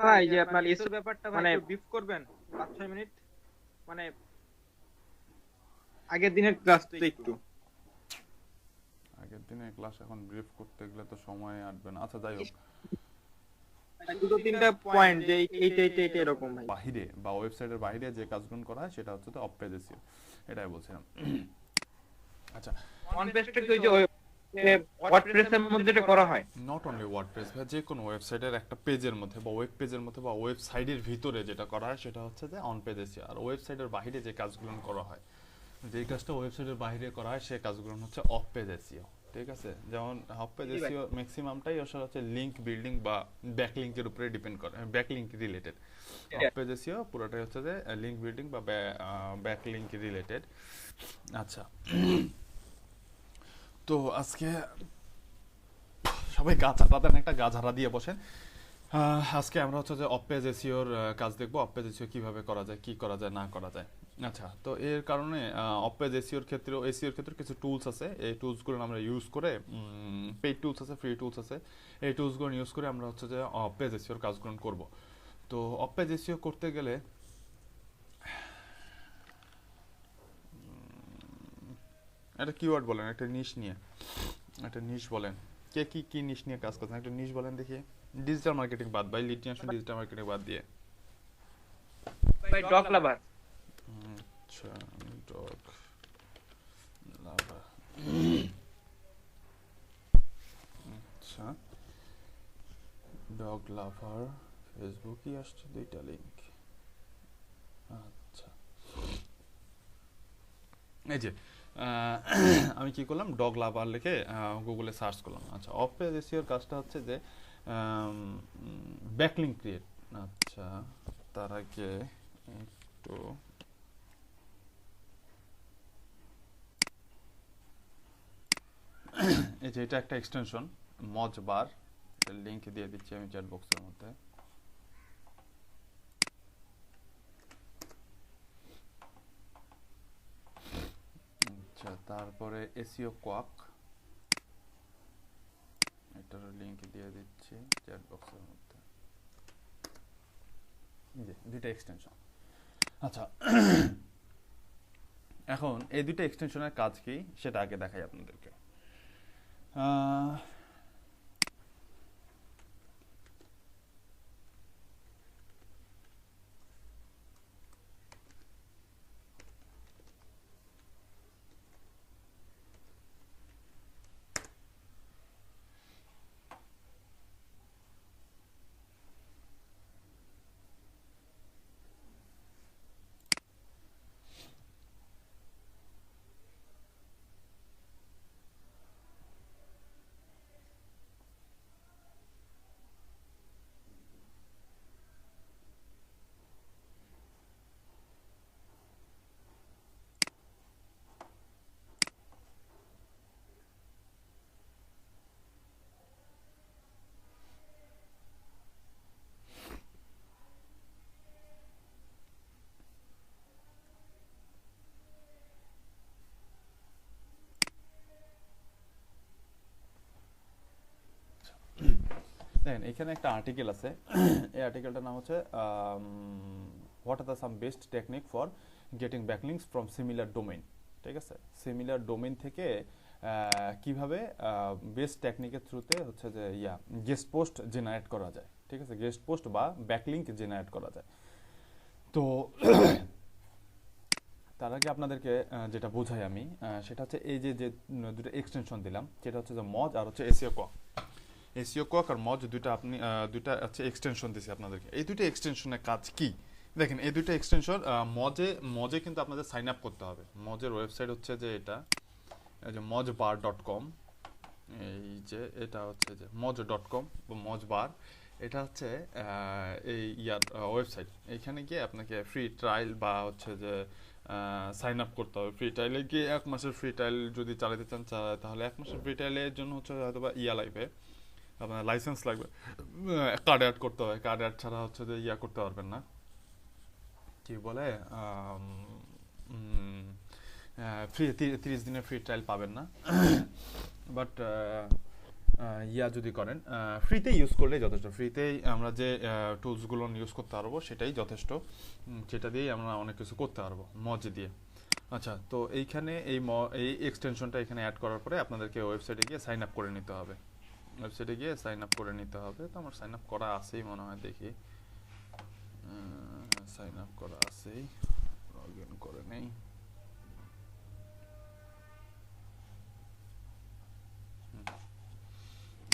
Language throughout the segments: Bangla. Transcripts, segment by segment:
ভাই যে আপনার এসির ব্যাপারটা ভাই একটু ব্রিফ করবেন 5-6 মিনিট, মানে আগের দিনের ক্লাসটা একটু। আগের দিনের ক্লাস এখন ব্রিফ করতে গেলে তো সময় আটবে না। আচ্ছা, যাই হোক, ভাই, দুটো তিনটা পয়েন্ট যে এইটা এইটা এইটা এরকম ভাই। বাহিরে বা ওয়েবসাইটের বাইরে যে কাজগুলো করা হয় সেটা হচ্ছে অফ পেজ এসইও, এটাই বলছিলাম। আচ্ছা, অন পেজটা কি ওই যে ওয়ার্ডপ্রেস এর মধ্যে এটা করা হয়? নট অনলি ওয়ার্ডপ্রেস বা যে কোনো ওয়েবসাইটের একটা পেজের মধ্যে বা ওয়েব পেজের মধ্যে বা ওয়েবসাইটের ভিতরে যেটা করা হয় সেটা হচ্ছে যে অন পেজ এসইও। আর ওয়েবসাইটের বাইরে যে কাজগুলো করা হয়, যে কাজটা ওয়েবসাইটের বাইরে করা হয় সেই কাজগুলো হচ্ছে অফ পেজ এসইও। ঠিক আছে, যেমন অফ পেজ জি ভাই। এসইও ম্যাক্সিমামটাই আসলে হচ্ছে লিঙ্ক বিল্ডিং বা ব্যাকলিঙ্কের উপরে ডিপেন্ড করে, backlink related. Of page SEO পুরোটাই হচ্ছে যে লিঙ্ক বিল্ডিং বা ব্যাকলিঙ্ক রিলেটেড। আচ্ছা, তো আজকে সবাই গাছা পাতেন একটা গাঝারা দিয়ে বসেন। আজকে আমরা হচ্ছে যে অফ পেজ এসইওর কাজ দেখবো, অফ পেজ এসইও কিভাবে করা যায়, কি করা যায় না করা যায়। আচ্ছা, তো এর কারণে অফ পেজ এসইওর ক্ষেত্রে কিছু টুলস আছে। এই টুলসগুলো আমরা ইউজ করে, পেইড টুলস আছে, ফ্রি টুলস আছে, এই টুলসগুলো ইউজ করে আমরা হচ্ছে যে অফ পেজ এসইওর কাজগুলো করব। তো অফ পেজ এসইও করতে গেলে একটা কিওয়ার্ড বলেন, একটা নিশ নিয়ে, একটা নিশ বলেন। কে কি কি নিশ নিয়ে কাজ করছেন একটা নিশ বলেন দেখি। ডিজিটাল মার্কেটিং বাদ, by lead generation digital marketing বাদ দিয়ে। ভাই ডগ লাভার। আচ্ছা, ডগ লাভার। আচ্ছা, ডগ লাভার ফেসবুকই আসছে দুইটা লিংক। আচ্ছা, এই যে আহ, আমি কি করলাম, ডগ লাভার লিখে গুগলে সার্চ করলাম। আচ্ছা, অফ পেজ এসইওর কাজটা হচ্ছে যে ব্যাকলিংক ক্রিয়েট। আচ্ছা, তার আগে একটু এই যে এটা একটা এক্সটেনশন মজ বার, এটার লিংক দিয়ে দিচ্ছি আমি চ্যাট বক্সের মধ্যে। আচ্ছা, তারপরে এসইও কোয়াক, এটার লিংক দিয়ে দিচ্ছি চ্যাট বক্সের মধ্যে। এই যে দুইটা এক্সটেনশন। আচ্ছা, এখন এই দুইটা এক্সটেনশনের কাজ কি সেটা আগে দেখাই আপনাদেরকে। আহ, দেখেন এখানে একটা আর্টিকেল আছে। এই আর্টিকেলটার নাম হচ্ছে what are the some best technique for getting backlinks from similar domain. ঠিক আছে, সিমিলার ডোমেইন থেকে কিভাবে বেস্ট টেকনিকের থ্রুতে হচ্ছে যে গেস্ট পোস্ট জেনারেট করা যায়। ঠিক আছে, গেস্ট পোস্ট বা ব্যাকলিংক জেনারেট করা যায়। তো তার আগে আপনাদেরকে যেটা বোঝাই আমি, সেটা হচ্ছে এই যে যে দুটো এক্সটেনশন দিলাম, সেটা হচ্ছে যে মজ আর হচ্ছে এসিও কোয়াক। এসিও কোয়াক আর মজ দুইটা আপনি দুইটা হচ্ছে এক্সটেনশন দিছি আপনাদেরকে। এই দুইটা এক্সটেনশনের কাজ কি দেখেন, এই দুইটা এক্সটেনশন মজে মজে কিন্তু আপনাদের সাইন আপ করতে হবে। মজের ওয়েবসাইট হচ্ছে যে এটা, এই যে মজ বার ডট কম। এই যে এটা হচ্ছে যে মজ ডট কম বা মজ বার, এটা হচ্ছে এই ওয়েবসাইট। এইখানে গিয়ে আপনাকে ফ্রি ট্রায়াল বা হচ্ছে যে সাইন আপ করতে হবে। ফ্রি ট্রায়ালে গিয়ে 1 মাসের ফ্রি ট্রায়াল যদি চালাতে চান তাহলে 1 মাসের ফ্রি ট্রায়ালের জন্য হচ্ছে হয়তো বা লাগবে, আপনার লাইসেন্স লাগবে, কার্ড অ্যাড করতে হবে। কার্ড অ্যাড ছাড়া হচ্ছে যে করতে পারবেন না, কি বলে ফ্রি 30 দিনের ফ্রি ট্রায়াল পাবেন না। বাট ইয়া যদি করেন ফ্রিতে ইউজ করলেই যথেষ্ট, ফ্রিতেই আমরা যে টুলসগুলো ইউজ করতে পারবো সেটাই যথেষ্ট, সেটা দিয়েই আমরা অনেক কিছু করতে পারবো মজ দিয়ে। আচ্ছা, তো এইখানে এই এক্সটেনশনটা এখানে অ্যাড করার পরে আপনাদেরকে ওয়েবসাইটে গিয়ে সাইন আপ করে নিতে হবে, ওয়েবসাইটে গিয়ে সাইন আপ করে নিতে হবে। তো আমার সাইন আপ করা আছেই মনে হয়, দেখি সাইন আপ করা আছেই, লগ ইন করে নেই।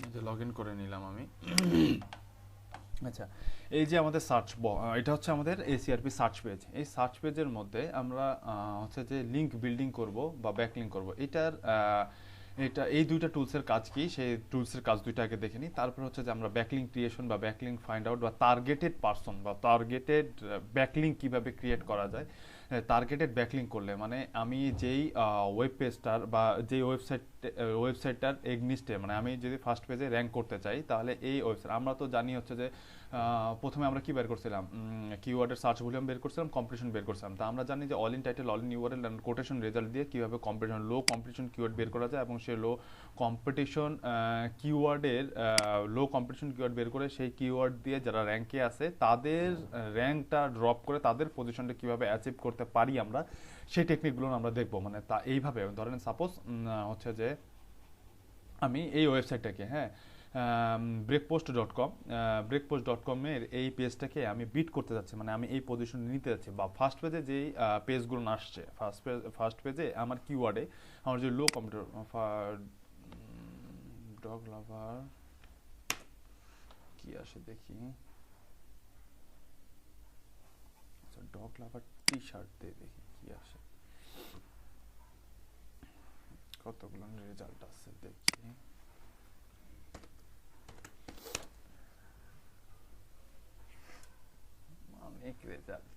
এই যে লগ ইন করে নিলাম আমি। আচ্ছা, এই যে আমাদের এটা হচ্ছে আমাদের এসিআরপি সার্চ পেজ। এই সার্চ পেজের মধ্যে আমরা হচ্ছে যে লিঙ্ক বিল্ডিং করব বা ব্যাকলিঙ্ক করব। এই দুইটা টুলসের কাজ কি, সেই টুলসের কাজ দুইটা আগে দেখে নিই। তারপর হচ্ছে যে আমরা ব্যাকলিঙ্ক ক্রিয়েশন বা ব্যাকলিঙ্ক ফাইন্ড আউট বা টার্গেটেড পারসন বা টার্গেটেড ব্যাকলিঙ্ক কিভাবে ক্রিয়েট করা যায়। টার্গেটেড ব্যাকলিঙ্ক করলে মানে আমি যেই ওয়েব পেজটার বা যেই ওয়েবসাইটটার এগনিস্টে, মানে আমি যদি ফার্স্ট পেজে র্যাঙ্ক করতে চাই, তাহলে এই ওয়েবসাইট আমরা তো জানি হচ্ছে যে প্রথমে আমরা কি বের করছিলাম, কিওয়ার্ডের সার্চ ভলিউম বের করছিলাম, কম্পিটিশন বের করছিলাম। তা আমরা জানি যে all in title, all in URL and quotation result দিয়ে কিভাবে কম্পিটিশন, লো কম্পিটিশন কিওয়ার্ড বের করা যায় এবং সেই লো কম্পিটিশন কিওয়ার্ড বের করে সেই কিওয়ার্ড দিয়ে যারা র্যাঙ্কে আছে তাদের র্যাঙ্কটা ড্রপ করে তাদের পজিশনটা কিভাবে অ্যাচিভ করতে পারি আমরা, সেই টেকনিকগুলো আমরা দেখবো। মানে তা এইভাবে ধরেন সাপোজ হচ্ছে যে আমি এই ওয়েবসাইটটাকে, হ্যাঁ, breakpost.com এর এই পেজটাকে আমি বিট করতে যাচ্ছি, মানে আমি এই পজিশন নিতে যাচ্ছি, বা ফার্স্ট পেজে যেই পেজগুলো আসছে, ফার্স্ট পেজে আমার কিওয়ার্ডে আমার যে লো কম্পিউটার ডগ লাভার কি আসে দেখি। আচ্ছা, ডগ লাভার টি শার্ট দিয়ে দেখি কি আসে, কতগুলো রেজাল্ট আছে দেখি। অনেক রেজাল্ট।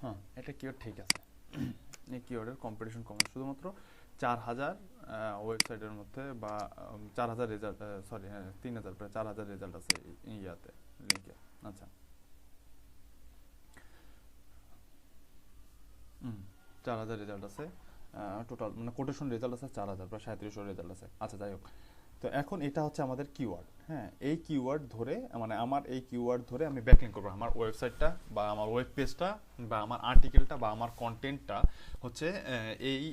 হ্যাঁ, এটা কিওয়ার্ড ঠিক আছে। এই কিওয়ার্ডের কম্পিটিশন কম, শুধুমাত্র 4000 ওয়েবসাইটের মধ্যে, বা 4000 রেজাল্ট, সরি হ্যাঁ 3000, প্রায় 4000 রেজাল্ট আছে ইয়াতে, লিঙ্কে। আচ্ছা, 4000 রেজাল্ট আছে টোটাল, মানে কোটেশন রেজাল্ট আছে 4000, প্রায় 3700 রেজাল্ট আছে। আচ্ছা, যাই হোক, তো এখন এটা হচ্ছে আমাদের কিওয়ার্ড। হ্যাঁ, এই কিওয়ার্ড ধরে, মানে আমার এই কিওয়ার্ড ধরে আমি ব্যাকলিঙ্ক করবো আমার ওয়েবসাইটটা বা আমার ওয়েব পেজটা বা আমার আর্টিকেলটা বা আমার কন্টেন্টটা হচ্ছে এই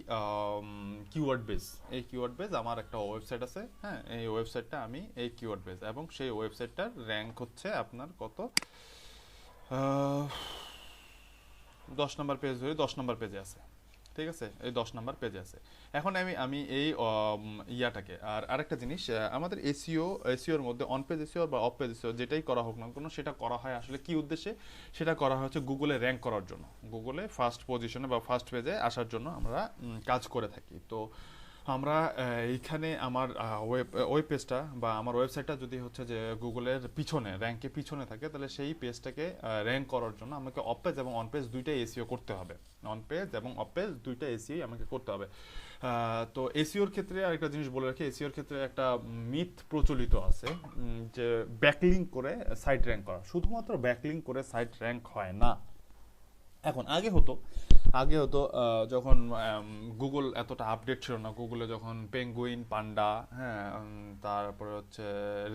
কিওয়ার্ড বেস। এই কিওয়ার্ড বেস আমার একটা ওয়েবসাইট আছে, হ্যাঁ, এই ওয়েবসাইটটা আমি এই কিওয়ার্ড বেস, এবং সেই ওয়েবসাইটটার র্যাঙ্ক হচ্ছে আপনার কত, 10 নম্বর পেজ ধরে 10 নম্বর পেজে আছে, ঠিক আছে, এই 10 নাম্বার পেজে আছে। এখন আমি এই ইয়াটাকে, আর আরেকটা জিনিস, আমাদের এসইওর মধ্যে অন পেজ এসইও বা অফ পেজ এসইও যেটাই করা হোক না কোনো, সেটা করা হয় আসলে কি উদ্দেশ্যে, সেটা করা হয় হচ্ছে গুগলে র্যাঙ্ক করার জন্য, গুগলে ফার্স্ট পজিশনে বা ফার্স্ট পেজে আসার জন্য আমরা কাজ করে থাকি। তো আমরা এইখানে আমার ওয়েব পেজটা বা আমার ওয়েবসাইটটা যদি হচ্ছে যে গুগলের পিছনে, র্যাঙ্কে পিছনে থাকে, তাহলে সেই পেজটাকে র্যাঙ্ক করার জন্য আমাকে অফ পেজ এবং অন পেজ দুইটাই এসইও করতে হবে। অন পেজ এবং অফ পেজ দুইটা এসইও আমাকে করতে হবে। তো এসইওর ক্ষেত্রে আরেকটা জিনিস বলে রাখি, এসইওর ক্ষেত্রে একটা মিথ প্রচলিত আছে যে ব্যাকলিঙ্ক করে সাইট র্যাঙ্ক করা, শুধুমাত্র ব্যাকলিঙ্ক করে সাইট র্যাঙ্ক হয় না। এখন আগে হতো যখন গুগল এতটা আপডেট ছিল না, গুগলে যখন পেঙ্গুইন, পান্ডা, হ্যাঁ, তারপরে হচ্ছে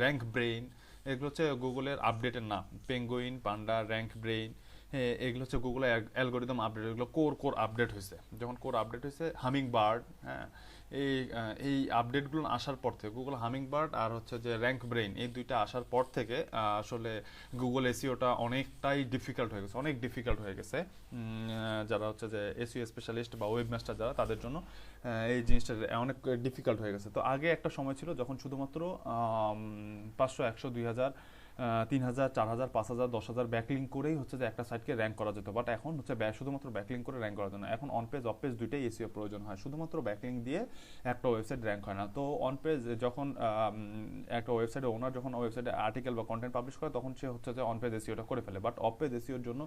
র্যাঙ্ক ব্রেইন, এগুলো হচ্ছে গুগলের আপডেটের নাম। পেঙ্গুইন, পান্ডা, র্যাঙ্ক ব্রেইন, এগুলো হচ্ছে গুগলের অ্যালগোরিদম আপডেট, এগুলো কোর আপডেট হয়েছে। যখন কোর আপডেট হয়েছে, হামিং বার্ড, হ্যাঁ, এই আপডেটগুলো আসার পর থেকে গুগল হামিং বার্ড আর হচ্ছে যে র্যাঙ্ক ব্রেইন, এই দুইটা আসার পর থেকে আসলে গুগল এসইওটা অনেকটাই ডিফিকাল্ট হয়ে গেছে, অনেক ডিফিকাল্ট হয়ে গেছে। যারা হচ্ছে যে এসইও স্পেশালিস্ট বা ওয়েব মাস্টার যারা, তাদের জন্য এই জিনিসটা অনেক ডিফিকাল্ট হয়ে গেছে। তো আগে একটা সময় ছিল যখন শুধুমাত্র 500, 100, 2000 3000, 4000, 5000, 10,000 ব্যাকলিঙ্ক করেই হচ্ছে যে একটা সাইটকে র্যাঙ্ক করা যেত, বাট এখন হচ্ছে শুধুমাত্র ব্যাকলিঙ্ক করে র্যাঙ্ক করার জন্য এখন অন পেজ অফ পেজ দুইটাই এসইও প্রয়োজন হয়, শুধুমাত্র ব্যাকলিঙ্ক দিয়ে একটা ওয়েবসাইট র্যাঙ্ক হয় না। তো অন পেজ যখন একটা ওয়েবসাইটের ওনার যখন ওয়েবসাইটে আর্টিকেল বা কন্টেন্ট পাবলিশ করে তখন সে হচ্ছে যে অন পেজ এসইওটা করে ফেলে, বাট অফ পেজ এসইওর জন্য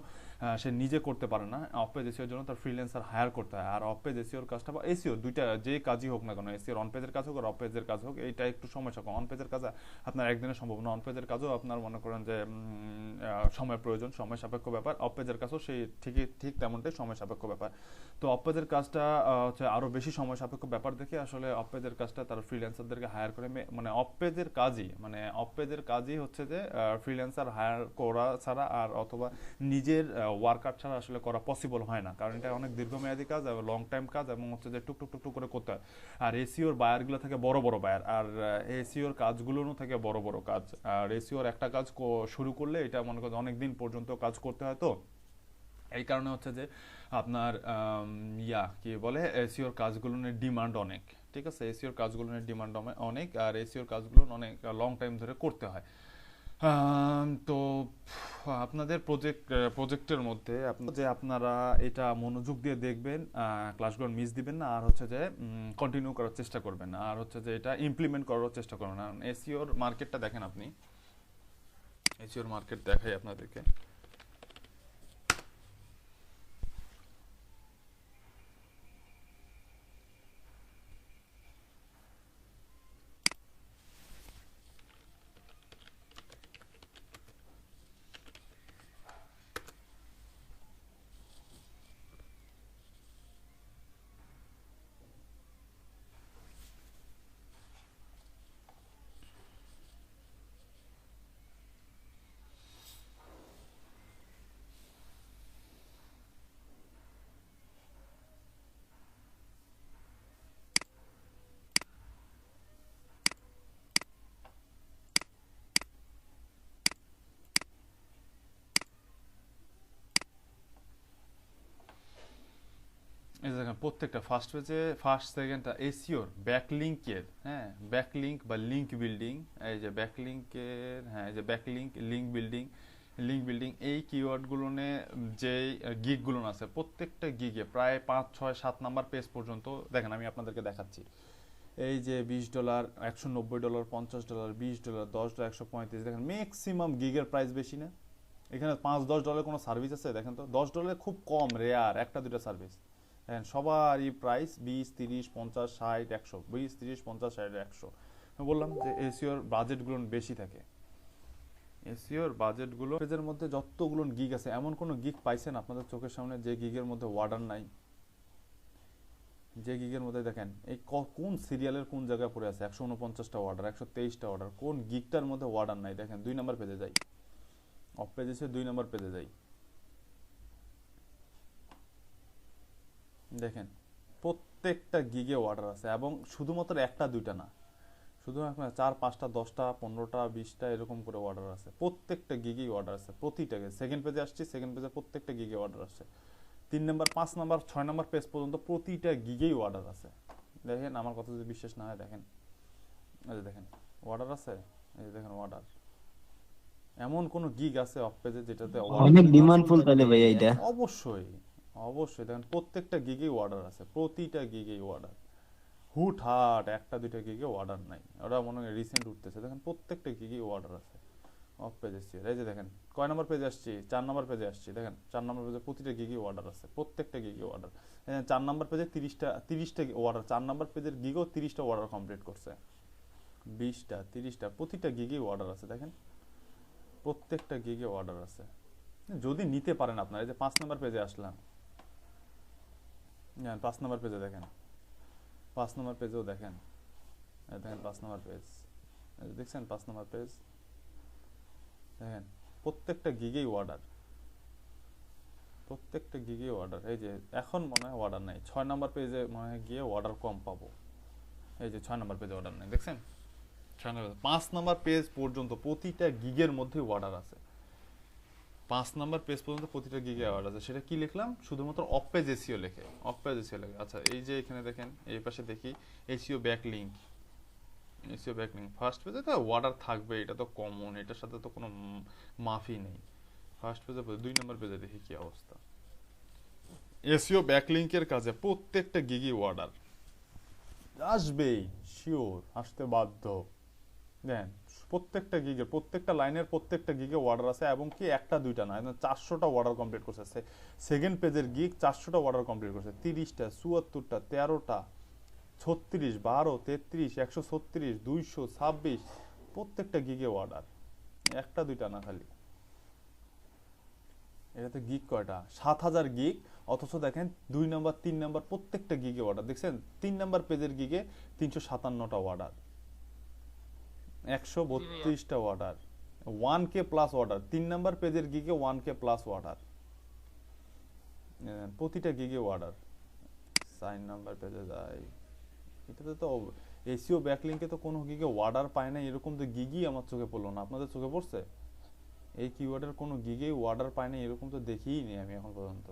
সে নিজে করতে পারে না। অফ পেজ এসইওর জন্য তার ফ্রিল্যান্সার হায়ার করতে হয়। আর অফ পেজ এসইওর কাজটা বা এসইও দুইটা যে কাজই হোক না কেন, এসইওর অন পেজের কাজ হোক আর অফ পেজের কাজ হোক, এইটা একটু সময় সাপেক্ষ। অন পেজের কাজ আপনার একদিনে সম্ভব না, অন পেজের কাজও আপনার মনে করেন যে সময় প্রয়োজন, সময় সাপেক্ষ ব্যাপার। অফ পেজের কাজও সেই ঠিক তেমনটাই সময় সাপেক্ষ ব্যাপার। তো অফ পেজের কাজটা হচ্ছে আরো বেশি সময় সাপেক্ষ ব্যাপার দেখে আসলে অফ পেজের কাজটা তারা ফ্রিল্যান্সারদেরকে হায়ার করে, মানে অফ পেজের কাজই হচ্ছে যে ফ্রিল্যান্সার হায়ার করা ছাড়া আর অথবা নিজের ওয়ার্কার ছাড়া আসলে করা পসিবল হয় না, কারণ এটা অনেক দীর্ঘমেয়াদী কাজ এবং লং টাইম কাজ এবং হচ্ছে যে টুক টুক টুক টুক করে করতে হয়। আর এসইওর বায়ারগুলো থেকে বড় বড় বায়ার, আর এসইওর কাজগুলোও থেকে বড় বড় কাজ। আর এসইওর একটা কাজ শুরু করলে এটা মনে করেন অনেক দিন পর্যন্ত কাজ করতে হয়। তো এই কারণে হচ্ছে যে আপনার কি বলে এসইওর কাজগুলোর ডিমান্ড অনেক, ঠিক আছে, এসইওর কাজগুলোর ডিমান্ড অনেক, আর এসইওর কাজগুলো অনেক লং টাইম ধরে করতে হয়। তো আপনাদের প্রজেক্টের মধ্যে যে আপনারা এটা মনোযোগ দিয়ে দেখবেন, ক্লাসগুলো মিস দিবেন না, আর হচ্ছে যে কন্টিনিউ করার চেষ্টা করবেন, আর হচ্ছে যে এটা ইমপ্লিমেন্ট করার চেষ্টা করবেন। এসইওর মার্কেটটা দেখেন, আপনি এসইওর মার্কেট দেখাই আপনাদেরকে। এই দেখেন প্রত্যেকটা ফার্স্ট পেজে ফার্স্ট সেকেন্ডটা এসইওর ব্যাকলিংকের, হ্যাঁ ব্যাকলিংক বা লিংক বিল্ডিং, এই যে ব্যাকলিংকের, হ্যাঁ এই যে ব্যাকলিংক, লিংক বিল্ডিং এই কিওয়ার্ডগুলো যে গিগগুলো আছে প্রত্যেকটা গিগে প্রায় 5, 6, 7 নাম্বার পেজ পর্যন্ত দেখেন। আমি আপনাদেরকে দেখাচ্ছি, এই যে $20, $190, $50, $20, $10, $135, দেখেন ম্যাক্সিমাম গিগের প্রাইস বেশি না। এখানে $5-10 কোনো সার্ভিস আছে দেখেন তো, $10 খুব কম, রেয়ার একটা দুইটা সার্ভিস। দেখেন সবারই প্রাইস 20, 30, 50, 60, 100, 20, 30, 50, 60, 100। আমি বললাম যে এসইওর বাজেটগুলো বেশি থাকে, এসইওর বাজেটগুলো পেজের মধ্যে যতগুলো গিগ আছে এমন কোনো গিগ পাইছেন আপনাদের চোখের সামনে যে গিগের মধ্যে ওয়ার্ডার নাই? যে গিগের মধ্যে দেখেন এই কোন সিরিয়ালের কোন জায়গায় পড়ে আছে 149টা অর্ডার, 123টা অর্ডার, কোন গিগটার মধ্যে ওয়ার্ডার নাই? দেখেন 2 নাম্বার পেজে যাই, অফ পেজ এসে 2 নাম্বার পেজে যাই, দেখেন প্রত্যেকটা গিগে অর্ডার আছে এবং শুধুমাত্র একটা দুইটা না, শুধুমাত্র 4, 5টা, 10টা, 15টা, 20টা এরকম করে অর্ডার আছে। প্রত্যেকটা গিগেই অর্ডার আছে, প্রতিটা সেকেন্ড পেজে আসছি, সেকেন্ড পেজে প্রত্যেকটা গিগে অর্ডার আছে। 3 নাম্বার, 5 নাম্বার, 6 নাম্বার পেজ পর্যন্ত প্রতিটা গিগেই অর্ডার আছে। দেখেন আমার কথা যদি বিশ্বাস না হয় দেখেন, এই যে দেখেন অর্ডার আছে, এই যে দেখেন অর্ডার। এমন কোন গিগ আছে অফ পেজে যেটাতে অনেক ডিমান্ডফুল তাহলে ভাই এইটা। অবশ্যই অবশ্যই দেখেন প্রত্যেকটা গিগেই অর্ডার আছে, প্রতিটা গিগেই অর্ডার। হুটহাট একটা দুইটা গিগে অর্ডার নাই, ওরা মনে হয় রিসেন্ট উঠতেছে। দেখেন প্রত্যেকটা গিগেই অর্ডার আছে অফ পেজ এসছি। এই যে দেখেন কয় নাম্বার পেজে আসছি, 4 নাম্বার পেজে আসছি, দেখেন 4 নাম্বার পেজে প্রতিটা গিগেই অর্ডার আছে, প্রত্যেকটা গিগে অর্ডার। 4 নাম্বার পেজে 30টা অর্ডার, 4 নাম্বার পেজের গিগও 30টা অর্ডার কমপ্লিট করছে, 20টা 30টা প্রতিটা গিগেই অর্ডার আছে। দেখেন প্রত্যেকটা গিগে অর্ডার আছে, যদি নিতে পারেন আপনারা। এই যে 5 নাম্বার পেজে আসলাম, 5 নাম্বার পেজে দেখেন, 5 নাম্বার পেজেও দেখেন, দেখেন 5 নাম্বার পেজ দেখছেন, 5 নাম্বার পেজ দেখেন প্রত্যেকটা গিগেই অর্ডার, প্রত্যেকটা গিগেই অর্ডার। এই যে এখন মনে হয় অর্ডার নাই, 6 নাম্বার পেজে মনে হয় গিয়ে অর্ডার কম পাবো। এই যে 6 নাম্বার পেজে অর্ডার নাই, দেখছেন 6 নাম্বার, 5 নাম্বার পেজ পর্যন্ত প্রতিটা গিগের মধ্যে অর্ডার আছে। 5 নাম্বার পেজ পর্যন্ত প্রতিটা গিগে অর্ডার আছে। সেটা কি লিখলাম? শুধুমাত্র অফ পেজ এসইও লেখে, অফ পেজ এসইও লেখে। আচ্ছা এই যে এখানে দেখেন এই পাশে দেখি SEO back link, SEO backlink first পেজে তো অর্ডার থাকবে, এটা তো কমন, এটার সাথে তো কোনো মাফি নেই। ফার্স্ট পেজে 2 নম্বর পেজে দেখি কি অবস্থা। এসিও ব্যাকলিংকের কাজে প্রত্যেকটা গিগই অর্ডার আসবেই, শিওর, আসতে বাধ্য। দেন প্রত্যেকটা গিগে, প্রত্যেকটা লাইনের প্রত্যেকটা গিগে অর্ডার আছে, এবং কি একটা দুইটা না, 400টা অর্ডার কমপ্লিট করছে। সেকেন্ড পেজের গিগ 400টা অর্ডার কমপ্লিট করছে, 30টা, 74টা, 13টা, 36, 12, 33, 136, 226, প্রত্যেকটা গিগে অর্ডার, একটা দুইটা না খালি। এটাতে গিগ কয়টা? 7000 গিগ। অথচ দেখেন 2 নম্বর 3 নম্বর প্রত্যেকটা গিগে অর্ডার দেখছেন। 3 নম্বর পেজের গিগে 357টা অর্ডার, 132টা অর্ডার, 1K প্লাস অর্ডার। 3 নম্বর পেজের গিগে 1K প্লাস অর্ডার, প্রতিটা গিগে অর্ডার। 4 নম্বর পেজে যাই, এটাতে তো এসিও ব্যাকলিংকে তো কোনো গিগে অর্ডার পায় না, এরকম তো গিগই আমার চোখে পড়লো না। আপনাদের চোখে পড়ছে? এই কিওয়ার্ডের কোনো গিগেই অর্ডার পায় না এরকম তো দেখিই নি আমি এখন পর্যন্ত।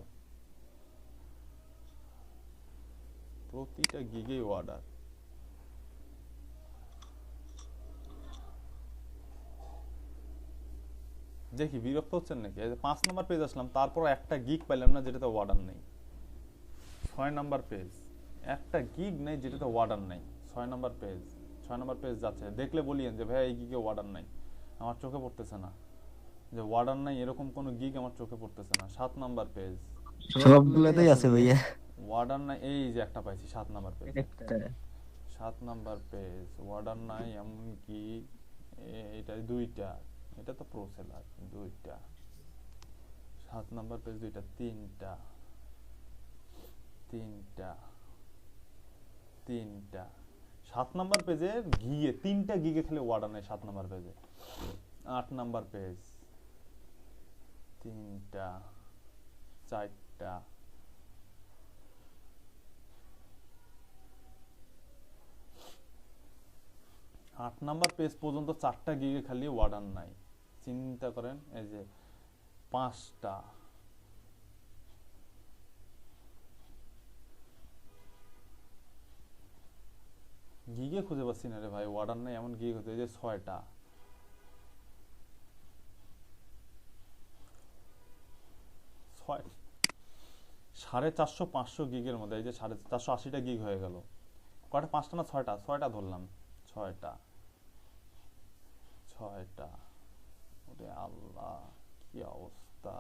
প্রতিটা গিগেই অর্ডার। দেখি বিরক্ত হচ্ছেন নাকি? 5 নম্বর পেজ আসলাম, তারপর একটা গিগ পাইলাম না যেটাতে অর্ডার নেই। 6 নম্বর পেজ, একটা গিগ নেই যেটাতে অর্ডার নেই। 6 নম্বর পেজ, 6 নম্বর পেজ যাচ্ছে, দেখলে বলিয়েন যে ভাই এই গিগে অর্ডার নাই, আমার চোখে পড়তেছে না যে অর্ডার নাই, এরকম কোনো গিগ আমার চোখে পড়তেছে না। 7 নম্বর পেজ, সবগুলোতেই আছে ভাইয়া অর্ডার নাই, এই যে একটা পাইছি 7 নম্বর পেজ। একটা। 7 নম্বর পেজ, অর্ডার নাই এমন কি, এটা দুইটা, এটা তো প্রো সেলার, দুইটা। 7 নম্বর পেজ দুইটা, তিনটা, তিনটা, তিনটা। 7 নম্বর পেজে গিয়ে 3টা গিগে খালি অর্ডার নেই 7 নম্বর পেজে। 8 নম্বর পেজ, 3টা, 4টা। 8 নম্বর পেজ পর্যন্ত 4টা গিগে খালি অর্ডার নাই। চিন্তা করেন, এই যে 5টা, গিগে খুঁজে পাচ্ছি না রে ভাই, অর্ডার নাই এমন গিগ হতে। এই যে 6টা, 450 500 গিগের মধ্যে, এই যে 480টা গিগ হয়ে গেল। কয়টা? 5টা না 6টা? 6টা ধরলাম, 6টা, 6টা। ওরে আল্লাহ, কি অবস্থা!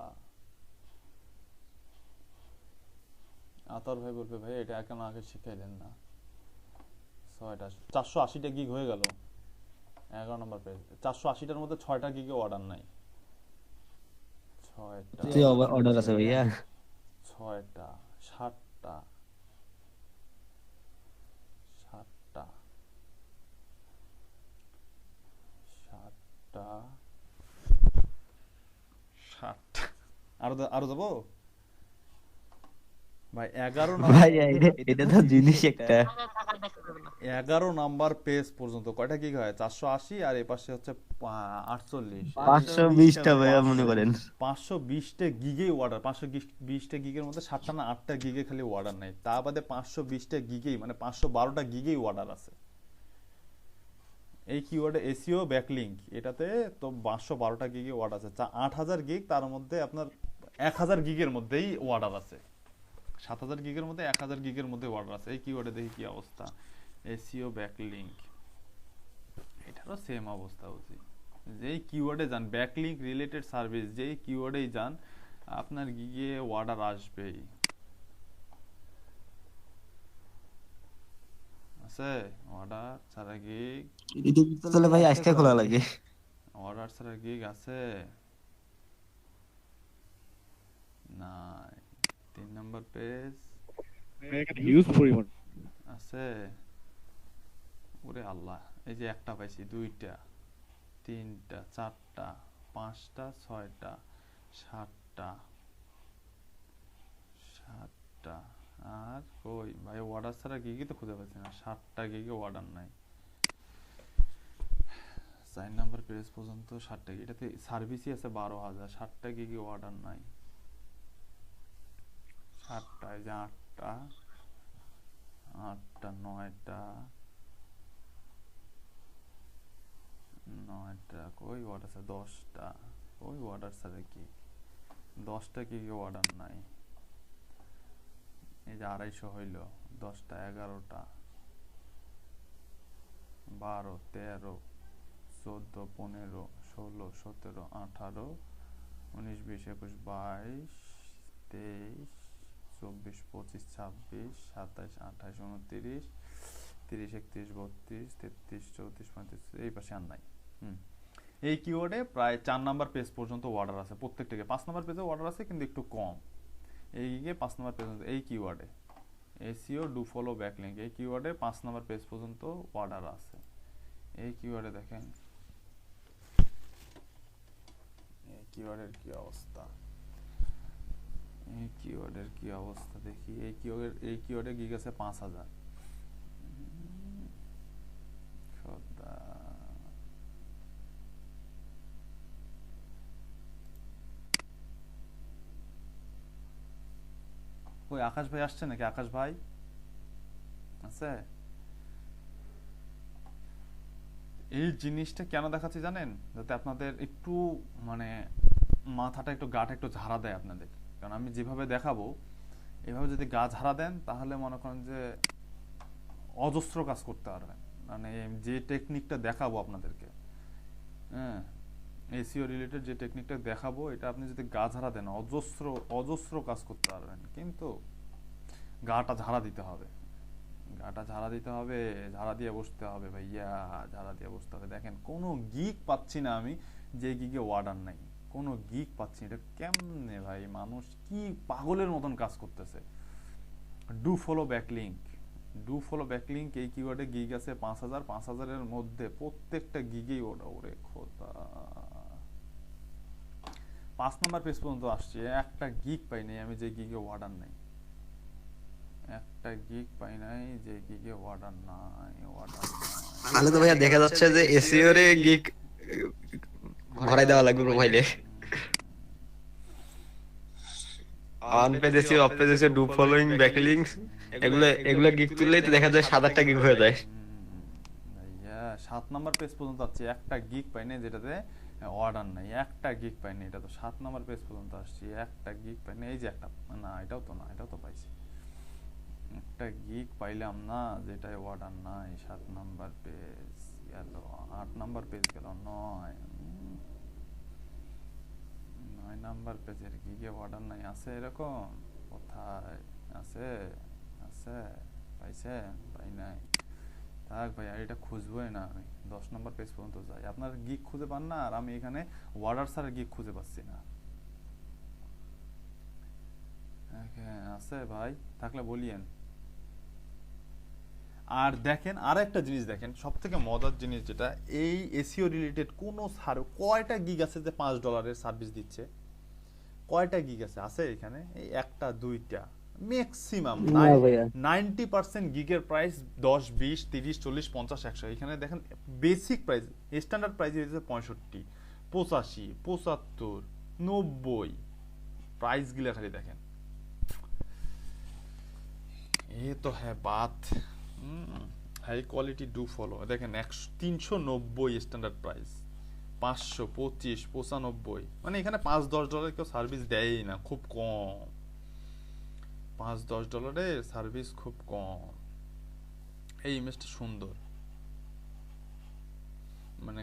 আতর ভাই বলবে ভাই এটা কেন আগে শিখাইলেন না। 6টা, 480টা গিগ হয়ে গেল। 11 নম্বর পেজ, 480টার মধ্যে 6টা গিগে অর্ডার নাই। 6টা, অর্ডার আছে ভাইয়া। 6টা, 7টা, 7টা, 7টা, 7টা। আরো যাবো ভাই। 11 নম্বর, ভাইয়া এটা তো জিনিস একটা। 11 নম্বর পেজ পর্যন্ত কয়টা গিগ হয়? 480, আর এই পাশে হচ্ছে 48। 520টা ভাইয়া মনে করেন। 520টা গিগেই অর্ডার। 520টা গিগের মধ্যে 7টা না 8টা গিগে খালি অর্ডার নাই। তা বাদে 520টা গিগেই, মানে 512টা গিগেই অর্ডার আছে। এই কিওয়ার্ডে এসিও ব্যাকলিংক, এটাতে তো 512টা গিগে অর্ডার আছে। 8000 গিগ, তার মধ্যে আপনার 1000 গিগের মধ্যেই অর্ডার আছে। 7000 গিগের মধ্যে 1000 গিগের মধ্যে অর্ডার আছে। এই কিওয়ার্ডে দেখি কি অবস্থা। এসিও ব্যাকলিংক, এটারও সেম অবস্থা উচিত। যেই কিওয়ার্ডে যান, ব্যাকলিংক রিলেটেড সার্ভিস, যেই কিওয়ার্ডেই যান, আপনার গিগে অর্ডার আসবেই। আছে অর্ডার ছাড়া গিগ? তাহলে ভাই আজকে খোলা লাগে। অর্ডার ছাড়া গিগ আছে? নাই। 3 নম্বর পেজ হিউজ পরিমাণ আছে। ওরে আল্লাহ, এই যে একটা পাইছি, 2টা, 3টা, 4টা, 5টা, 6টা, 7টা, 7টা। আর কই ভাই, অর্ডার ছাড়া গিগই তো খুঁজে পাচ্ছি না। 7টা গিগে অর্ডার নাই। 4 নম্বর পেজ পর্যন্ত 7টা, এটাতে সার্ভিসই আছে 12000, 7টা গিগে অর্ডার নাই। 7টা, এই যে 8টা, 8টা, 9টা, 9টা কই ওয়ার্ড আছে? 10টা ওই অর্ডার ছাড়া কি 10টা কি অর্ডার নাই? এই যে 250 হইল, 10টা 11টা 12 13 14 15 16 17 18 19 20 21 22 23 24 25 26 27 28 29 30 31 32 33 34 35 এই পাশে আর নাই। এই কিওয়ার্ডে প্রায় 4 নাম্বার পেজ পর্যন্ত অর্ডার আছে প্রত্যেকটাকে। 5 নাম্বার পেজে অর্ডার আছে কিন্তু একটু কম। এই গিয়ে 5 নাম্বার পেজ এই কিওয়ার্ডে এসইও ডু ফলো ব্যাকলিংক এই কিওয়ার্ডে 5 নাম্বার পেজ পর্যন্ত অর্ডার আছে। এই কিওয়ার্ডে দেখেন এই কিওয়ার্ডের কি অবস্থা, এই কিওয়ার্ডের কি অবস্থা দেখি। এই কিওয়ার্ডে গিগ আছে 5000। খোদা, ওই আকাশ ভাই আসছে নাকি? আকাশ ভাই আছে? এই জিনিসটা কেন দেখাচ্ছি জানেন? যাতে আপনাদের একটু মানে মাথাটা একটু গাটা একটু ঝাড়া দেয় আপনাদের। কারণ আমি যেভাবে দেখাবো এভাবে যদি গা ঝাড়া দেন তাহলে মনে করেন যে অজস্র কাজ করতে পারবেন। মানে যে টেকনিকটা দেখাবো আপনাদেরকে, হ্যাঁ এসইও রিলেটেড যে টেকনিকটা দেখাবো এটা আপনি যদি গা ঝাড়া দেন অজস্র অজস্র কাজ করতে পারবেন। কিন্তু গাটা ঝাড়া দিতে হবে, গাটা ঝাড়া দিতে হবে, ঝাড়া দিয়ে বসতে হবে ভাইয়া, ঝাড়া দিয়ে বসতে হবে। দেখেন কোনো গিগ পাচ্ছি না আমি যে গিগে অর্ডার নাই, কোনো গিগ পাচ্ছি না। এটা কেমনে ভাই? মানুষ কি পাগলের মতন কাজ করতেছে। Do follow backlink, do follow backlink এই কিওয়ার্ডে গিগ আছে 5000। 5000 এর মধ্যে প্রত্যেকটা গিগেই অর্ডার। ওরে খোদা, 5 নাম্বার পেজ পর্যন্ত আসছে, একটা গিগ পাই নাই আমি যে গিগে অর্ডার নাই। একটা গিগ পাই নাই যে গিগে অর্ডার নাই, অর্ডার নাই। তাহলে তো ভাইয়া দেখা যাচ্ছে যে এসইও রে গিগ ভরাই দেওয়া লাগবে প্রোফাইলে। On page SEO, off page SEO, do following, backlinks, এগুলো গিগ তুললেই তো দেখা যায় 7-8টা গিগ হয়ে যায়। ভাইয়া 7 নাম্বার পেজ পর্যন্ত আসছে, একটা গিগ পাই নাই যেটাতে অর্ডার নাই। একটা গিগ পাই নাই, এটা তো 7 নাম্বার পেজ পর্যন্ত আসছি, একটা গিগ পাই নাই। এই যে একটা, না এটাও তো না, এটাও তো পাইছি। একটা গিগ পাইলাম না যেটাই অর্ডার নাই। 7 নাম্বার পেজ গেল, 8 নাম্বার পেজ গেল, 9 নাম্বার পেজের গিগে অর্ডার নাই। আছে এরকম? কোথায় আছে? আছে? পাইছেন? পাই নাই। থাক ভাই, আর এটা খুঁজবোই না আমি। 10 নাম্বার পেজ পর্যন্ত যাই। আপনার গিগ খুঁজে পান না আর আমি এখানে অর্ডার ছাড়া গিগ খুঁজে পাচ্ছি না। আছে ভাই, থাকলে বলিয়েন। আর দেখেন আর একটা জিনিস দেখেন, সব থেকে মজার জিনিস যেটা, এই এসইও রিলেটেড কোনো কয়টা গিগ আছে যে $5 সার্ভিস দিচ্ছে? কয়টা গিগ আছে? আছে এখানে এই একটা দুইটা ম্যাক্সিমাম। 90% গিগের প্রাইস 10 20 30 40 50 100। এখানে দেখেন বেসিক প্রাইস, স্ট্যান্ডার্ড প্রাইস হচ্ছে 65 85 75 90। প্রাইস গুলা খালি দেখেন। ये तो है बात। हाई क्वालिटी डू फॉलो দেখেন 390 স্ট্যান্ডার্ড প্রাইস, 525 95। মানে এখানে $5-10 কেউ সার্ভিস দেয়ই না, খুব কম। $5-10 সার্ভিস খুব কম। এই ইমেজটা সুন্দর, মানে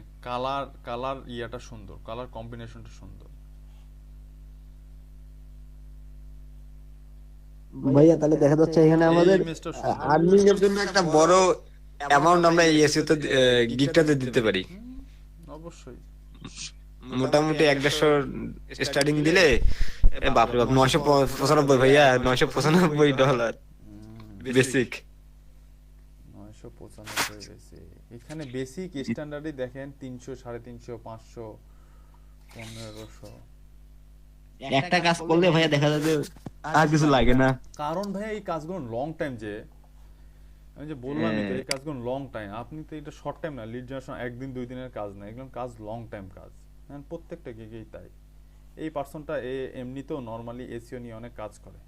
কালার ইয়াটা সুন্দর, কালার কম্বিনেশনটা সুন্দর। ভাইয়া তাহলে দেখা যাচ্ছে এখানে আমাদের ইমেজটা সুন্দর। আর্নিং এর জন্য একটা বড় অ্যামাউন্ট আমরা এই এসইও তে গিগটাতে দিতে পারি। অবশ্যই মোটামুটি 150 স্টার্টিং দিলে বাপরে বাপ 995 ভাইয়া, $995 বেসিক। 995 বেসিক। এখানে বেসিক স্ট্যান্ডার্ডই দেখেন 300 350 500 1500। একটা কাজ করলে ভাইয়া দেখা যাবে আর কিছু লাগে না। কারণ ভাই এই কাজগুলো লং টাইম, যে আমি যে বললাম তো এই কাজগুলো লং টাইম। আপনি তো এটা শর্ট টাইম না, লিড জেনারেশন একদিন দুই দিনের কাজ না, এগুলো কাজ লং টাইম কাজ। হ্যাঁ, প্রত্যেকটা গিগেই তাই। এই পার্সনটা এমনিতেও নর্মালি এসইও নিয়ে অনেক কাজ করে,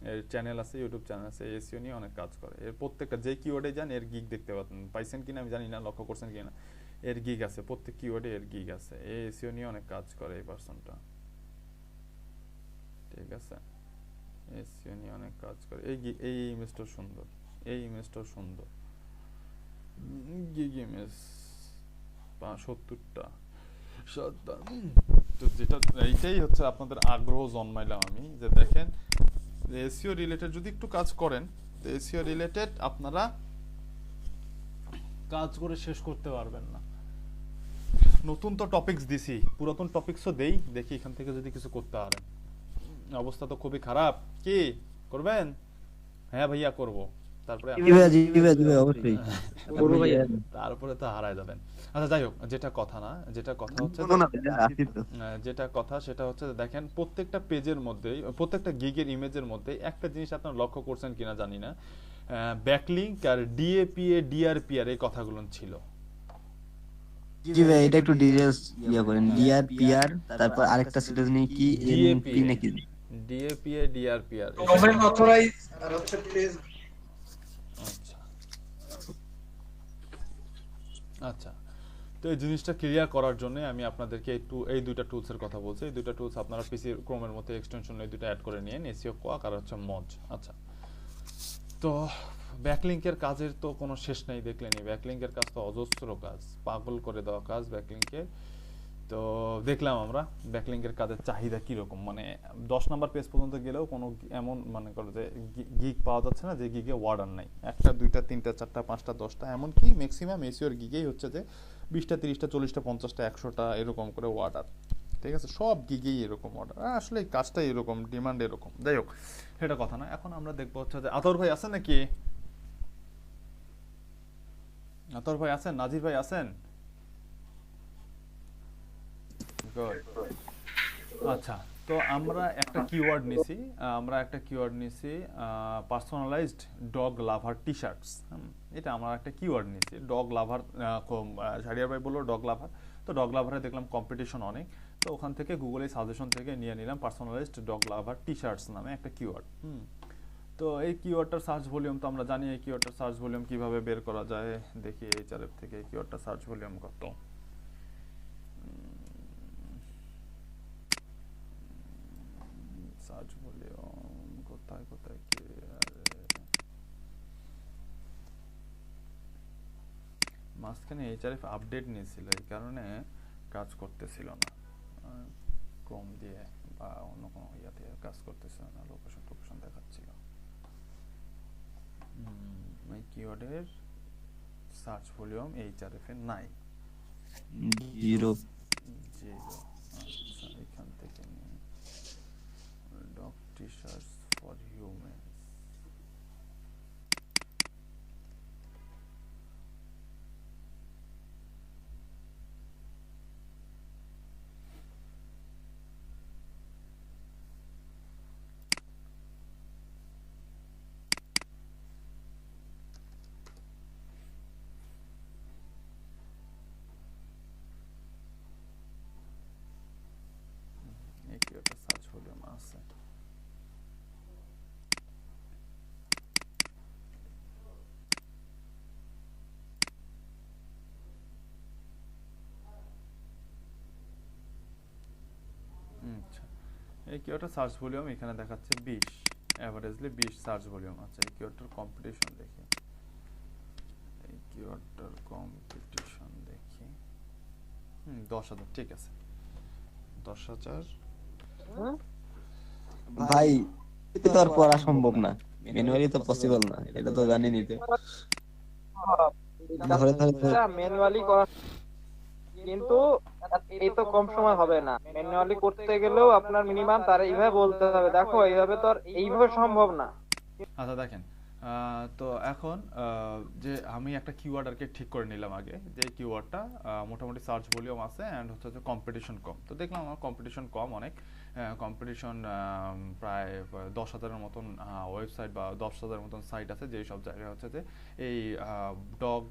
এর চ্যানেল আছে, ইউটিউব চ্যানেল আছে, এসইও নিয়ে অনেক কাজ করে। এর প্রত্যেকটা যে কিওয়ার্ডে যান এর গিগ দেখতে পাচ্ছেন, পাইছেন কিনা আমি জানি না, লক্ষ্য করছেন কিনা। এর গিগ আছে, প্রত্যেক কিওয়ার্ডে এর গিগ আছে। এই এসইও নিয়ে অনেক কাজ করে এই পারসনটা, ঠিক আছে, এসইও নিয়ে অনেক কাজ করে। এই ইমেজটা সুন্দর, এই ইমেজটা সুন্দর, গিগ ইমেজ 70টা 7টা। তো যেটা এইটাই হচ্ছে আপনাদের আগ্রহ জন্মাইলাম আমি, যে দেখেন এসইও রিলেটেড যদি একটু কাজ করেন, তো এসইও রিলেটেড আপনারা কাজ করে শেষ করতে পারবেন না। নতুন তো টপিকস দিছি, পুরাতন টপিকসও দেই, দেখি এখান থেকে যদি কিছু করতে পারেন। অবস্থা তো খুবই খারাপ, কি করবেন? হ্যাঁ ভাইয়া করব, তারপরে অবশ্যই তারপরে তো হারায় যাবেন। আচ্ছা যাই হোক, যেটা কথা হচ্ছে যেটা কথা সেটা হচ্ছে যে দেখেন প্রত্যেকটা পেজের মধ্যেই, প্রত্যেকটা গিগের ইমেজের মধ্যে একটা জিনিস আপনারা লক্ষ্য করছেন কিনা জানি না, ব্যাকলিংক আর ডিএপিএ ডিআরপিআর এই কথাগুলো ছিল। জি ভাই, এটা একটু ডিটেইলস করেন। ডিআরপিআর, তারপর আরেকটা ছিল কি, এনপি নাকি? ডিএপিএ ডিআরপিআর গভর্নমেন্ট অথরাইজ আর হচ্ছে পেজ। আচ্ছা আচ্ছা, তো এই জিনিসটা ক্লিয়ার করার জন্য আমি আপনাদেরকে এই দুইটা টুলসের কথা বলছি। এই দুইটা টুলস আপনারা পিসি ক্রোমের মধ্যে এক্সটেনশন এই দুটো অ্যাড করে নিন, এসইও কোয়াক আর হচ্ছে মজ। আচ্ছা, তো ব্যাকলিংকের কাজের তো কোনো শেষ নেই, দেখলেনি ব্যাকলিংকের কাজ তো অজস্র কাজ, পাগল করে দেওয়া কাজ ব্যাকলিংকের। তো দেখলাম আমরা ব্যাকলিংকের কাজের চাহিদা কিরকম, মানে 10 নাম্বার পেজ পর্যন্ত গেলেও কোনো এমন মানে করে যে গিগ পাওয়া যাচ্ছে না যে গিগে ওয়ার্ডার নাই। 1টা 2টা 3টা 4টা 5টা 10টা, এমনকি ম্যাক্সিমাম এসইওর গিগেই হচ্ছে যে 20টা 30টা 40টা 50টা 100টা এরকম করে ওয়ার্ডার, ঠিক আছে, সব গিগেই এরকম অর্ডার। আসলে এই কাজটাই এরকম, ডিমান্ড এরকম। যাই হোক, সেটা কথা না। এখন আমরা দেখবো হচ্ছে যে আতর ভাই আছেন নাকি? আতর ভাই আছেন? নাজির ভাই আছেন? গুড। আচ্ছা, তো আমরা একটা কিওয়ার্ড নিছি পার্সোনালাইজড ডগ লাভার টি শার্টস। এটা আমরা একটা কিওয়ার্ড নিছি, ডগ লাভার। ঝাড়িয়া ভাই বললো ডগ লাভার, তো ডগ লাভারে দেখলাম কম্পিটিশন অনেক, তো ওখান থেকে গুগলে সাজেশন থেকে নিয়ে নিলাম পার্সোনালাইজড ডগ লাভার টি শার্টস নামে একটা কিওয়ার্ড। তো এই কিওয়ার্ডটার সার্চ ভলিউম তো আমরা জানি, এই কিওয়ার্ডটার সার্চ ভলিউম কিভাবে বের করা যায়। দেখি এইচআরএফ থেকে এই কিওয়ার্ডটার সার্চ ভলিউম কত। সার্চ ভলিউম কোথায় কোথায় কি, মাঝখানে এইচআরএফ আপডেট নিয়েছিল, এই কারণে কাজ করতেছিল না, ক্রোম দিয়ে বা অন্য কোনো ইয়াতে কাজ করতেছিল না, লোকেশন দেখাচ্ছিল। এই কিওয়ার্ডের সার্চ ভলিউম এইচআরএফ এ নাই, 0। আচ্ছা, এখান থেকে নিয়ে dog T shorts for humans. এই কিওয়ার্ডটা সার্চ ভলিউম আছে। আচ্ছা, এই কিওয়ার্ডটার সার্চ ভলিউম এখানে দেখাচ্ছে 20, এভারেজলি 20 সার্চ ভলিউম। আচ্ছা, এই কিওয়ার্ডটার কম্পিটিশন দেখি, এই কিওয়ার্ডটার কম্পিটিশন দেখি। 10,000, ঠিক আছে, 10,000। ভাই এটা তো আর করা সম্ভব না, ম্যানুয়ালি তো পসিবল না, এটা তো জানেনই তো। ম্যানুয়ালি করা, কিন্তু এই তো কম সময় হবে না। ম্যানুয়ালি করতে গেলেও আপনার মিনিমাম তার এইভাবে বলতে হবে, দেখো এইভাবে তো আর এইভাবে সম্ভব না। আচ্ছা দেখেন, তো এখন যে আমি একটা কিওয়ার্ড আর কি ঠিক করে নিলাম আগে, যে কিওয়ার্ডটা মোটামুটি সার্চ ভলিউম আছে অ্যান্ড হচ্ছে যে কম্পিটিশন কম। তো দেখলাম আমার কম্পিটিশন কম, অনেক কম্পিটিশন, প্রায় 10,000-এর মতন ওয়েবসাইট বা 10,000-এর মতন সাইট আছে, যেই সব জায়গায় হচ্ছে যে এই dog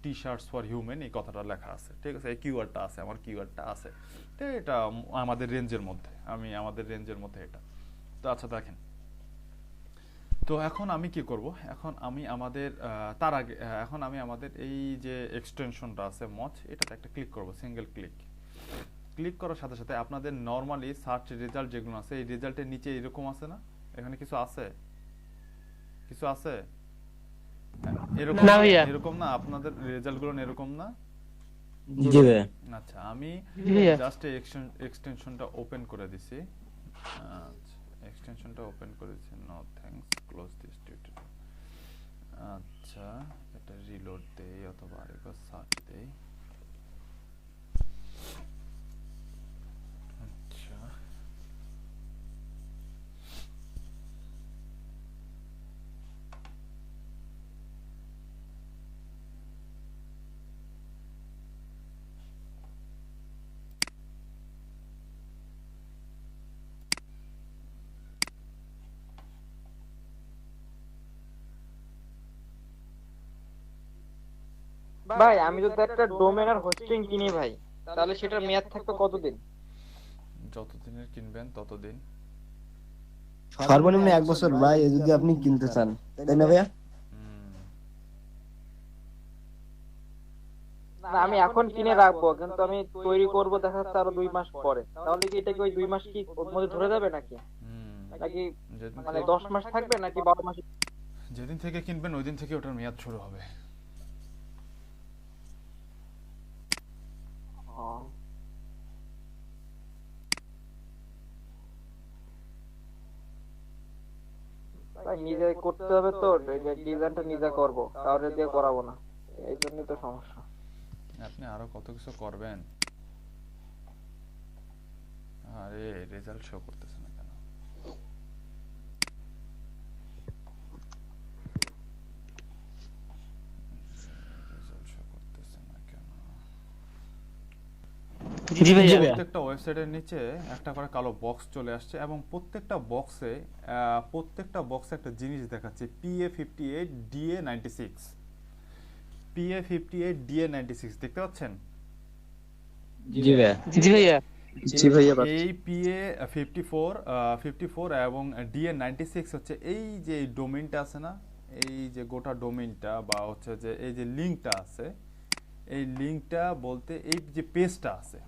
T shorts for human এই কথাটা লেখা আছে, ঠিক আছে, এই কিওয়ার্ডটা আছে, আমার কিওয়ার্ডটা আছে। তো এটা আমাদের রেঞ্জের মধ্যে, আমাদের রেঞ্জের মধ্যে এটা। তো আচ্ছা দেখেন, তো এখন আমি কি করব, এখন আমি আমাদের তার আগে এখন আমি আমাদের এই যে এক্সটেনশনটা আছে মচ, এটাতে একটা ক্লিক করব, সিঙ্গেল ক্লিক। ক্লিক করার সাথে সাথে আপনাদের নরমালি সার্চ রেজাল্ট যেগুলো আছে এই রেজাল্টের নিচে এরকম আছে না, এখানে কিছু আছে, কিছু আছে এরকম না ভাইয়া। এরকম না, আপনাদের রেজাল্টগুলো এরকম না। জি ভাইয়া। আচ্ছা আমি জি ভাইয়া। জাস্ট এক্সটেনশনটা ওপেন করে দিছি। আচ্ছা এক্সটেনশনটা ওপেন করেছি, no thanks, close this tutorial. আচ্ছা এটা রিলোড দেই অথবা আরেকবার সার্চ দেই। আচ্ছা ভাই আমি যদি একটা ডোমেন আর হোস্টিং কিনি ভাই, তাহলে সেটার মেয়াদ থাকবে কতদিন? যতদিনের কিনবেন ততদিন। সর্বনিম্ন 1 বছর ভাই, যদি আপনি কিনতে চান, তাই না ভাইয়া? না আমি এখন কিনে রাখবো, কিন্তু আমি তৈরি করব দেখা যাচ্ছে আরো 2 মাস পরে, তাহলে কি এটা কি ওই 2 মাস কি ওর মধ্যে ধরে যাবে নাকি? নাকি যেদিন মানে 10 মাস থাকবে নাকি 12 মাস? যেদিন থেকে কিনবেন ওই দিন থেকে ওটার মেয়াদ শুরু হবে। ভাই নিজে করতে হবে তো, ডিজাইনটা নিজে করব, কাউরে দিয়ে করাবো না, এই জন্যই তো সমস্যা। আপনি আরো কত কিছু করবেন। আরে রেজাল্ট শো করতেছে না কেন? রেজাল্ট শো করতেছে না কেন? জি ভাইয়া। প্রত্যেকটা ওয়েবসাইটের নিচে একটা করে কালো বক্স চলে আসছে এবং প্রত্যেকটা বক্সে একটা জিনিস দেখাচ্ছে, PA58 DA96, PA58 DA96 দেখতে পাচ্ছেন? জি ভাইয়া। জি ভাইয়া। জি ভাইয়া। এই PA54 এবং DA96 হচ্ছে এই যে ডোমেইনটা আছে না, এই যে গোটা ডোমেইনটা বা হচ্ছে যে এই যে লিংকটা আছে, এই লিংকটা বলতে এই যে পেজটা আছে,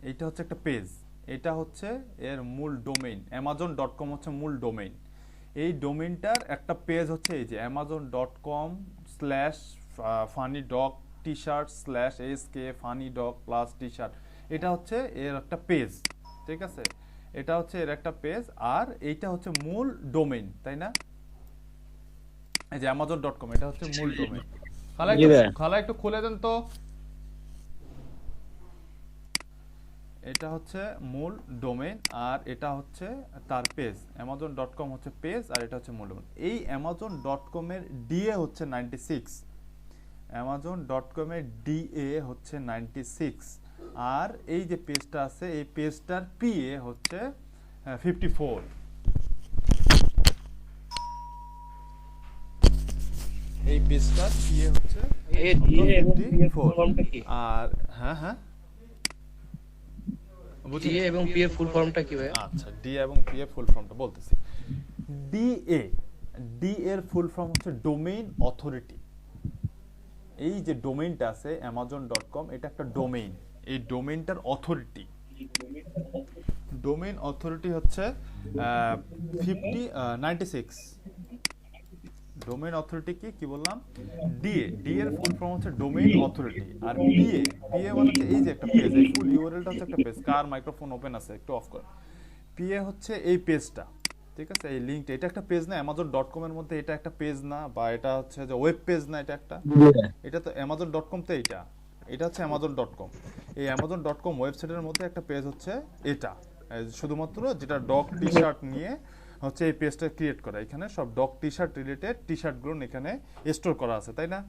এইটা হচ্ছে একটা পেজ, এটা হচ্ছে এর মূল ডোমেইন। amazon.com হচ্ছে মূল ডোমেইন। এই ডোমেইনটার একটা পেজ হচ্ছে এই যে amazon.com/funnydog-t-shirt/sk funnydog plus t-shirt, এটা হচ্ছে এর একটা পেজ, ঠিক আছে? এটা হচ্ছে এর একটা পেজ, আর এইটা হচ্ছে মূল ডোমেইন, তাই না? এই যে amazon.com এটা হচ্ছে মূল ডোমেইন। খালা একটু খুলে দেন তো। এটা হচ্ছে মূল ডোমেইন আর এটা হচ্ছে তার পেজ। amazon.com হচ্ছে পেজ আর এটা হচ্ছে মূল ডোমেইন। এই amazon.com এর DA হচ্ছে 96, amazon.com এর DA হচ্ছে 96, আর এই যে পেজটা আছে এই পেজটার PA হচ্ছে 54। এই পেজটার PA হচ্ছে 54। আর হ্যাঁ ডিএ এবং পিএ ফুল ফর্মটা কি ভাই? আচ্ছা ডি এবং পি এর ফুল ফর্মটা বলতেছি। ডি এর ফুল ফর্ম হচ্ছে ডোমেইন অথরিটি। এই যে ডোমেইনটা আছে amazon.com, এটা একটা ডোমেইন, এই ডোমেইনটার অথরিটি, ডোমেইন অথরিটি হচ্ছে 96। ডোমেইন অথরিটি কি বললাম? ডি এর ফুল ফর্ম হচ্ছে ডোমেইন অথরিটি। আর পিএ মানে হচ্ছে এই যে একটা পেজ, এই ফুল ইউআরএলটা হচ্ছে একটা পেজ। কার মাইক্রোফোন ওপেন আছে একটু অফ কর। পিএ হচ্ছে এই পেজটা, ঠিক আছে? এই লিংকটা, এটা একটা পেজ না amazon.com এর মধ্যে, এটা একটা পেজ না, বা এটা হচ্ছে যে ওয়েব পেজ না, এটা তো amazon.com তে, এটা হচ্ছে amazon.com। এই amazon.com ওয়েবসাইটের মধ্যে একটা পেজ হচ্ছে এটা, শুধুমাত্র যেটা ডগ টি শার্ট নিয়ে হচ্ছে এই পেজটা ক্রিয়েট করা। এখানে সব ডগ টি শার্ট রিলেটেড টি শার্টগুলো এখানে স্টোর করা আছে, তাই না?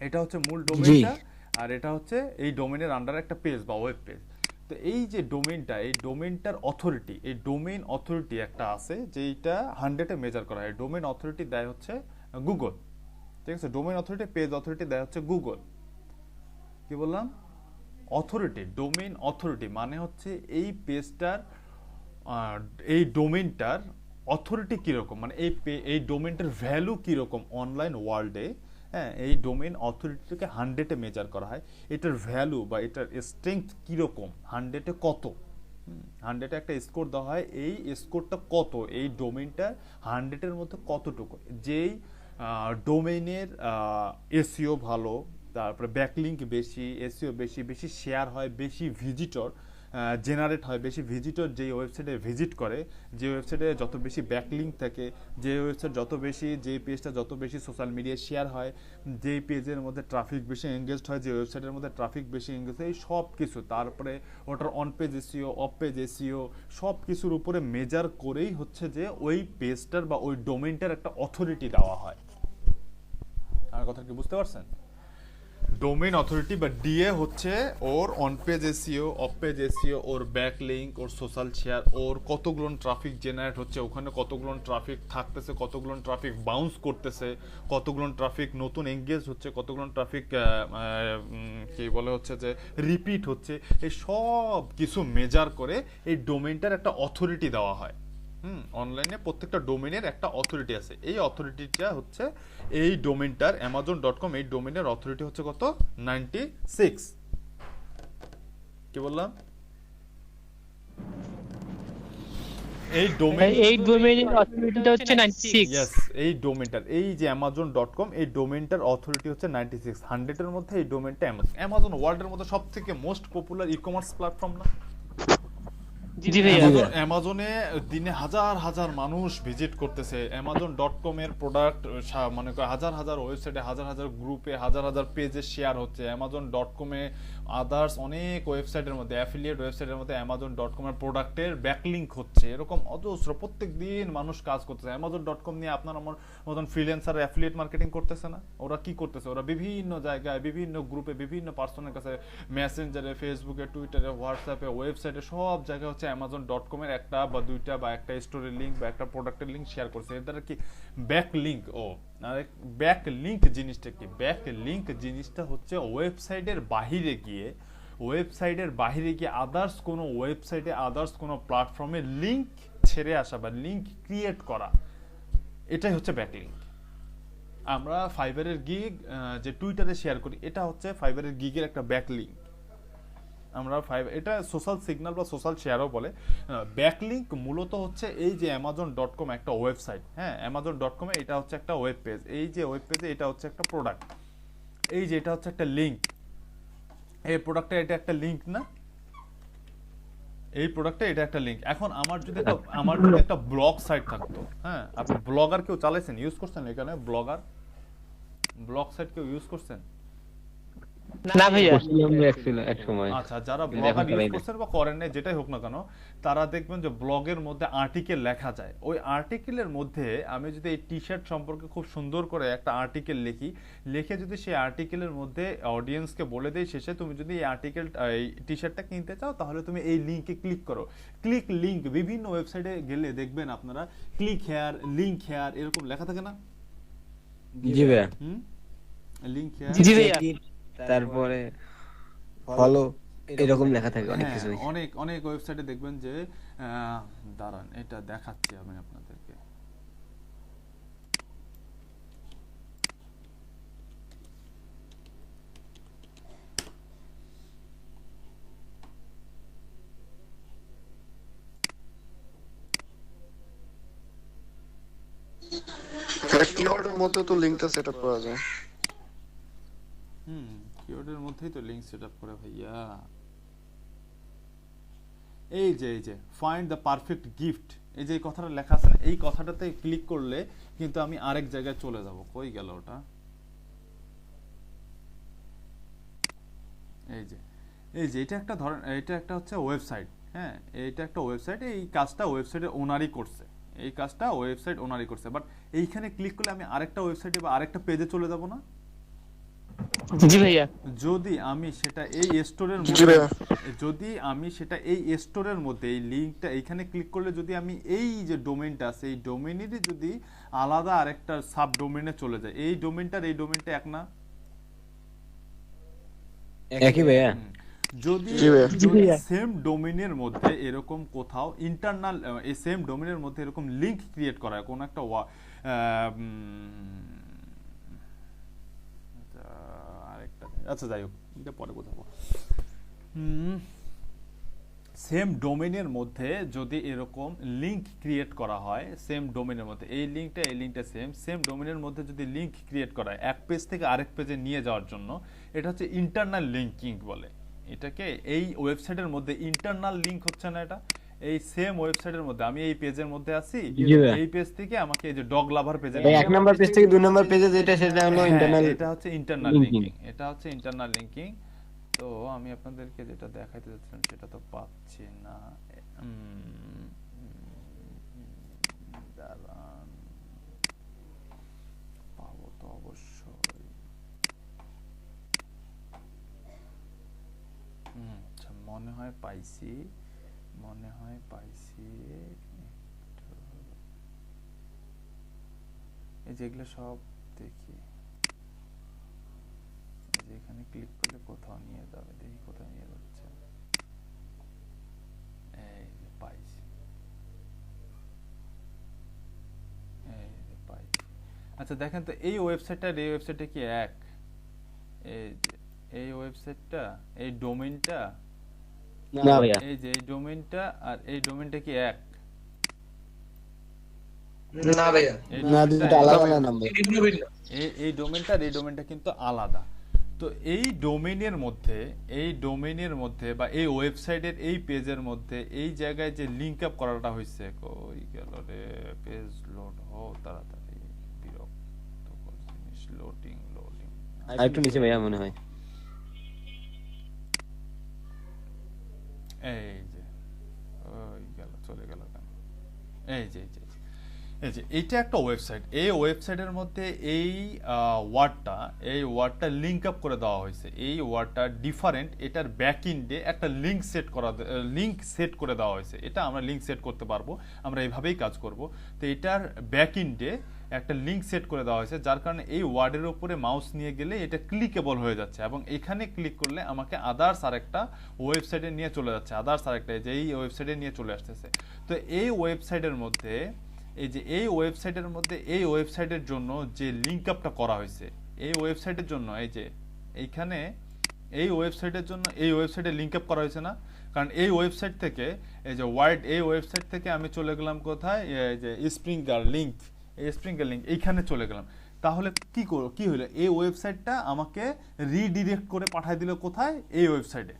এটা হচ্ছে মূল ডোমেইনটা, আর এটা হচ্ছে এই ডোমেইনের আন্ডারে একটা পেজ বা ওয়েব পেজ। তো এই যে ডোমেইনটা, এই ডোমেইনটার অথরিটি, এই ডোমেইন অথরিটি একটা আছে যেটা 100 এ মেজার করা হয়। ডোমেইন অথরিটি দেয় হচ্ছে গুগল, ঠিক আছে? ডোমেইন অথরিটি, পেজ অথরিটি দেয় হচ্ছে গুগল। কি বললাম? অথরিটি, ডোমেইন অথরিটি মানে হচ্ছে এই পেজটার, এই ডোমেইনটার অথরিটি কিরকম, মানে এই ডোমেনটার ভ্যালু কিরকম অনলাইন ওয়ার্ল্ডে। হ্যাঁ, এই ডোমেন অথরিটিকে 100-এ মেজার করা হয়, এটার ভ্যালু বা এটার স্ট্রেংথ কিরকম, 100-এ কত। 100-এ একটা স্কোর দেওয়া হয়, এই স্কোরটা কত, এই ডোমেনটার 100-এর মধ্যে কতটুকু। যেই ডোমেইনের এসইও ভালো, তারপরে ব্যাকলিঙ্ক বেশি, এসইও বেশি, বেশি শেয়ার হয়, বেশি ভিজিটর জেনারেট হয়, বেশি ভিজিটর যেই ওয়েবসাইটে ভিজিট করে, যে ওয়েবসাইটে যত বেশি ব্যাকলিঙ্ক থাকে, যে ওয়েবসাইট যত বেশি, যে পেজটা যত বেশি সোশ্যাল মিডিয়ায় শেয়ার হয়, যেই পেজের মধ্যে ট্রাফিক বেশি এঙ্গেজড হয়, যে ওয়েবসাইটের মধ্যে ট্রাফিক বেশি এঙ্গেজ হয়, এই সব কিছু, তারপরে ওটার on page SEO, off page SEO, সব কিছুর উপরে মেজার করেই হচ্ছে যে ওই পেজটার বা ওই ডোমেনটার একটা অথরিটি দেওয়া হয়। আর কথা কি বুঝতে পারছেন? ডোমেইন অথরিটি বা ডিএ হচ্ছে ওর on page SEO, off page SEO, ওর ব্যাকলিঙ্ক, ওর সোশ্যাল শেয়ার, ওর কতগুলো ট্রাফিক জেনারেট হচ্ছে, ওখানে কতগুলো ট্রাফিক থাকতেছে, কতগুলো ট্রাফিক বাউন্স করতেছে, কতগুলো ট্রাফিক নতুন এঙ্গেজ হচ্ছে, কতগুলো ট্রাফিক কি বলে হচ্ছে যে রিপিট হচ্ছে, এই সব কিছু মেজার করে এই ডোমেইনটার একটা অথরিটি দেওয়া হয়। অনলাইনে প্রত্যেকটা ডোমেনের একটা অথরিটি আছে, এই অথরিটিটা হচ্ছে এই ডোমেনটার amazon.com, এই ডোমেনের অথরিটি হচ্ছে কত, 96। কি বললাম? এই ডোমেইনের অথরিটিটা হচ্ছে 96। ইয়েস, এই ডোমেনটার, এই যে amazon.com, এই ডোমেনটার অথরিটি হচ্ছে 96। 100-এর মধ্যে এই ডোমেনটা অ্যামাজন ওয়ার্ল্ডের মধ্যে সবথেকে most popular e commerce platform না? জি ভাইয়া। অ্যামাজনে দিনে হাজার হাজার মানুষ ভিজিট করতেছে, amazon.com এর প্রোডাক্ট মনে করে হাজার হাজার ওয়েবসাইটে, হাজার হাজার গ্রুপে, হাজার হাজার পেজে শেয়ার হচ্ছে। amazon.com এ আদার্স অনেক ওয়েবসাইটের মধ্যে, অ্যাফিলিয়েট ওয়েবসাইটের মধ্যে amazon.com এর প্রোডাক্টের ব্যাকলিঙ্ক হচ্ছে, এরকম অজস্র প্রত্যেক দিন মানুষ কাজ করতেছে। amazon.com নিয়ে আপনার আমার মতন ফ্রিল্যান্সার অ্যাফিলিয়েট মার্কেটিং করতেছে না? ওরা কি করতেছে? ওরা বিভিন্ন জায়গায়, বিভিন্ন গ্রুপে, বিভিন্ন পার্সনের কাছে, মেসেঞ্জারে, ফেসবুকে, টুইটারে, হোয়াটসঅ্যাপে, ওয়েবসাইটে, সব জায়গায় হচ্ছে amazon.com এর একটা বা দুইটা বা একটা স্টোরের লিঙ্ক বা একটা প্রোডাক্টের লিঙ্ক শেয়ার করছে। এর দ্বারা কি ব্যাক লিঙ্ক। ব্যাক লিঙ্ক জিনিসটা কি? ব্যাক লিঙ্ক জিনিসটা হচ্ছে ওয়েবসাইটের বাহিরে গিয়ে, আদার্স কোনো ওয়েবসাইটে, আদার্স কোনো প্ল্যাটফর্মে লিঙ্ক ছেড়ে আসা বা লিঙ্ক ক্রিয়েট করা, এটাই হচ্ছে ব্যাকলিঙ্ক। আমরা ফাইবারের গিগ যে টুইটারে শেয়ার করি, এটা হচ্ছে ফাইবারের গিগের একটা ব্যাকলিঙ্ক। আমরা এটা সোশ্যাল সিগন্যাল বা সোশ্যাল শেয়ারও বলে। ব্যাকলিঙ্ক মূলত হচ্ছে এই যে amazon.com একটা ওয়েবসাইট, হ্যাঁ, amazon.com এ এটা হচ্ছে একটা ওয়েব পেজ, এই যে ওয়েব পেজে এটা হচ্ছে একটা প্রোডাক্ট, এই যে এটা হচ্ছে একটা লিঙ্ক, এই প্রোডাক্টে এটা একটা লিঙ্ক না, এই প্রোডাক্টে এটা একটা লিঙ্ক। এখন আমার যদি একটা ব্লগ সাইট থাকতো, হ্যাঁ, আপনি ব্লগার কেউ চালাইছেন, ইউজ করছেন? এখানে ব্লগ সাইট কেউ ইউজ করছেন? না ভাইয়া। এক সময়। আচ্ছা, যারা ব্লগার ইউজ করছেন বা করেন না, যেটাই হোক না কেন, তারা দেখবেন যে ব্লগের মধ্যে আর্টিকেল লেখা যায়। ওই আর্টিকেলের মধ্যে আমি যদি এই টি শার্ট সম্পর্কে খুব সুন্দর করে একটা আর্টিকেল লিখে যদি সেই আর্টিকেলের মধ্যে অডিয়েন্সকে বলে দেই শেষে, তুমি যদি এই টি শার্টটা কিনতে চাও তাহলে তুমি এই লিঙ্কে ক্লিক করো। ক্লিক লিঙ্ক, বিভিন্ন ওয়েবসাইটে গেলে দেখবেন আপনারা ক্লিক হেয়ার, লিঙ্ক হেয়ার এরকম লেখা থাকে না? জি ভাইয়া। লিঙ্ক হেয়ার, জি ভাইয়া। তারপরে ফলো, এরকম লেখা থাকে অনেক কিছু। অনেক অনেক ওয়েবসাইটে দেখবেন যে দাঁড়ান, এটা দেখাচ্ছি আমি আপনাদেরকে। কিওয়ার্ডের মধ্যে তো লিংকটা সেটআপ করা যায়। কিওয়ার্ডের মধ্যেই তো লিংক সেটআপ করে ভাইয়া। এই যে ফাইন্ড দ্য পারফেক্ট গিফট, এই যে কথাটা লেখা আছে না, এই কথাটাতে ক্লিক করলে কিন্তু আমি আরেক জায়গায় চলে যাব। কই গেল ওটা? এই যে এটা একটা ধরেন, এটা একটা হচ্ছে ওয়েবসাইট, হ্যাঁ, এটা একটা ওয়েবসাইট, এই কাজটা ওয়েবসাইটের ওনারই করছে, এই কাজটা ওয়েবসাইট ওনারই করছে। বাট এইখানে ক্লিক করলে আমি আরেকটা ওয়েবসাইটে বা আরেকটা পেজে চলে যাব না? জি ভাইয়া। যদি আমি সেটা এই স্টোরের মধ্যে এই লিংকটা এইখানে ক্লিক করলে যদি আমি এই যে ডোমেইনটা আছে, এই ডোমেইনেরই যদি আলাদা আরেকটা সাব ডোমেইনে চলে যায়, এই ডোমেইনটা এক না? একই ভাইয়া। যদি জি ভাইয়া। যদি সেম ডোমেনের মধ্যে এরকম কোথাও ইন্টারনাল এই সেম ডোমেনের মধ্যে এরকম লিংক ক্রিয়েট করা হয় কোন একটা আরেকটা আচ্ছা যাই হোক এটা পরে বোঝাবো। সেম ডোমেনের মধ্যে যদি এরকম লিংক ক্রিয়েট করা হয় সেম ডোমেনের মধ্যে এই লিংকটা সেম ডোমেনের মধ্যে যদি লিংক ক্রিয়েট করা হয় এক পেজ থেকে আরেক পেজে নিয়ে যাওয়ার জন্য এটা হচ্ছে ইন্টারনাল লিংকিং বলে। এটাকে এই ওয়েবসাইটের মধ্যে ইন্টারনাল লিংক হচ্ছে না, এটা এই সেম ওয়েবসাইটের মধ্যে আমি এই পেজের মধ্যে আছি, এই পেজ থেকে আমাকে এই যে ডগ লাভার পেজে এই 1 নাম্বার পেজ থেকে 2 নাম্বার পেজে যেটা সেটা হলো ইন্টারনাল। এটা হচ্ছে ইন্টারনাল লিংকিং, এটা হচ্ছে ইন্টারনাল লিংকিং। তো আমি আপনাদেরকে যেটা দেখাইতে যাচ্ছিলাম সেটা তো পাচ্ছি না, দাঁড়ান পাবো তো অবশ্যই। আচ্ছা মনে হয় পাইছি এই যেগুলো সব দেখি এখানে ক্লিক করলে কোথাও নিয়ে যাবে, দেখি কোথায় নিয়ে যাচ্ছে। এই যে পাইছি, আচ্ছা দেখেন তো এই ওয়েবসাইটটা এই ওয়েবসাইটটা কি এক? এই যে এই ওয়েবসাইটটা এই ডোমেইনটা না ভাইয়া, এই যে এই ডোমেইনটা আর এই ডোমেইনটা কি এক? না ভাইয়া, না দুটো আলাদা নাম্বার। এই ডোমেইনটা আর এই ডোমেইনটা কিন্তু আলাদা। তো এই ডোমেইনের মধ্যে বা এই ওয়েবসাইটের এই পেজের মধ্যে এই জায়গায় যে লিংক আপ করাটা হয়েছে, কই গেল রে পেজ লোড হও তাড়াতাড়ি, বিরক্তকর জিনিস, লোডিং আরেকটু নিচে ভাইয়া মনে হয়। এই যে ওই গেল চলে গেল কেন, এই যে এইটা একটা ওয়েবসাইট, এই ওয়েবসাইটের মধ্যে এই ওয়ার্ডটা লিংক আপ করে দেওয়া হয়েছে, এই ওয়ার্ডটা ডিফারেন্ট, এটার ব্যাক এন্ডে একটা লিংক সেট করে দেওয়া হয়েছে। এটা আমরা লিংক সেট করতে পারবো, আমরা এইভাবেই কাজ করব। তো এটার ব্যাক এন্ডে একটা লিংক সেট করে দেওয়া হয়েছে, যার কারণে এই ওয়ার্ডের উপরে মাউস নিয়ে গেলে এটা ক্লিকেবল হয়ে যাচ্ছে এবং এখানে ক্লিক করলে আমাকে আদার্স আরেকটা ওয়েবসাইটে নিয়ে চলে যাচ্ছে, যে এই ওয়েবসাইটে নিয়ে চলে আসতেছে। তো এই ওয়েবসাইটের মধ্যে এই ওয়েবসাইটের জন্য যে লিংক আপটা করা হয়েছে, এই ওয়েবসাইটের জন্য এই যে এইখানে এই ওয়েবসাইটে লিংক আপ করা হয়েছে না, কারণ এই ওয়েবসাইট থেকে এই ওয়েবসাইট থেকে আমি চলে গেলাম কোথায়, এই যে স্প্রিঙ্গার লিংক এইখানে চলে গেলাম। তাহলে কি হলো, এই ওয়েবসাইটটা আমাকে রিডিরেক্ট করে পাঠিয়ে দিল কোথায়, এই ওয়েবসাইটে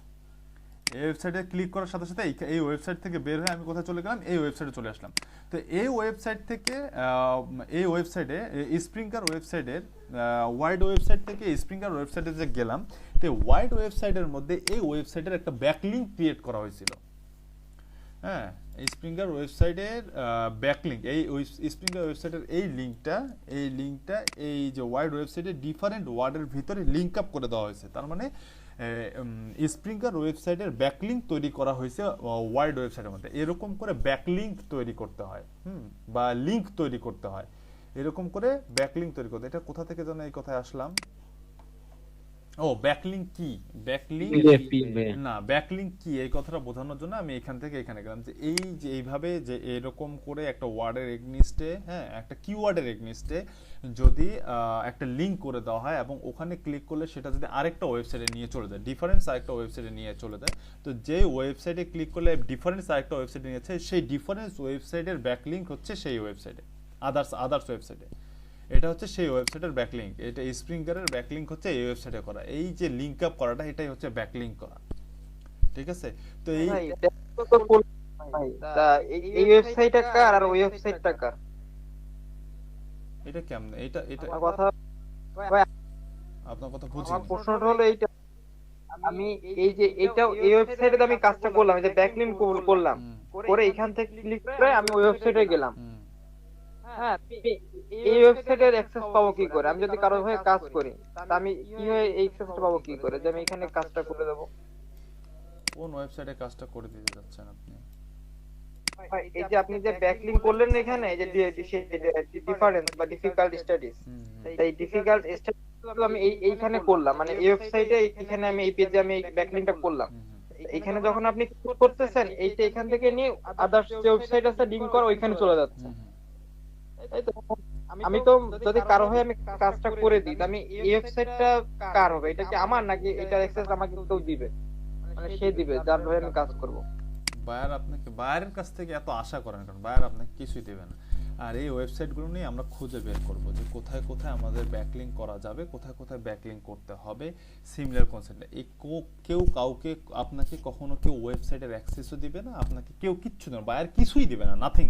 ক্লিক করার সাথে সাথে এই ওয়েবসাইট থেকে বের হয়ে আমি কোথায় চলে গেলাম, এই ওয়েবসাইটে চলে আসলাম। তো এই ওয়েবসাইট থেকে এই ওয়েবসাইটে স্প্রিঙ্গার ওয়েবসাইটের ওয়াইড ওয়েবসাইট থেকে স্প্রিঙ্গার ওয়েবসাইটে যে গেলাম, তো ওয়াইড ওয়েবসাইটের মধ্যে এই ওয়েবসাইটের একটা ব্যাকলিংক ক্রিয়েট করা হয়েছিল। হ্যাঁ, স্প্রিঙ্গার ওয়েবসাইটের ব্যাকলিংক, এই স্প্রিঙ্গার ওয়েবসাইটের এই লিঙ্কটা এই যে ওয়াইড ওয়েবসাইটে ডিফারেন্ট ওয়ার্ডের ভিতরে লিঙ্ক আপ করে দেওয়া হয়েছে। তার মানে স্প্রিঙ্গার ওয়েবসাইটের ব্যাকলিংক তৈরি করা হয়েছে ওয়াইড ওয়েবসাইটের মধ্যে। এরকম করে ব্যাকলিংক তৈরি করতে হয়, বা লিঙ্ক তৈরি করতে হয়, এরকম করে ব্যাকলিংক তৈরি করতে। এটা কোথা থেকে যেন এই কথায় আসলাম, ব্যাকলিংক কি, ব্যাকলিংক কি এই কথাটা বোঝানোর জন্য আমি এখান থেকে এখানে গেলাম, যে এই যে এইভাবে যে এরকম করে একটা ওয়ার্ডের এগনিস্টে, একটা কিওয়ার্ডের এগনিস্টে যদি একটা লিংক করে দেওয়া হয় এবং ওখানে ক্লিক করলে সেটা যদি আরেকটা ওয়েবসাইটে নিয়ে চলে যায়, ডিফারেন্স আরেকটা ওয়েবসাইটে নিয়ে চলে যায়, তো যে ওয়েবসাইটে ক্লিক করলে ডিফারেন্স আরেকটা ওয়েবসাইটে নিয়েছে, সেই ডিফারেন্স ওয়েবসাইটের ব্যাকলিংক হচ্ছে সেই ওয়েবসাইটে, আদার্স ওয়েবসাইটে। এটা হচ্ছে সেই ওয়েবসাইটের ব্যাকলিংক। এটা স্প্রিঙ্গারের ব্যাকলিংক হচ্ছে এই ওয়েবসাইটে করা, এই যে লিংক আপ করাটা এটাই হচ্ছে ব্যাকলিংক করা, ঠিক আছে? তো এই ওয়েবসাইটটা কার আর ওই ওয়েবসাইটটা কার, এটা কেমনে, এটা কথা আপনার কথা বুঝি। আমার প্রশ্নটা হলো এইটা, আমি এই যে এই ওয়েবসাইটে আমি কাজটা করলাম, এই যে ব্যাকলিংক করলাম, করে এখান থেকে ক্লিক করে আমি ওই ওয়েবসাইটে গেলাম। হ্যাঁ, এই ওয়েবসাইটের অ্যাক্সেস পাবো কি করে? আমি যদি কারোর হয়ে কাজ করি, তা আমি কিভাবে এই অ্যাক্সেসটা পাবো কি করে, যে আমি এখানে কাজটা করে দেব? কোন ওয়েবসাইটে কাজটা করে দিতে যাচ্ছেন আপনি? এই যে আপনি যে ব্যাকলিংক করলেন এখানে, এই যে ডিফারেন্স বা ডিফিকাল্ট স্টাডিজ, এই ডিফিকাল্ট স্টাডিজ তো আমি এইখানে করলাম, মানে এই ওয়েবসাইটে এখানে আমি এই পেজে আমি ব্যাকলিংকটা করলাম। এখানে যখন আপনি করতেছেন এইটা এখান থেকে নিয়ে আদার্স যে ওয়েবসাইট আছে লিংক করা ওইখানে চলে যাচ্ছে, তাই তো? আমি তো যদি কারো হয়ে আমি কাজটা করে দিই, আমি এই ওয়েবসাইটটা কার হবে? এটা কি আমার, নাকি এটার অ্যাক্সেস আমাকে কেউ দিবে? মানে সে দিবে যার হয়ে আমি কাজ করব। বায়ার আপনাকে, বায়ারের কাছ থেকে এত আশা করেন কারণ বায়ার আপনাকে কিছুই দেবে না। আর এই ওয়েবসাইটগুলো নিয়ে আমরা খুঁজে বের করব যে কোথায় কোথায় আমাদের ব্যাকলিংক করা যাবে, কোথায় কোথায় ব্যাকলিংক করতে হবে, সিমিলার কনসেপ্ট। এই কেউ কাউকে আপনাকে কখনো কেউ ওয়েবসাইটের অ্যাক্সেসও দিবে না, আপনাকে কেউ কিচ্ছু দেবে না, বায়ার কিছুই দিবে না, নাথিং।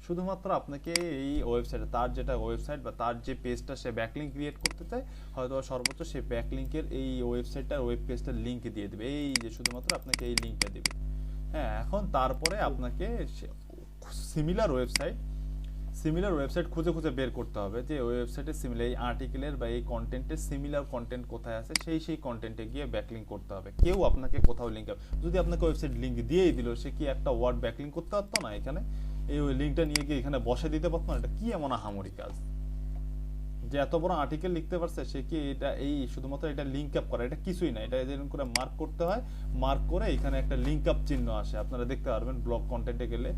শুধুমাত্র আপনাকে এই ওয়েবসাইটে তার যেটা ওয়েবসাইট বা তার যে পেজটা সে ব্যাকলিংক ক্রিয়েট করতে চায়, হয়তো সর্বোচ্চ সে ব্যাকলিংকের এই ওয়েবসাইটটার ওয়েব পেজটার লিংক দিয়ে দেবে, এই যে শুধুমাত্র আপনাকে এই লিংকটা দেবে। হ্যাঁ, এখন তারপরে আপনাকে সিমিলার ওয়েবসাইট খুঁজে খুঁজে বের করতে হবে যে ওই ওয়েবসাইটে সিমিলার এই আর্টিকেলের বা এই কন্টেন্টের সিমিলার কন্টেন্ট কোথায় আছে, সেই কন্টেন্টে গিয়ে ব্যাকলিংক করতে হবে। কেউ আপনাকে কোথাও লিংক, যদি আপনাকে ওয়েবসাইট লিংক দিয়েই দিল, সে কি একটা ওয়ার্ড ব্যাকলিংক করতে পারতো না? এখানে এই লিংকটা নিয়ে গিয়ে এখানে বসে দিতে পারতো না? এটা কি এমন আহামরি কাজ যে এত বড় আর্টিকেল লিখতে পারছে, সে কি এটা এই শুধুমাত্র এটা লিংক আপ করা? এটা কিছুই না, এটা যেরকম করে মার্ক করতে হয়, মার্ক করে এখানে একটা লিংক আপ চিহ্ন আসে, আপনারা দেখতে পারবেন ব্লগ কন্টেন্টে গেলে,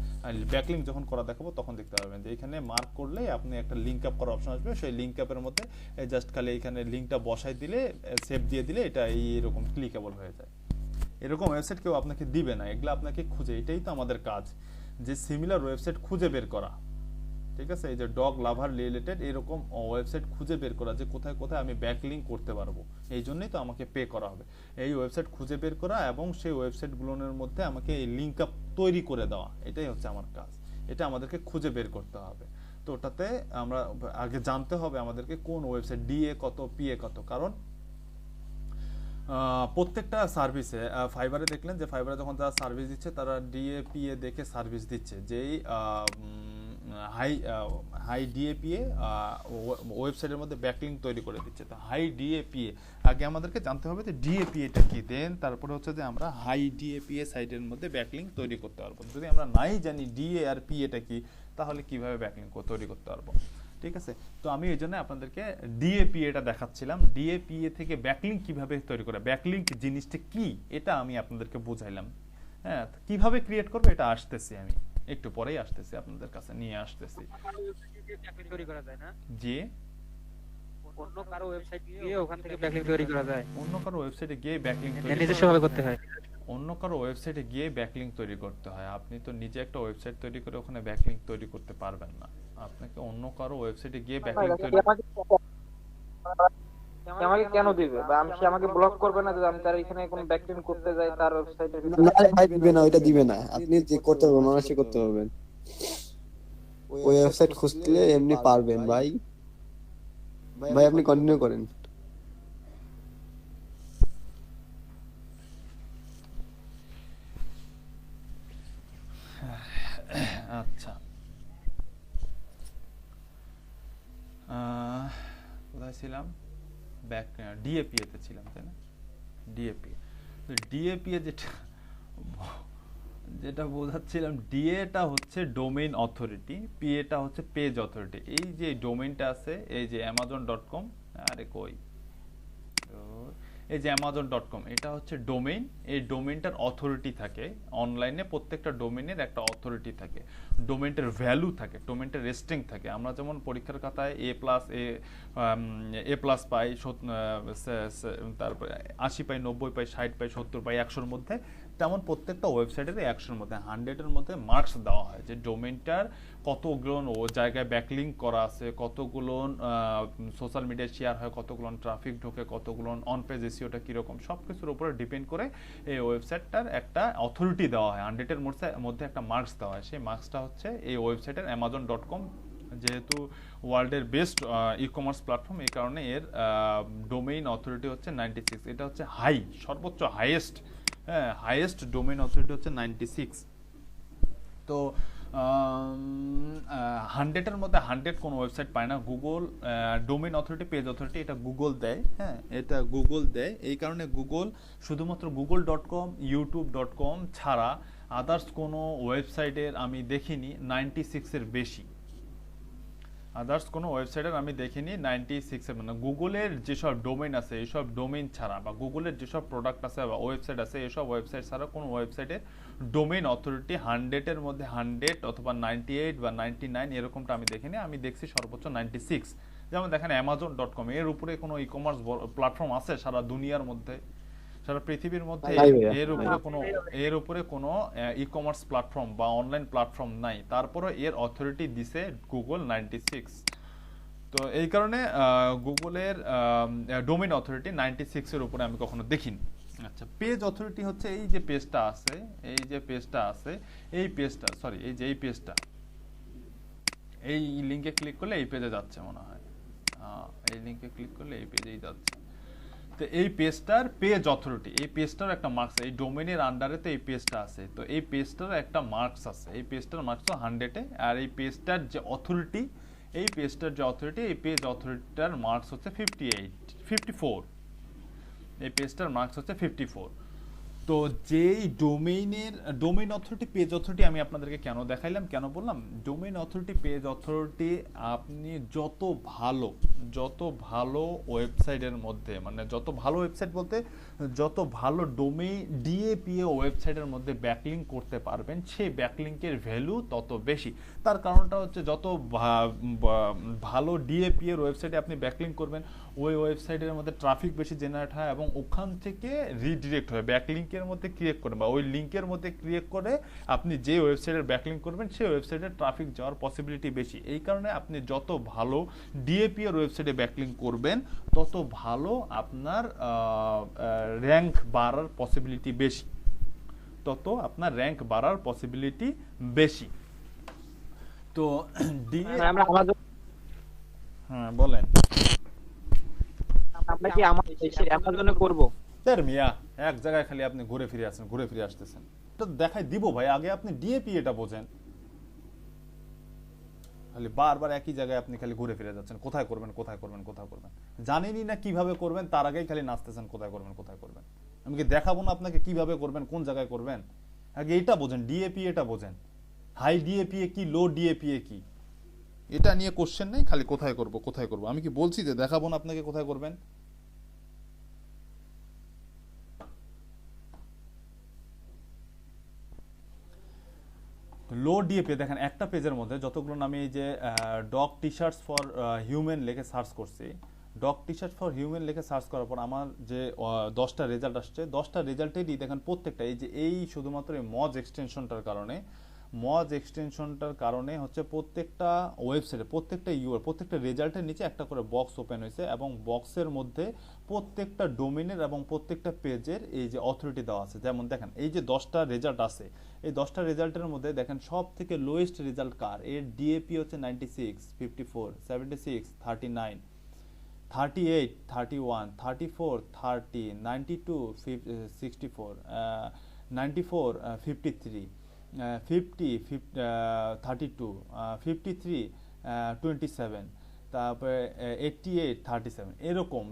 ব্যাকলিংক যখন করা দেখাবো তখন দেখতে পারবেন যে এখানে মার্ক করলে আপনি একটা লিংক আপ করার অপশন আসবে, সেই লিংক আপের মধ্যে জাস্ট খালি এখানে লিংকটা বসাই দিলে, সেভ দিয়ে দিলে এটা এইরকম ক্লিকেবল হয়ে যায়। এরকম ওয়েবসাইট কেউ আপনাকে দিবে না, এগুলো আপনাকে খুঁজে, এটাই তো আমাদের কাজ, যে সিমিলার ওয়েবসাইট খুঁজে বের করা। ঠিক আছে, এই যে ডগ লাভার রিলেটেড এরকম ওয়েবসাইট খুঁজে বের করা যে কোথায় কোথায় আমি ব্যাকলিংক করতে পারবো, এই জন্যই তো আমাকে পে করা হবে। এই ওয়েবসাইট খুঁজে বের করা এবং সেই ওয়েবসাইটগুলোর মধ্যে আমাকে এই লিংক আপ তৈরি করে দেওয়া, এটাই হচ্ছে আমার কাজ। এটা আমাদেরকে খুঁজে বের করতে হবে। তো ওটাতে আমরা আগে জানতে হবে আমাদেরকে কোন ওয়েবসাইট, ডিএ কত, পিএ কত। কারণ প্রত্যেকটা সার্ভিসে, ফাইবারে দেখলেন যে ফাইবারে যখন তারা সার্ভিস দিচ্ছে, তারা ডিএ পিএ দেখে সার্ভিস দিচ্ছে, যেই হাই ডিএপিএ ওয়েবসাইটের মধ্যে ব্যাকলিংক তৈরি করে দিচ্ছে। তো হাই ডিএপিএ আগে আমাদেরকে জানতে হবে যে ডিএপিএটা কি, দেন তারপরে হচ্ছে যে আমরা হাই ডিএপিএ সাইটের মধ্যে ব্যাকলিংক তৈরি করতে পারবো। যদি আমরা নাই জানি ডিএ আর পিএটা কি, তাহলে কিভাবে ব্যাকলিংক তৈরি করতে পারবো? ঠিক আছে, তো আমি এই জন্য আপনাদেরকে ডিএপিএটা দেখাচ্ছিলাম, ডিএপিএ থেকে ব্যাকলিংক কিভাবে তৈরি করে, ব্যাকলিংক জিনিসটা কি এটা আমি আপনাদেরকে বুঝাইলাম। হ্যাঁ, কিভাবে ক্রিয়েট করবো এটা আসতেছি, আমি একটু পরেই আসতেছি, আপনাদের কাছে নিয়ে আসতেছি। তৈরি করা যায় না? জি, অন্য কারো ওয়েবসাইট গিয়ে ওখান থেকে ব্যাকলিংক তৈরি করা যায়? অন্য কারো ওয়েবসাইটে গিয়ে ব্যাকলিংক নিজস্ব ভাবে করতে হয়? অন্য কারো ওয়েবসাইটে গিয়ে ব্যাকলিংক তৈরি করতে হয়। আপনি তো নিজে একটা ওয়েবসাইট তৈরি করে ওখানে ব্যাকলিংক তৈরি করতে পারবেন না, আপনাকে অন্য কারো ওয়েবসাইটে গিয়ে ব্যাকলিংক তৈরি। আমাকে কেন দিবে, বা সে আমাকে ব্লক করবে না যদি আমি তার এখানে কোনো ব্যাকলিংক করতে যাই তার ওয়েবসাইটে? না ভাই, দিবে না, ওইটা দিবে না। আপনি যে করতে পারবেন, অনায়াসে করতে পারবেন। ওই ওয়েবসাইট খুঁজলে এমনি পারবেন ভাই। ভাই আপনি কন্টিনিউ করেন। আচ্ছা, কোথায় ছিলাম? ব্যাক ডিএপিএ তে ছিলাম, তাই না? ডিএপিএ, তো ডিএপিএ যেটা বোঝাচ্ছিলাম, ডিএটা হচ্ছে ডোমেইন অথরিটি, পিএটা হচ্ছে পেজ অথরিটি। এই যে ডোমেইনটা আছে, এই যে amazon.com, আরে কই, এই যে amazon.com, এটা হচ্ছে ডোমেইন। এই ডোমেইনটার অথরিটি থাকে অনলাইনে, প্রত্যেকটা ডোমেইনের একটা অথরিটি থাকে, ডোমেইনটার ভ্যালু থাকে, ডোমেইনটার রেস্টিং থাকে। আমরা যেমন পরীক্ষার খাতায় এ প্লাস পাই, তারপরে 80 পাই, 90 পাই, 60 পাই, 70 পাই, 100-র মধ্যে, তেমন প্রত্যেকটা ওয়েবসাইটের 100-র মধ্যে, 100-এর মধ্যে মার্কস দেওয়া হয় যে ডোমেইনটার কতগুলো ও জায়গায় ব্যাকলিংক করা আছে, কতগুলো সোশ্যাল মিডিয়ায় শেয়ার হয়, কতগুলো ট্রাফিক ঢোকে, কতগুলো অন পেজ এসইওটা কীরকম, সব কিছুর উপরে ডিপেন্ড করে এই ওয়েবসাইটটার একটা অথরিটি দেওয়া হয়, 100-এর মধ্যে একটা মার্কস দেওয়া হয়। সেই মার্কসটা হচ্ছে এই ওয়েবসাইটের amazon.com, যেহেতু ওয়ার্ল্ডের বেস্ট ই কমার্স প্ল্যাটফর্ম, এই কারণে এর ডোমেইন অথরিটি হচ্ছে 96। এটা হচ্ছে সর্বোচ্চ হাইয়েস্ট ডোমেইন অথরিটি হচ্ছে 96। তো 100-এর মধ্যে 100 কোনো ওয়েবসাইট পায় না। Google domain authority, page authority, এটা গুগল দেয়। হ্যাঁ, এটা গুগল দেয়, এই কারণে গুগল শুধুমাত্র google.com, youtube.com ছাড়া আদার্স কোনো ওয়েবসাইটের আমি দেখিনি 96-এর বেশি। আদার্স কোনো ওয়েবসাইটের আমি দেখিনি 96 এর, মানে গুগলের যেসব ডোমেইন আছে এইসব ডোমেইন ছাড়া বা গুগলের যেসব প্রোডাক্ট আছে বা ওয়েবসাইট আছে এইসব ওয়েবসাইট ছাড়া কোনো ওয়েবসাইটের ডোমেইন অথরিটি 100 এর মধ্যে 100 অথবা 98 বা 99 এরকমটা আমি দেখিনি। আমি দেখছি সর্বোচ্চ 96। যেমন দেখেন amazon.com এর উপরে কোনো ই কমার্স প্ল্যাটফর্ম আছে সারা দুনিয়ার মধ্যে, সারা পৃথিবীর মধ্যে নাই ভাইয়া। এর উপরে কোনো ই কমার্স প্ল্যাটফর্ম বা অনলাইন প্ল্যাটফর্ম নাই, তারপরে এর অথরিটি দিছে গুগল 96। তো এই কারণে গুগলের ডোমেইন অথরিটি 96 এর উপরে আমি কখনো দেখিনি। আচ্ছা, পেজ অথরিটি হচ্ছে এই যে পেজটা আছে, এই যে পেজটা আছে, এই পেজটা সরি এই যে এই পেজটা, এই লিংকে ক্লিক করলে এই পেজে যাচ্ছে মনে হয়, এই লিংকে ক্লিক করলে এই পেজেই যাচ্ছে। তো এই পেজটার পেজ অথরিটি, এই পেজটার একটা মার্কস, এই ডোমেইনের আন্ডারে তো এই পেজটা আছে, তো এই পেজটার একটা মার্কস আছে, এই পেজটার মার্কস তো 100-এ, আর এই পেজটার যে অথরিটি, এই পেজটার যে অথরিটি, এই পেজ অথরিটিটার মার্কস হচ্ছে 54। এই পেজটার মার্কস হচ্ছে 54। তো যেই ডোমেইন অথরিটি পেজ অথরিটি আমি আপনাদেরকে কেন দেখাইলাম, কেন বললাম ডোমেইন অথরিটি পেজ অথরিটি, আপনি যত ভালো ওয়েবসাইটের মধ্যে, মানে যত ভালো ওয়েবসাইট বলতে যত ভালো ডোমেইন ডিএপিএ ওয়েবসাইটের মধ্যে ব্যাকলিঙ্ক করতে পারবেন, সেই ব্যাকলিঙ্কের ভ্যালু তত বেশি। তার কারণটা হচ্ছে যত ভালো ডিএপিএ এর ওয়েবসাইটে আপনি ব্যাকলিঙ্ক করবেন, ওই ওয়েবসাইটের মধ্যে ট্রাফিক বেশি জেনারেট হয় এবং ওখান থেকে রিডিরেক্ট হয়, ব্যাকলিঙ্কের মধ্যে ক্রিয়েট করে বা ওই লিঙ্কের মধ্যে ক্রিয়েট করে আপনি যে ওয়েবসাইটের ব্যাকলিঙ্ক করবেন সেই ওয়েবসাইটে ট্রাফিক যাওয়ার পসিবিলিটি বেশি। এই কারণে আপনি যত ভালো ডিএপি এর ওয়েবসাইটে ব্যাকলিঙ্ক করবেন তত ভালো আপনার র্যাঙ্ক বাড়ার পসিবিলিটি বেশি, তো আমরা আমাজন, হ্যাঁ বলেন, আমরা কি আমাদের দেশের অ্যামাজনে করব? স্যার মিয়া এক জায়গায় খালি আপনি ঘুরে ফিরে আসতেছেন, তো দেখাই দিব ভাই, আগে আপনি ডিএপি এটা বোঝেন, খালি বারবার একই জায়গায় আপনি খালি ঘুরে ফিরে যাচ্ছেন, কোথায় করবেন জানেনই না কিভাবে করবেন, তার আগেই খালি নাচতেছেন কোথায় করবেন। আমি কি দেখাবো না আপনাকে কিভাবে করবেন, কোন জায়গায় করবেন? আগে এটা বোঝেন, ডিএপি এটা বোঝেন, হাই ডিএপিএ কি, লো ডিএপিএ কি, এটা নিয়ে কোশ্চেন নেই, খালি কোথায় করব। আমি কি বলছি যে দেখাবো না আপনাকে কোথায় করবেন? লো ডিএপি দেখেন একটা পেজের মধ্যে যতগুলো, আমি এই যে dog T shorts for human লিখে সার্চ করছি, dog T shirt for human লিখে সার্চ করার পর আমার যে 10টা রেজাল্ট আসছে, 10টা রেজাল্টেরই দেখেন প্রত্যেকটা এই শুধুমাত্র এই মজ এক্সটেনশনটার কারণে হচ্ছে প্রত্যেকটা ওয়েবসাইটে প্রত্যেকটা রেজাল্টের নিচে একটা করে বক্স ওপেন হয়েছে এবং বক্সের মধ্যে প্রত্যেকটা ডোমেইনের এবং প্রত্যেকটা পেজের এই যে অথরিটি দেওয়া আছে। যেমন দেখেন এই যে 10টা রেজাল্ট আছে, এই 10টা রেজাল্টের মধ্যে দেখেন সব থেকে লোয়েস্ট রেজাল্ট কার, এর ডিএপি হচ্ছে 96, 54, 76, 39, 38, 31, 34, 30, 92, 64, 94, 53, 50, 32, 53, 27, তারপরে 88, 37, এরকম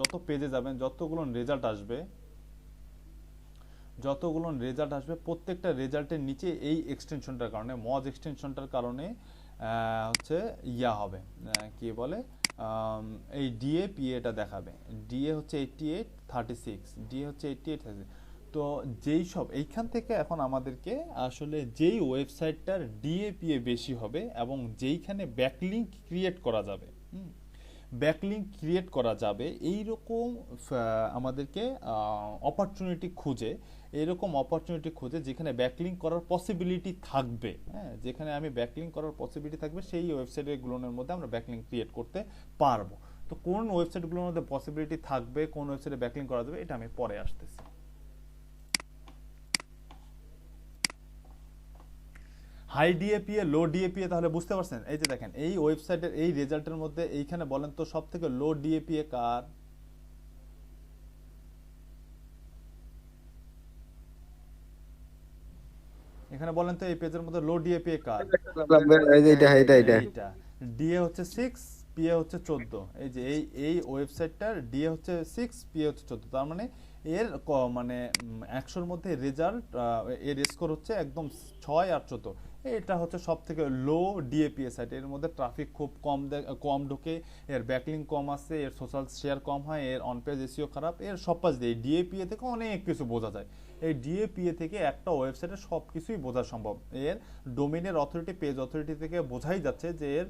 যত পেজে যাবেন যতগুলো রেজাল্ট আসবে প্রত্যেকটা রেজাল্টের নিচে এই এক্সটেনশনটার কারণে, মজ এক্সটেনশনটার কারণে হচ্ছে হবে কি বলে, এই ডিএপিএটা দেখাবে, ডিএ হচ্ছে 88, 36, ডিএ হচ্ছে 88, 36। তো যেই সব এইখান থেকে এখন আমাদেরকে আসলে যেই ওয়েবসাইটটার ডিএপিএ বেশি হবে এবং যেইখানে ব্যাকলিঙ্ক ক্রিয়েট করা যাবে এইরকম আমাদেরকে অপরচুনিটি খুঁজে যেখানে ব্যাকলিঙ্ক করার পসিবিলিটি থাকবে, হ্যাঁ, যেখানে আমি ব্যাকলিঙ্ক করার পসিবিলিটি থাকবে সেই ওয়েবসাইটগুলোর মধ্যে আমরা ব্যাকলিঙ্ক ক্রিয়েট করতে পারবো। তো কোন ওয়েবসাইটগুলোর মধ্যে পসিবিলিটি থাকবে, কোন ওয়েবসাইটে ব্যাকলিঙ্ক করা যাবে, এটা আমি পরে আসতেছি। হাই ডিএপিএ, লো ডিএপিএ, তাহলে বুঝতে পারছেন? এই যে দেখেন এই ওয়েবসাইটের এই রেজাল্টের মধ্যে এইখানে বলেন তো সব থেকে লো ডিএপিএ কার? এখানে বলেন তো এই পেজের মধ্যে লো ডিএপিএ কার? এইটা ডিএ হচ্ছে 6, পিএ হচ্ছে 14। এই যে এই ওয়েবসাইটটার ডিএ হচ্ছে 6, পিএ হচ্ছে 14। তার মানে এর মানে 100-র মধ্যে রেজাল্ট এর স্কোর হচ্ছে একদম 6 আর 14। এটা হচ্ছে সব থেকে লো ডিএপিএ সাইট, এর মধ্যে ট্রাফিক খুব কম ঢোকে, এর ব্যাকলিঙ্ক কম আছে, এর সোশ্যাল শেয়ার কম হয়, এর অন পেজ এসইও খারাপ, এর সব পাশ দিয়ে ডিএপিএ থেকে অনেক কিছু বোঝা যায়। এই ডিএপিএ থেকে একটা ওয়েবসাইটে সব কিছুই বোঝা সম্ভব। এর ডোমেইনের অথরিটি, পেজ অথরিটি থেকে বোঝাই যাচ্ছে যে এর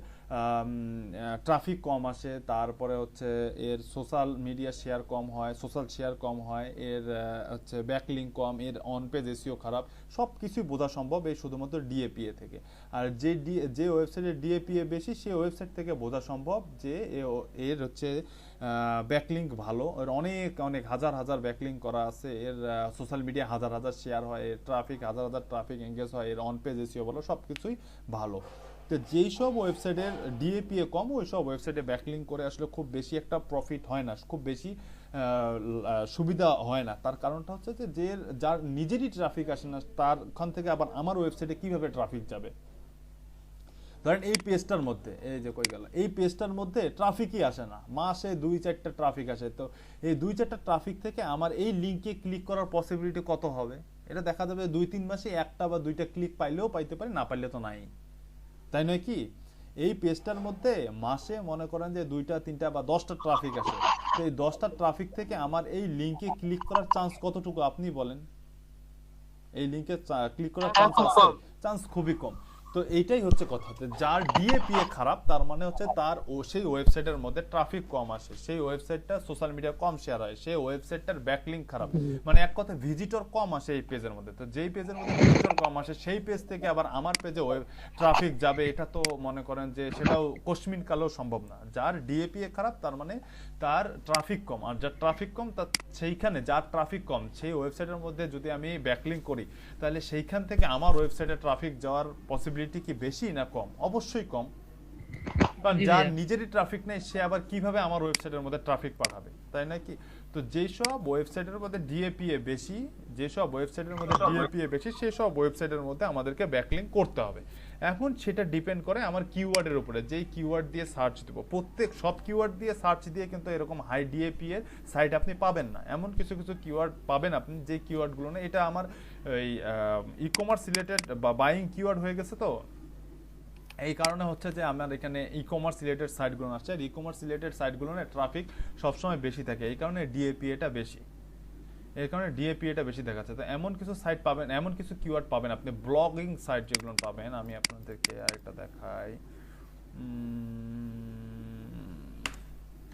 ট্রাফিক কম আসে, তারপরে হচ্ছে এর সোশ্যাল মিডিয়া শেয়ার কম হয়, সোশ্যাল শেয়ার কম হয়, এর হচ্ছে ব্যাকলিঙ্ক কম, এর অন পেজ এসইও খারাপ, সব কিছুই বোঝা সম্ভব এই শুধুমাত্র ডিএপিএ থেকে। আর যে ওয়েবসাইটের ডিএপিএ বেশি সেই ওয়েবসাইট থেকে বোঝা সম্ভব যে এর হচ্ছে ব্যাকলিঙ্ক ভালো, এর অনেক অনেক হাজার ব্যাকলিঙ্ক করা আছে, এর সোশ্যাল মিডিয়া হাজার শেয়ার হয়, এর ট্রাফিক হাজার ট্রাফিক এঙ্গেজ হয়, এর অন পেজ এসইও ভালো, সব কিছুই ভালো। তো যেই সব ওয়েবসাইটের ডিএপিএ কম ওই সব ওয়েবসাইটে ব্যাকলিঙ্ক করে আসলে খুব বেশি একটা প্রফিট হয় না, খুব বেশি সুবিধা হয় না। তার কারণটা হচ্ছে যে যার নিজেরই ট্রাফিক আসে না, তার ওখান থেকে আবার আমার ওয়েবসাইটে কিভাবে ট্রাফিক যাবে। ধরেন এই পেজটার মধ্যে, এই যে কই গেল, এই পেজটার মধ্যে ট্রাফিকই আসে না, মাসে 2-4টা ট্রাফিক আসে। তো এই 2-4টা ট্রাফিক থেকে আমার এই লিঙ্কে ক্লিক করার পসিবিলিটি কত হবে? এটা দেখা যাবে 2-3 মাসে 1টা বা 2টা ক্লিক পাইলেও পাইতে পারি, না পাইলে তো নাই, তাই নয় কি? এই পেজটার মধ্যে মাসে মনে করেন যে 2টা 3টা বা 10টা ট্রাফিক আসে। তো এই 10টা ট্রাফিক থেকে আমার এই লিঙ্কে ক্লিক করার চান্স কতটুকু আপনি বলেন? এই লিঙ্কে ক্লিক করার চান্স আছে? চান্স খুবই কম। তো এইটাই হচ্ছে কথা, যার ডিএপিএ খারাপ তার মানে হচ্ছে তার সেই ওয়েবসাইটের মধ্যে ট্রাফিক কম আসে, সেই ওয়েবসাইটটা সোশ্যাল মিডিয়া কম শেয়ার হয়, সেই ওয়েবসাইটটার ব্যাকলিঙ্ক খারাপ, মানে এক কথা ভিজিটর কম আসে এই পেজের মধ্যে। তো যেই পেজের মধ্যে ভিজিটর কম আসে সেই পেজ থেকে আবার আমার পেজে ট্রাফিক যাবে, এটা তো মনে করেন যে সেটাও কশ্মিন কালেও সম্ভব না। যার ডিএপিএ খারাপ তার মানে তার ট্রাফিক কম, আর যার ট্রাফিক কম তার সেইখানে যার ট্রাফিক কম সেই ওয়েবসাইটের মধ্যে যদি আমি ব্যাকলিঙ্ক করি তাহলে সেইখান থেকে আমার ওয়েবসাইটে ট্রাফিক যাওয়ার পসিবিলিটি কি বেশি না কম? অবশ্যই কম, কারণ যার নিজেরই ট্রাফিক নেই সে আবার কিভাবে আমার ওয়েবসাইটের মধ্যে ট্রাফিক পাঠাবে, তাই নাকি? তো যেসব ওয়েবসাইটের মধ্যে ডিএপিএ বেশি, যেসব ওয়েবসাইটের মধ্যে ডিএপিএ বেশি সেসব ওয়েবসাইটের মধ্যে আমাদেরকে ব্যাকলিঙ্ক করতে হবে। এখন সেটা ডিপেন্ড করে আমার কিওয়ার্ডের উপরে, যেই কিওয়ার্ড দিয়ে সার্চ দেবো। সব কিওয়ার্ড দিয়ে সার্চ দিয়ে কিন্তু এরকম হাই ডিএপি এর সাইট আপনি পাবেন না। এমন কিছু কিওয়ার্ড পাবেন আপনি যে কিওয়ার্ডগুলো না, এটা আমার এই ই কমার্স রিলেটেড বা বাইং কিওয়ার্ড হয়ে গেছে। তো এই কারণে হচ্ছে যে আমার এখানে ই কমার্স রিলেটেড সাইটগুলো আসছে, আর ই কমার্স রিলেটেড সাইটগুলো না ট্রাফিক সবসময় বেশি থাকে, এই কারণে ডিএপিএটা বেশি, এই কারণে ডিএপিএটা বেশি দেখাচ্ছে। তো এমন কিছু সাইট পাবেন, এমন কিছু কিওয়ার্ড পাবেন আপনি, ব্লগিং সাইট যেগুলো পাবেন, আমি আপনাদেরকে আরেকটা দেখাই।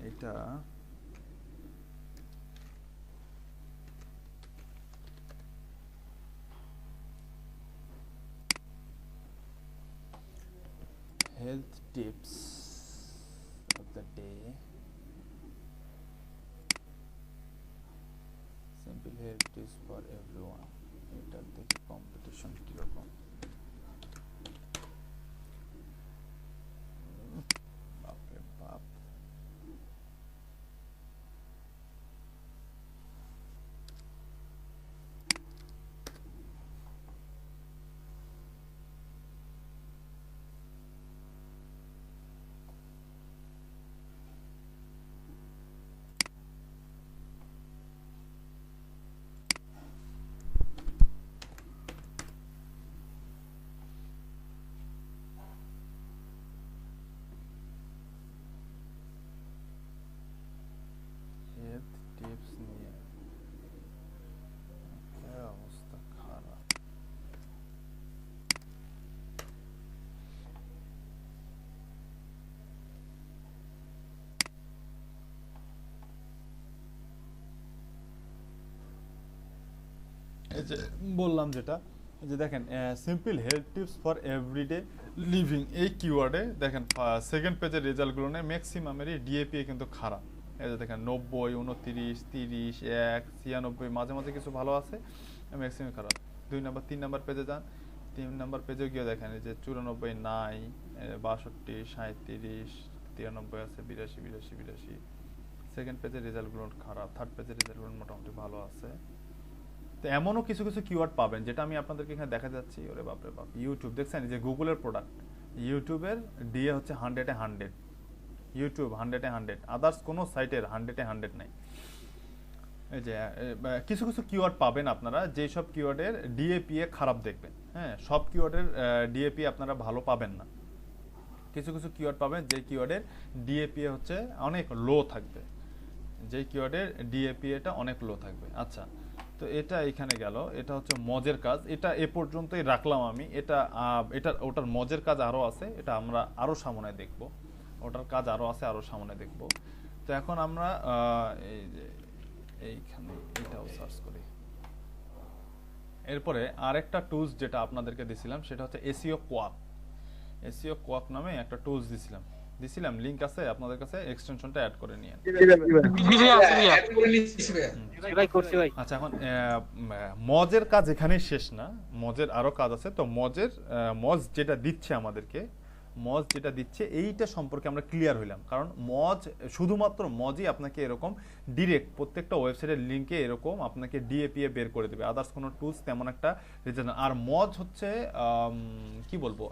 এটা health tips of the day, simple health tips for everyone। এটার দেখি কম্পিটিশন কিরকম। বাপরে বাপ, হেলথ টিপস নিয়ে অবস্থা খারাপ। এই যে বললাম যেটা, যে দেখেন simple health tips for everyday living, এই কিওয়ার্ডে দেখেন সেকেন্ড পেজের রেজাল্টগুলো নেই ম্যাক্সিমামেরই ডিএপিএ কিন্তু খারাপ। এই যে দেখেন 90, 29, 30, 1, 96, মাঝে মাঝে কিছু ভালো আছে, ম্যাক্সিমাম খারাপ। 2 নাম্বার 3 নাম্বার পেজে যান, 3 নাম্বার পেজে গিয়ে দেখেন এই যে 94 নাই, 62, 37, 93 আছে, 82। সেকেন্ড পেজের রেজাল্টগুলো খারাপ, থার্ড পেজের রেজাল্টগুলো মোটামুটি ভালো আছে। তো এমনও কিছু কিওয়ার্ড পাবেন যেটা আমি আপনাদেরকে এখানে দেখা যাচ্ছি। ওরে বাপরে বাপ, ইউটিউব দেখছেন যে গুগলের প্রোডাক্ট, ইউটিউবের ডিএ হচ্ছে 100-এ 100, ইউটিউব 100-এ 100, আদার্স কোনো সাইটের 100-এ 100 নাই। এই যে কিছু কিছু কিওয়ার্ড পাবেন আপনারা, যেসব কিওয়ার্ডের ডিএপিএ খারাপ দেখবেন। হ্যাঁ, সব কিওয়ার্ডের ডিএপি আপনারা ভালো পাবেন না। কিছু কিছু কিওয়ার্ড পাবেন যে কিওয়ার্ডের ডিএপিএ হচ্ছে অনেক লো থাকবে, যে কিওয়ার্ডের ডিএপিএটা অনেক লো থাকবে। আচ্ছা, তো এটা এখানে গেল, এটা হচ্ছে মজের কাজ, এটা এ পর্যন্তই রাখলাম আমি। এটা ওটার মজের কাজ আরও আছে, এটা আমরা আরও সামনে দেখব, ওটার কাজ আরও আছে, আরও সামনে দেখব। তো এখন আমরা এই যে এইখানে এটাও সার্চ করি। এরপরে আরেকটা টুলস যেটা আপনাদেরকে দিছিলাম সেটা হচ্ছে এসইও কোয়াক। এসইও কোয়াক নামে একটা টুলস দিছিলাম, লিংক আছে আপনাদের কাছে, এক্সটেনশনটা অ্যাড করে নিয়েন। ভাই করছি ভাই। আচ্ছা, এখন মজের কাজ এখানেই শেষ না, মজের আরো কাজ আছে। তো মজ যেটা দিচ্ছে আমাদেরকে, মজ যেটা দিচ্ছে এইটা সম্পর্কে আমরা ক্লিয়ার হইলাম, কারণ শুধুমাত্র মজই আপনাকে এরকম ডিরেক্ট প্রত্যেকটা ওয়েবসাইটের লিঙ্কে এরকম আপনাকে ডিএপিএ বের করে দেবে, আদার্স কোনো টুলস তেমন একটা রেজাল্ট। আর মজ হচ্ছে কি বলবো,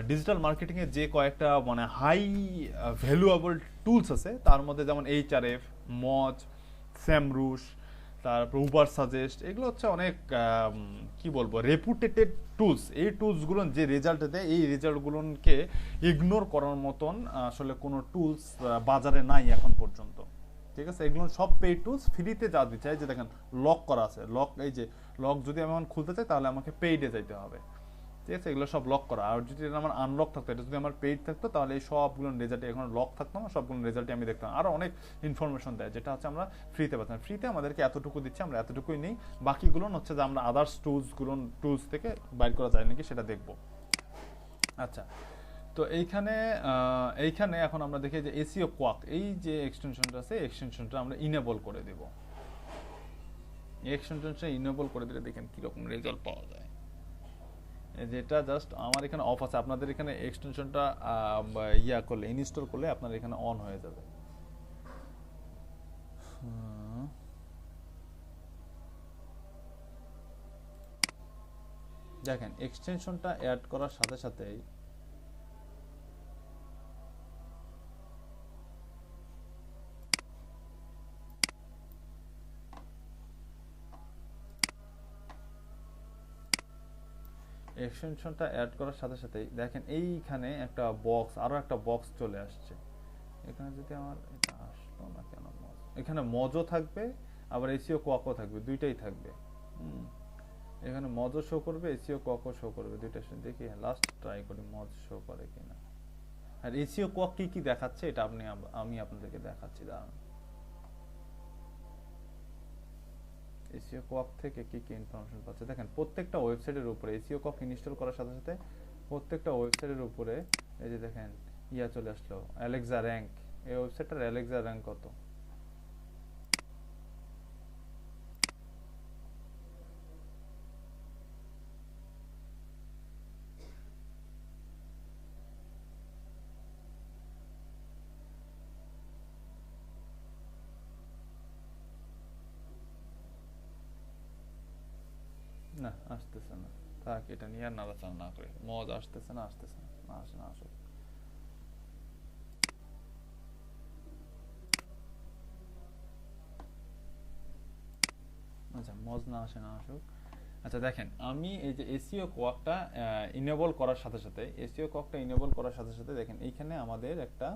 ডিজিটাল মার্কেটিং এর যে কয়েকটা মানে হাই ভ্যালুয়েবল টুলস আছে তার মধ্যে যেমন এইচআরএফ, মজ, স্যামরুশ, তারপর উবার সাজেস্ট, এগুলো হচ্ছে অনেক কি বলবো রেপুটেটেড টুলস। এই টুলসগুলো যে রেজাল্ট দেয়, এই রেজাল্টগুলোকে ইগনোর করার মতন আসলে কোনো টুলস বাজারে নাই এখন পর্যন্ত। ঠিক আছে, এগুলো সব পেইড টুলস, ফ্রিতে যা দিচ্ছে। এই যে দেখেন লক করা আছে, এই যে লক যদি আমি এখন খুলতে চাই তাহলে আমাকে পেইডে যাইতে হবে। ঠিক আছে, এগুলো সব লক করা। আর যদি এটা আমার আনলক থাকতো, এটা যদি আমার পেইড থাকতো তাহলে এই সবগুলো রেজাল্টে এখন লক থাকতো না, সবগুলো রেজাল্টে আমি দেখতাম। আরও অনেক ইনফরমেশন দেয় যেটা হচ্ছে আমরা ফ্রিতে পাচ্ছি। ফ্রিতে আমাদেরকে এতটুকু দিচ্ছে, আমরা এতটুকুই নেই, বাকিগুলো হচ্ছে যে আমরা আদার্স টুলস থেকে বাইর করা যায় নাকি সেটা দেখব। আচ্ছা, তো এইখানে এখন আমরা দেখি যে এসইও কোয়াক, এই যে এক্সটেনশনটা আছে, এক্সটেনশনটা আমরা ইনেবল করে দেব। এই এক্সটেনশনটা ইনেবল করে দিলে দেখেন কিরকম রেজাল্ট পাওয়া যায়। যেটা জাস্ট আমার এখানে অফ আছে, আপনাদের এখানে এক্সটেনশনটা করলে, ইনস্টল করলে আপনার এখানে অন হয়ে যাবে। দেখেন এক্সটেনশনটা অ্যাড করার সাথে সাথেই এক্সটেনশনটা অ্যাড করার সাথে সাথেই দেখেন এইখানে একটা বক্স, আরো একটা বক্স চলে আসছে। এখানে যদি আমার এটা আসলো না কেন, এখানে মজও থাকবে আবার এসইও কোয়াকও থাকবে, দুইটাই থাকবে। এখানে মজও শো করবে, এসইও কোয়াকও শো করবে, দুইটা দেখি। লাস্ট ট্রাই করি মজ শো করে কিনা। আর এসইও কোয়াক কি কি দেখাচ্ছে এটা আমি আপনাদেরকে দেখাচ্ছি, দাঁড়ান। এসইও কোয়াক থেকে কি কি ইনফরমেশন পাচ্ছে দেখেন। প্রত্যেকটা ওয়েবসাইটের উপরে এসইও কোয়াক ইনস্টল করার সাথে সাথে প্রত্যেকটা ওয়েবসাইটের উপরে এই যে দেখেন চলে আসলো অ্যালেক্সা র‍্যাঙ্ক। এই ওয়েবসাইটটার অ্যালেক্সা র‍্যাঙ্ক কত? না, আসতেছে না, থাক, এটা নিয়ে আর নাড়াচাড়া না করে। মজ আসতেছে না, আসুক। আচ্ছা, মজ না আসুক। আচ্ছা দেখেন, আমি এই যে এসইও কোয়াকটা ইনেবল করার সাথে সাথে দেখেন এইখানে আমাদের একটা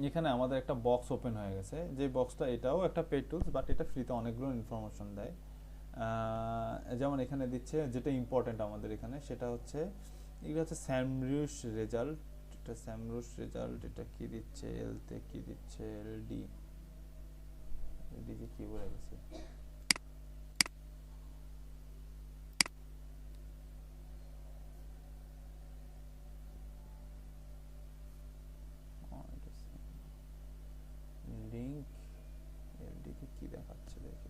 এখানে আমাদের একটা বক্স ওপেন হয়ে গেছে। যে বক্সটা, এটাও একটা পেইড টুলস, বাট এটা ফ্রিতে অনেকগুলো ইনফরমেশন দেয়। যেমন এখানে দিচ্ছে যেটা ইম্পর্টেন্ট আমাদের এখানে, সেটা হচ্ছে এগুলো হচ্ছে স্যামরুশ রেজাল্ট। এটা স্যামরুশ রেজাল্ট, এটা কি দিচ্ছে, এলতে কি দিচ্ছে, এলডি কি বলে গেছে। লিংক এলডিকে কি দেখাচ্ছে দেখি।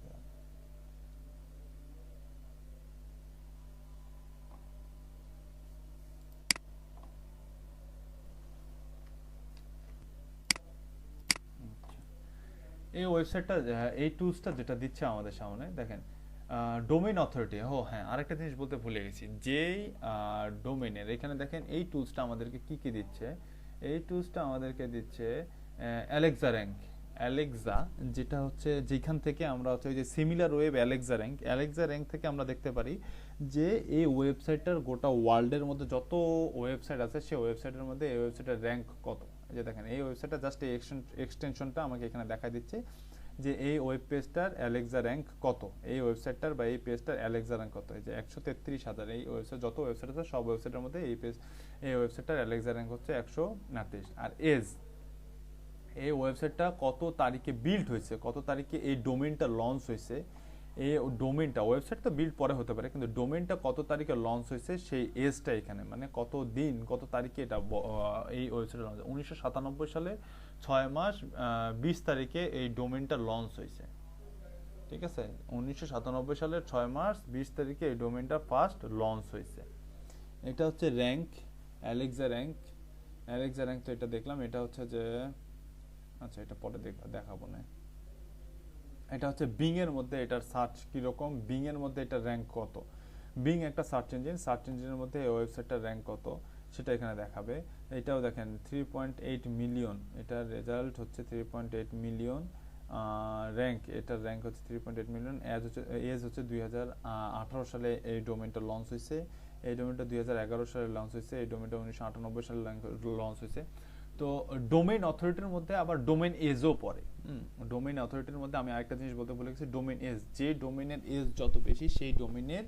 এই ওয়েবসাইটটা, এই টুলসটা যেটা দিচ্ছে আমাদের সামনে দেখেন, ডোমেইন অথরিটি। হ্যাঁ, আরেকটা জিনিস বলতে ভুলে গেছি, যেই ডোমেইনের এখানে দেখেন এই টুলসটা আমাদেরকে কি কি দিচ্ছে। এই টুলসটা আমাদেরকে দিচ্ছে অ্যালেক্সা র্যাঙ্ক, অ্যালেক্সা যেটা হচ্ছে যেখান থেকে আমরা হচ্ছে ওই যে সিমিলার ওয়েব অ্যালেক্সা র্যাঙ্ক থেকে আমরা দেখতে পারি যে এই ওয়েবসাইটটার গোটা ওয়ার্ল্ডের মধ্যে যত ওয়েবসাইট আছে সেই ওয়েবসাইটের মধ্যে এই ওয়েবসাইটের র্যাঙ্ক কত। এই যে দেখেন এই ওয়েবসাইটটা জাস্ট এই এক্সটেনশনটা আমাকে এখানে দেখাই দিচ্ছে যে এই ওয়েব পেজটার অ্যালেক্সা র্যাঙ্ক কত, এই ওয়েবসাইটটার বা এই পেজটার অ্যালেক্সা র্যাঙ্ক কত। এই যে 133,000 এই ওয়েবসাইট যত ওয়েবসাইট আছে সব ওয়েবসাইটের মধ্যে এই ওয়েবসাইটটার অ্যালেক্সা র্যাঙ্ক হচ্ছে 138। আর এই ওয়েবসাইটটা কত তারিখে বিল্ড হয়েছে, কত তারিখে এই ডোমেইনটা লঞ্চ হয়েছে, এই ডোমেইনটা, ওয়েবসাইট তো বিল্ড পরে হতে পারে কিন্তু ডোমেইনটা কত তারিখে লঞ্চ হয়েছে সেই এজটা এখানে, মানে কত দিন কত তারিখে এটা এই ওয়েবসাইট লঞ্চ 1997 সালে 6 মাস 20 তারিখে এই ডোমেইনটা লঞ্চ হয়েছে। ঠিক আছে, 1997 সালের 6 মাস 20 তারিখে এই ডোমেইনটা ফার্স্ট লঞ্চ হয়েছে। এটা হচ্ছে র্যাঙ্ক, অ্যালেক্সা র্যাঙ্ক তো এটা দেখলাম। এটা হচ্ছে যে আচ্ছা এটা পরে দেখাবো না। এটা হচ্ছে বিং এর মধ্যে এটার সার্চ কিরকম, বিং এর মধ্যে এটা র্যাঙ্ক কত, বিং একটা সার্চ ইঞ্জিনের মধ্যে এই ওয়েবসাইটটার র্যাঙ্ক কত সেটা এখানে দেখাবে। এটাও দেখেন 3.8 মিলিয়ন, এটার রেজাল্ট হচ্ছে 3.8 মিলিয়ন র্যাঙ্ক, এটার র্যাঙ্ক হচ্ছে 3.8 মিলিয়ন। এজ হচ্ছে 2018 সালে এই ডোমেইনটা লঞ্চ হয়েছে, এই ডোমেইনটা 2011 সালে লঞ্চ হয়েছে, এই ডোমেইনটা 1998 সালে লঞ্চ হয়েছে। তো ডোমেইন অথরিটির মধ্যে আবার ডোমেইন এজও পড়ে। ডোমেইন অথরিটির মধ্যে আমি আরেকটা জিনিস বলতে ভুলে গেছি, ডোমেইন এজ, যে ডোমেইনের এজ যত বেশি সেই ডোমেইনের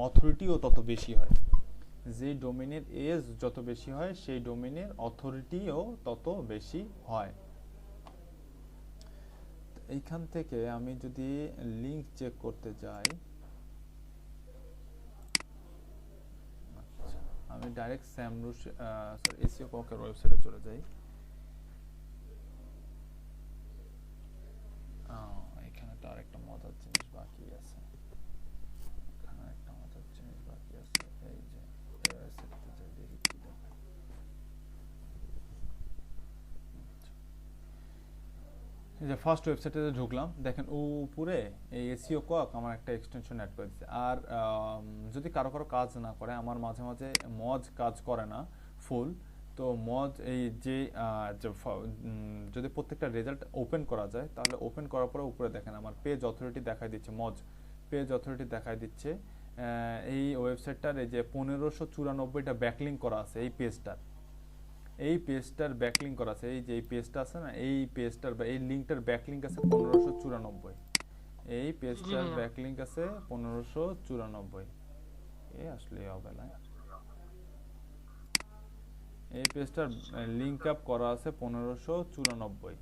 অথরিটিও তত বেশি হয়, যে ডোমেইনের এজ যত বেশি হয় সেই ডোমেইনের অথরিটিও তত বেশি হয়। এইখান থেকে আমি যদি লিংক চেক করতে যাই, আচ্ছা আমি ডাইরেক্ট স্যামরুশ এসইও কোকের ওয়েবসাইটে চলে যাই। এখানে তো আরেকটা মজার জিনিস বাকি আছে, এই যে ওয়েবসাইটে যাই দেখি কি দেখায়। এই যে ফার্স্ট ওয়েবসাইটে ঢুকলাম, দেখেন উপরে এই এসইও কক আমার একটা এক্সটেনশন অ্যাড করে দিচ্ছে। আর যদি কারো কাজ না করে, আমার মাঝে মাঝে মজ কাজ করে না ফুল, তো মজ এই যে যদি প্রত্যেকটা রেজাল্ট ওপেন করা যায় তাহলে ওপেন করার পরে উপরে দেখেন আমার পেজ অথরিটি দেখাই দিচ্ছে, মজ পেজ অথরিটি দেখাই দিচ্ছে। এই ওয়েবসাইটটার এই যে 1594টা ব্যাকলিঙ্ক করা আছে, এই পেজটার ব্যাকলিঙ্ক করা আছে, এই যে এই পেজটা আছে না, এই পেজটার বা এই লিঙ্কটার ব্যাকলিঙ্ক আছে 1594, এই পেজটার ব্যাকলিঙ্ক আছে 1594। আসলে হবে না, এই পেজটার লিংক আপ করা আছে 1594।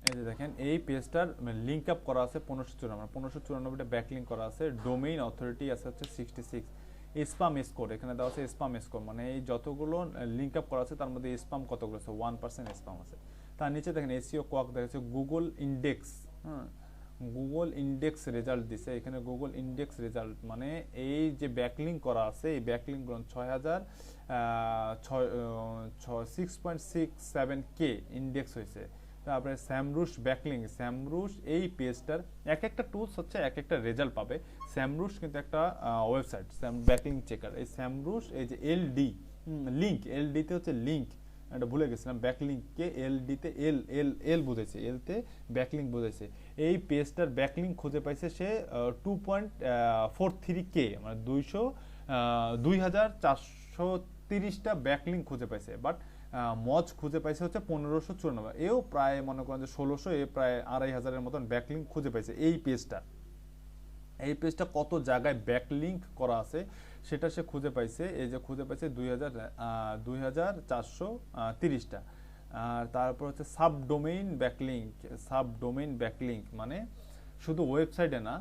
এই যে দেখেন এই পেজটার লিংক আপ করা আছে 1594টা ব্যাকলিঙ্ক করা আছে, ডোমেইন অথরিটি আছে হচ্ছে 66, স্প্যাম স্কোর এখানে দেওয়া আছে, স্প্যাম স্কোর মানে এই যতগুলো লিংক আপ করা আছে তার মধ্যে স্প্যাম কতগুলো আছে, 1% স্প্যাম আছে। তার নিচে দেখেন এসইও কোয়াক দেখাচ্ছে Google index, Google index result দিছে, এখানে গুগল ইন্ডেক্স রেজাল্ট মানে এই যে ব্যাকলিঙ্ক করা আছে এই ব্যাকলিঙ্ক 6.67k ইন্ডেক্স হয়েছে। তারপরে স্যামরুশ ব্যাকলিঙ্ক, স্যামরুশ এই পেজটার এক একটা টুলস হচ্ছে এক একটা রেজাল্ট পাবে। স্যামরুশ কিন্তু একটা ওয়েবসাইট ব্যাকলিঙ্ক চেকার, এই স্যামরুশ এই যে এলডি লিঙ্ক, এলডিতে হচ্ছে লিঙ্ক, এটা ভুলে গেছিলাম, ব্যাকলিঙ্ককে এলডিতে এল বুঝেছে, এলতে ব্যাকলিঙ্ক বুঝেছে। এই পেজটার ব্যাকলিঙ্ক খুঁজে পাইছে সে 2.43k মানে 2430টা ব্যাকলিঙ্ক খুঁজে পাইছে, বাট মজ খুঁজে পাইছে হচ্ছে 1594, এও প্রায় মনে করেন যে 1600, এ প্রায় 2500-এর মতন ব্যাকলিঙ্ক খুঁজে পাইছে। এই পেজটা কত জায়গায় ব্যাকলিঙ্ক করা আছে সেটা সে খুঁজে পাইছে, এই যে খুঁজে পাইছে 2430টা। আর তারপর হচ্ছে সাবডোমেইন ব্যাকলিঙ্ক মানে শুধু ওয়েবসাইটে না,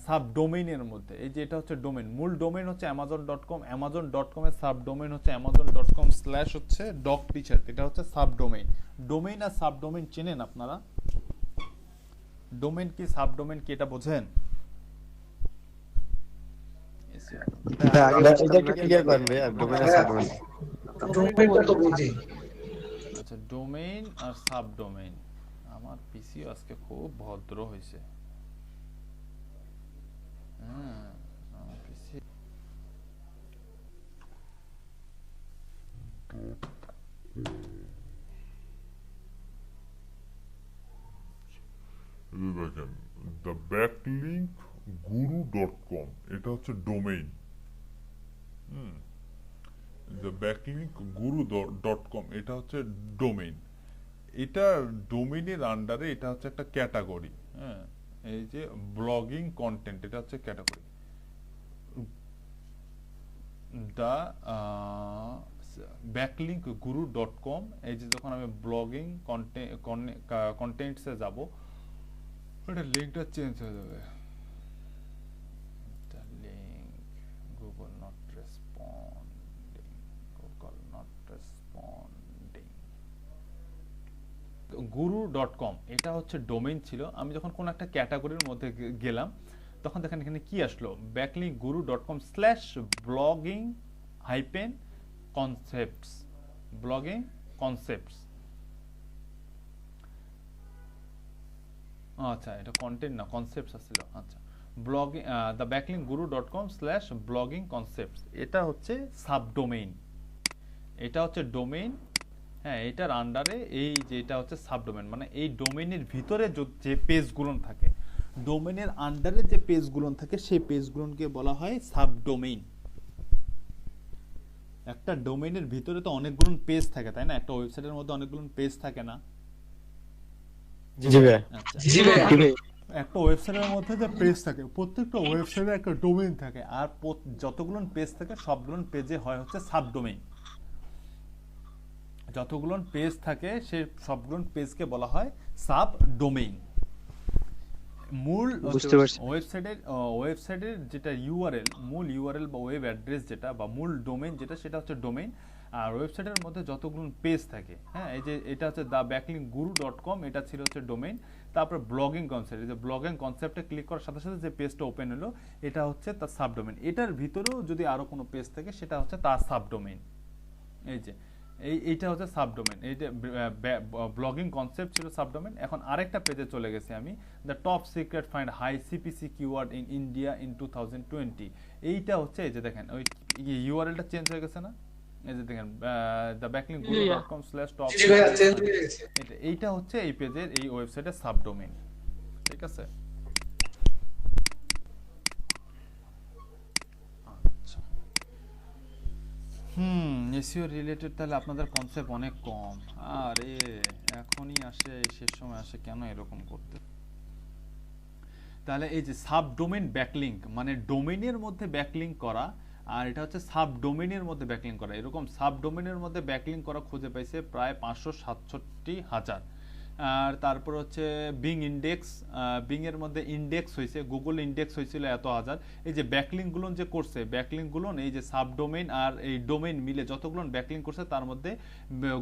সাবডোমেইনের মধ্যে, এই যে এটা হচ্ছে ডোমেইন, মূল ডোমেইন হচ্ছে amazon.com, amazon.com এর সাবডোমেইন হচ্ছে amazon.com/ হচ্ছে ডগ টিচার, এটা হচ্ছে সাবডোমেইন। ডোমেইন আর সাবডোমেইন চেনেন আপনারা? ডোমেইন কি সাবডোমেইন কি এটা বোঝেন? এটা একটু ক্লিয়ার করেন ভাই, ডোমেইন আর সাবডোমেইন। ডোমেইনটা তো বুঝি। আচ্ছা ডোমেইন আর সাবডোমেইন, আমার পিসি আজকে খুব ভদ্র হয়েছে। আমার পিসি এই যে দেখেন দ্য ব্যাকলিঙ্ক গুরু .com এটা হচ্ছে domain. The backlink Guru .com এটা হচ্ছে ডোমেইন। এটা ডোমেইনের আন্ডারে এটা হচ্ছে একটা ক্যাটাগরি। হ্যাঁ, এই যে ব্লগিং কন্টেন্ট এটা হচ্ছে category. The backlink Guru .com এই যে যখন আমি ব্লগিং কন্টেন্টসে যাব ওটা লিঙ্কটা চেঞ্জ হয়ে যাবে। Link Google not responding Guru .com এটা হচ্ছে ডোমেইন ছিল। আমি যখন কোন একটা ক্যাটাগরির মধ্যে গেলাম তখন দেখেন এখানে কি আসলো, ব্যাকলিঙ্ক গুরু .com/blogging-concepts ব্লগিং কনসেপ্টস। আচ্ছা, এটা কন্টেন্ট না, কনসেপ্টস আসছিল। আচ্ছা, blogging the backlink Guru .com/blogging-concepts এটা হচ্ছে সাবডোমেইন, এটা হচ্ছে ডোমেইন। হ্যাঁ, এটার আন্ডারে এই যে এটা হচ্ছে সাবডোমেইন, মানে এই ডোমেইনের ভিতরে যে পেজগুলো থাকে, ডোমেইনের আন্ডারে যে পেজগুলো থাকে সেই পেজগুলোকে বলা হয় সাবডোমেইন। একটা ডোমেইনের ভিতরে তো অনেকগুলো পেজ থাকে, তাই না? একটা ওয়েবসাইটের মধ্যে অনেকগুলো পেজ থাকে না? জি ভাই। আচ্ছা, একটা ওয়েবসাইটের মধ্যে যে পেজ থাকে, প্রত্যেকটা ওয়েবসাইটে একটা ডোমেইন থাকে, আর যতগুলো পেজ থাকে সবগুলো পেজে হয় হচ্ছে সাবডোমেইন। যতগুলো পেজ থাকে সেই সবগুলো পেজকে বলা হয় সাবডোমেইন। মূল ওয়েবসাইটের যেটা ইউআরএল, মূল ইউআরএল বা ওয়েব অ্যাড্রেস যেটা বা মূল ডোমেইন যেটা, সেটা হচ্ছে ডোমেইন। আর ওয়েবসাইটের মধ্যে যতগুলো পেজ থাকে, হ্যাঁ, এই যে এটা হচ্ছে দ্য ব্যাকলিঙ্ক গুরু .com এটা ছিল হচ্ছে ডোমেইন। তারপর ব্লগিং কনসেপ্ট, এই যে ব্লগিং কনসেপ্টে ক্লিক করার সাথে সাথে যে পেজটা ওপেন হলো এটা হচ্ছে তার সাবডোমেইন। এটার ভিতরেও যদি আরো কোনো পেজ থাকে সেটা হচ্ছে তার সাবডোমেইন। এই যে এইটা হচ্ছে সাবডোমেইন। এই যে ব্লগিং কনসেপ্ট ছিল সাবডোমেইন। এখন আরেকটা পেজে চলে গেছি আমি, the top secret find high CPC keyword in India in 2020। এইটা হচ্ছে এই যে দেখেন ওই ইউআরএলটা চেঞ্জ হয়ে গেছে না? এই যে দেখেন দ্য ব্যাকলিঙ্ক গুরু .com/top। এইটা হচ্ছে এই পেজের, এই ওয়েবসাইটের সাবডোমেইন। ঠিক আছে? আচ্ছা, এসইও রিলেটেড তাহলে আপনাদের কনসেপ্ট অনেক কম। আরে এখনই আসে, শেষ সময় আসে, কেন এরকম করতে? তাহলে এই যে সাবডোমেইন ব্যাকলিঙ্ক মানে ডোমেইনের মধ্যে ব্যাকলিঙ্ক করা, আর এটা হচ্ছে সাবডোমেইনের মধ্যে ব্যাকলিঙ্ক করা। এরকম সাবডোমেইনের মধ্যে ব্যাকলিঙ্ক করা খুঁজে পাইছে প্রায় 567,000। আর তারপর হচ্ছে বিং ইন্ডেক্স, বিং এর মধ্যে ইন্ডেক্স হয়েছে, গুগল ইন্ডেক্স হয়েছিল এত হাজার। এই যে ব্যাকলিঙ্কগুলো যে করছে, ব্যাকলিঙ্কগুলো এই যে সাবডোমেইন আর এই ডোমেইন মিলে যতগুলো ব্যাকলিঙ্ক করছে তার মধ্যে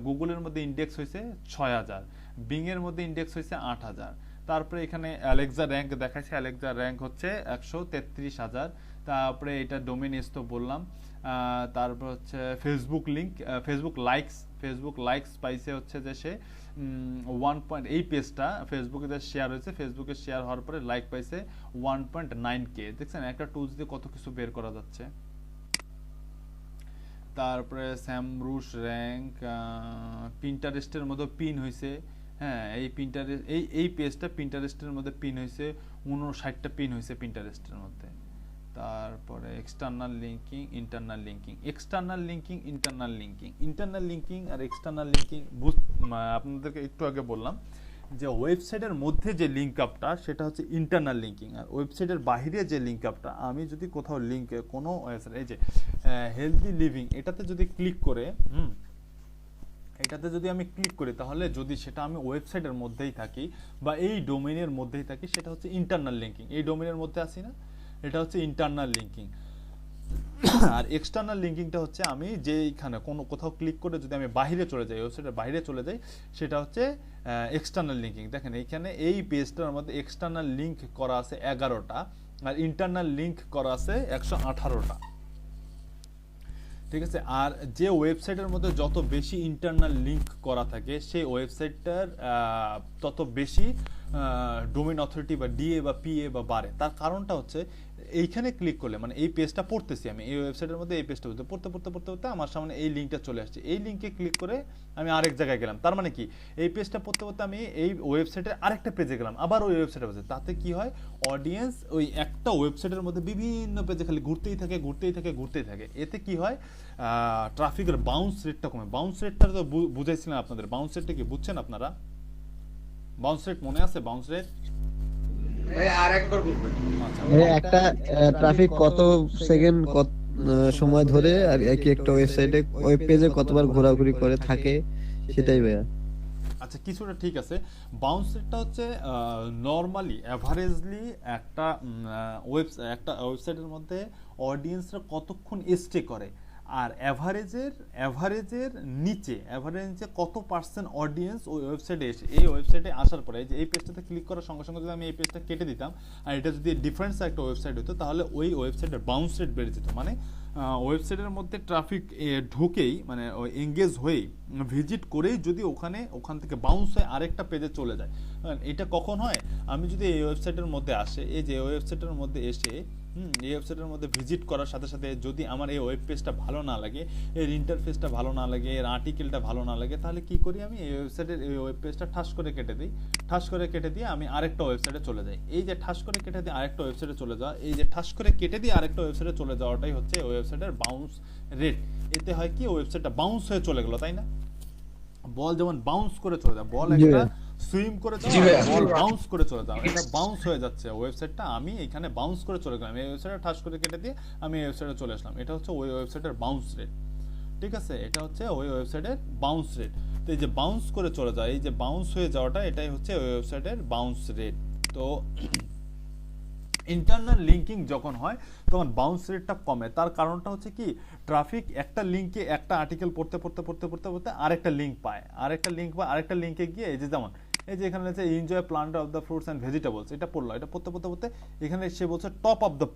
গুগলের মধ্যে ইন্ডেক্স হয়েছে 6,000, বিং এর মধ্যে ইন্ডেক্স হয়েছে 8,000। তারপরে এখানে অ্যালেক্সা র্যাঙ্ক দেখাচ্ছে, অ্যালেক্সা র্যাঙ্ক হচ্ছে 133,000। তারপরে এটা ডোমেইন এস তো বললাম। তারপর হচ্ছে ফেসবুক লিঙ্ক, ফেসবুক লাইকস পাইছে হচ্ছে যে সে 1. এই পেজটা ফেসবুকে যে শেয়ার হয়েছে, ফেসবুকে শেয়ার হওয়ার পরে লাইক পাইছে 1.9K। দেখছেন একটা টুলস দিয়ে কত কিছু বের করা যাচ্ছে। তারপরে স্যামরুশ র্যাঙ্ক, পিন্টারেস্টের মধ্যে পিন হয়েছে। হ্যাঁ, এই পিন্টারেস্ট এই পেজটা পিন্টারেস্টের মধ্যে পিন হয়েছে, 59টা পিন হয়েছে পিন্টারেস্টের মধ্যে। তারপরে external linking, internal linking, internal linking আর এক্সটার্নাল লিঙ্কিং আপনাদেরকে একটু আগে বললাম যে ওয়েবসাইটের মধ্যে যে লিঙ্ক আপটা সেটা হচ্ছে ইন্টারনাল লিঙ্কিং, আর ওয়েবসাইটের বাইরে যে লিঙ্ক আপটা, আমি যদি কোথাও লিঙ্কে কোনো এই যে হেলদি লিভিং এটাতে যদি ক্লিক করে এটাতে যদি আমি ক্লিক করি তাহলে যদি সেটা আমি ওয়েবসাইটের মধ্যেই থাকি বা এই ডোমেইনের মধ্যেই থাকি সেটা হচ্ছে ইন্টারনাল লিঙ্কিং। এই ডোমেইনের মধ্যে আসি না, এটা হচ্ছে ইন্টারনাল লিঙ্কিং। আর এক্সটার্নাল লিঙ্কিংটা হচ্ছে আমি যেইখানে কোথাও ক্লিক করে যদি আমি বাইরে চলে যাই, ওয়েবসাইটের বাইরে চলে যাই, সেটা হচ্ছে এক্সটার্নাল লিঙ্কিং। দেখেন এইখানে এই পেজটার মধ্যে এক্সটার্নাল লিঙ্ক করা আছে 11টা আর ইন্টারনাল লিঙ্ক করা আছে 118টা। ঠিক আছে? আর যে ওয়েবসাইটের মধ্যে যত বেশি ইন্টারনাল লিঙ্ক করা থাকে সেই ওয়েবসাইটটার তত বেশি ডোমেইন অথরিটি বা ডিএ বা পিএ বা বাড়ে। তার কারণটা হচ্ছে এইখানে ক্লিক করলে মানে এই পেজটা পড়তেছি আমি এই ওয়েবসাইটের মধ্যে এই পেজটা পড়তে পড়তে পড়তে পড়তে আমার সামনে এই লিঙ্কটা চলে আসছে, এই লিঙ্কে ক্লিক করে আমি আরেক জায়গায় গেলাম। তার মানে কি এই পেজটা পড়তে পড়তে আমি এই ওয়েবসাইটের আরেকটা পেজে গেলাম, আবার ওই ওয়েবসাইটে পেজে। তাতে কি হয়, অডিয়েন্স ওই একটা ওয়েবসাইটের মধ্যে বিভিন্ন পেজে খালি ঘুরতেই থাকে ঘুরতেই থাকে ঘুরতেই থাকে। এতে কি হয়, ট্রাফিকের বাউন্স রেটটা কমে। বাউন্স রেটটা তো বুঝাইছিলাম আপনাদের, বাউন্স রেটটা কি বুঝছেন আপনারা? বাউন্স রেট মনে আছে? বাউন্স রেট একটা ট্রাফিক কত সেকেন্ড কত সময় ধরে আর কি একটা ওয়েবসাইটে ওয়েব পেজে কতবার ঘোরাঘুরি করে থাকে সেটাই ভাইয়া। আচ্ছা কিছুটা ঠিক আছে। বাউন্স রেটটা হচ্ছে নরমালি অ্যাভারেজলি একটা ওয়েবসাইটের মধ্যে অডিয়েন্সরা কতক্ষণ স্টে করে, আর অ্যাভারেজের নিচে কত পার্সেন্ট অডিয়েন্স ওই ওয়েবসাইটে এসে এই ওয়েবসাইটে আসার পরে যে এই পেজটাতে ক্লিক করার সঙ্গে সঙ্গে যদি আমি এই পেজটা কেটে দিতাম আর এটা যদি ডিফারেন্স একটা ওয়েবসাইট হতো তাহলে ওই ওয়েবসাইটের বাউন্স রেট বেড়ে যেত। মানে ওয়েবসাইটের মধ্যে ট্রাফিক ঢুকেই মানে এঙ্গেজ হয়েই ভিজিট করেই যদি ওখান থেকে বাউন্স হয়ে আরেকটা পেজে চলে যায়। এটা কখন হয়, আমি যদি এই ওয়েবসাইটের মধ্যে আসে এই যে ওয়েবসাইটের মধ্যে এসে এই ওয়েবসাইটের মধ্যে ভিজিট করার সাথে সাথে যদি আমার এই ওয়েব পেজটা ভালো না লাগে, এর ইন্টারফেসটা ভালো না লাগে, এর আর্টিকেলটা ভালো না লাগে, তাহলে কি করি, আমি এই ওয়েবসাইটের এই ওয়েব পেজটা ঠাস করে কেটে দিই। ঠাস করে কেটে দিয়ে আমি আরেকটা ওয়েবসাইটে চলে যাই। এই যে ঠাস করে কেটে দিয়ে আরেকটা ওয়েবসাইটে চলে যাওয়া, এই যে ঠাস করে কেটে দিয়ে আরেকটা ওয়েবসাইটে চলে যাওয়াটাই হচ্ছে ওয়েবসাইটের বাউন্স রেট। এতে হয় কি, ওয়েবসাইটটা বাউন্স হয়ে চলে গেল, তাই না? বল যেমন বাউন্স করে চলে যায়, বল একটা সুইম করে বল বাউন্স করে চলে যাও, এটা বাউন্স হয়ে যাচ্ছে ওয়েবসাইটটা। আমি এখানে বাউন্স করে চলে গেলাম, এই ওয়েবসাইটে ঠাস করে কেটে দিয়ে আমি এই ওয়েবসাইটে চলে আসলাম। এটা হচ্ছে ওই ওয়েবসাইটের বাউন্স রেট, ঠিক আছে? এটা হচ্ছে ওই ওয়েবসাইটের বাউন্স রেট। তো এই যে বাউন্স করে চলে যায়, এই যে বাউন্স হয়ে যাওয়াটা, এটাই হচ্ছে ওই ওয়েবসাইটের বাউন্স রেট। তো ইন্টারনাল লিঙ্কিং যখন হয় তখন বাউন্স রেটটা কমে। তার কারণটা হচ্ছে কি, ট্রাফিক একটা লিঙ্কে একটা আর্টিকেল পড়তে আরেকটা লিঙ্ক পায়, আরেকটা লিঙ্কে গিয়ে এই যে যেমন এই যে এখানে আছে enjoy plant of the fruits and vegetables, এটা পড়লো, এটা পড়তে এখানে সে বলছে টপ অফ দ্য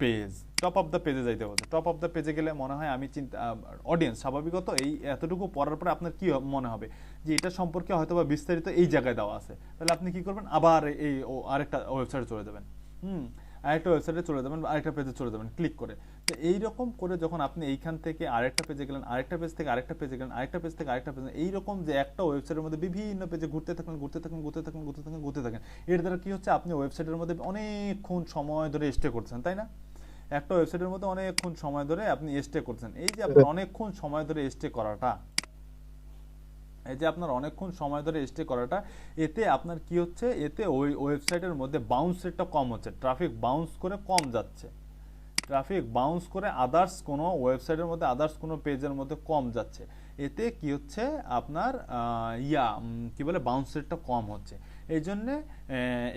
পেজে যাইতে বলছে। টপ অফ দ্য পেজে গেলে মনে হয় আমি অডিয়েন্স স্বাভাবিকত এই এতটুকু পড়ার পরে আপনার কি মনে হবে যে এটা সম্পর্কে হয়তো বা বিস্তারিত এই জায়গায় দেওয়া আছে, তাহলে আপনি কি করবেন, আবার এই আরেকটা ওয়েবসাইটে চলে যাবেন, আরেকটা ওয়েবসাইটে চলে যাবেন, আরেকটা পেজে চলে যাবেন ক্লিক করে। তো এইরকম করে যখন আপনি এইখান থেকে আরেকটা পেজে গেলেন, আরেকটা পেজ থেকে আরেকটা পেজে গেলেন, আরেকটা পেজ থেকে আরেকটা পেজে, এইরকম যে একটা ওয়েবসাইটের মধ্যে বিভিন্ন পেজে ঘুরতে থাকেন, এর দ্বারা কি হচ্ছে, আপনি ওয়েবসাইটের মধ্যে অনেকক্ষণ সময় ধরে স্টে করছেন, তাই না? একটা ওয়েবসাইটের মধ্যে অনেকক্ষণ সময় ধরে আপনি স্টে করছেন। এই যে আপনার অনেকক্ষণ সময় ধরে স্টে করাটা, এতে আপনার কি হচ্ছে, এতে ওই ওয়েবসাইটের মধ্যে বাউন্স রেটটা কম হচ্ছে, ট্রাফিক বাউন্স করে কম যাচ্ছে, ট্রাফিক বাউন্স করে আদার্স কোনো ওয়েবসাইটের মধ্যে আদার্স কোনো পেজের মধ্যে কম যাচ্ছে। এতে কি হচ্ছে, আপনার কি বলে বাউন্স রেটটা কম হচ্ছে। এই জন্যে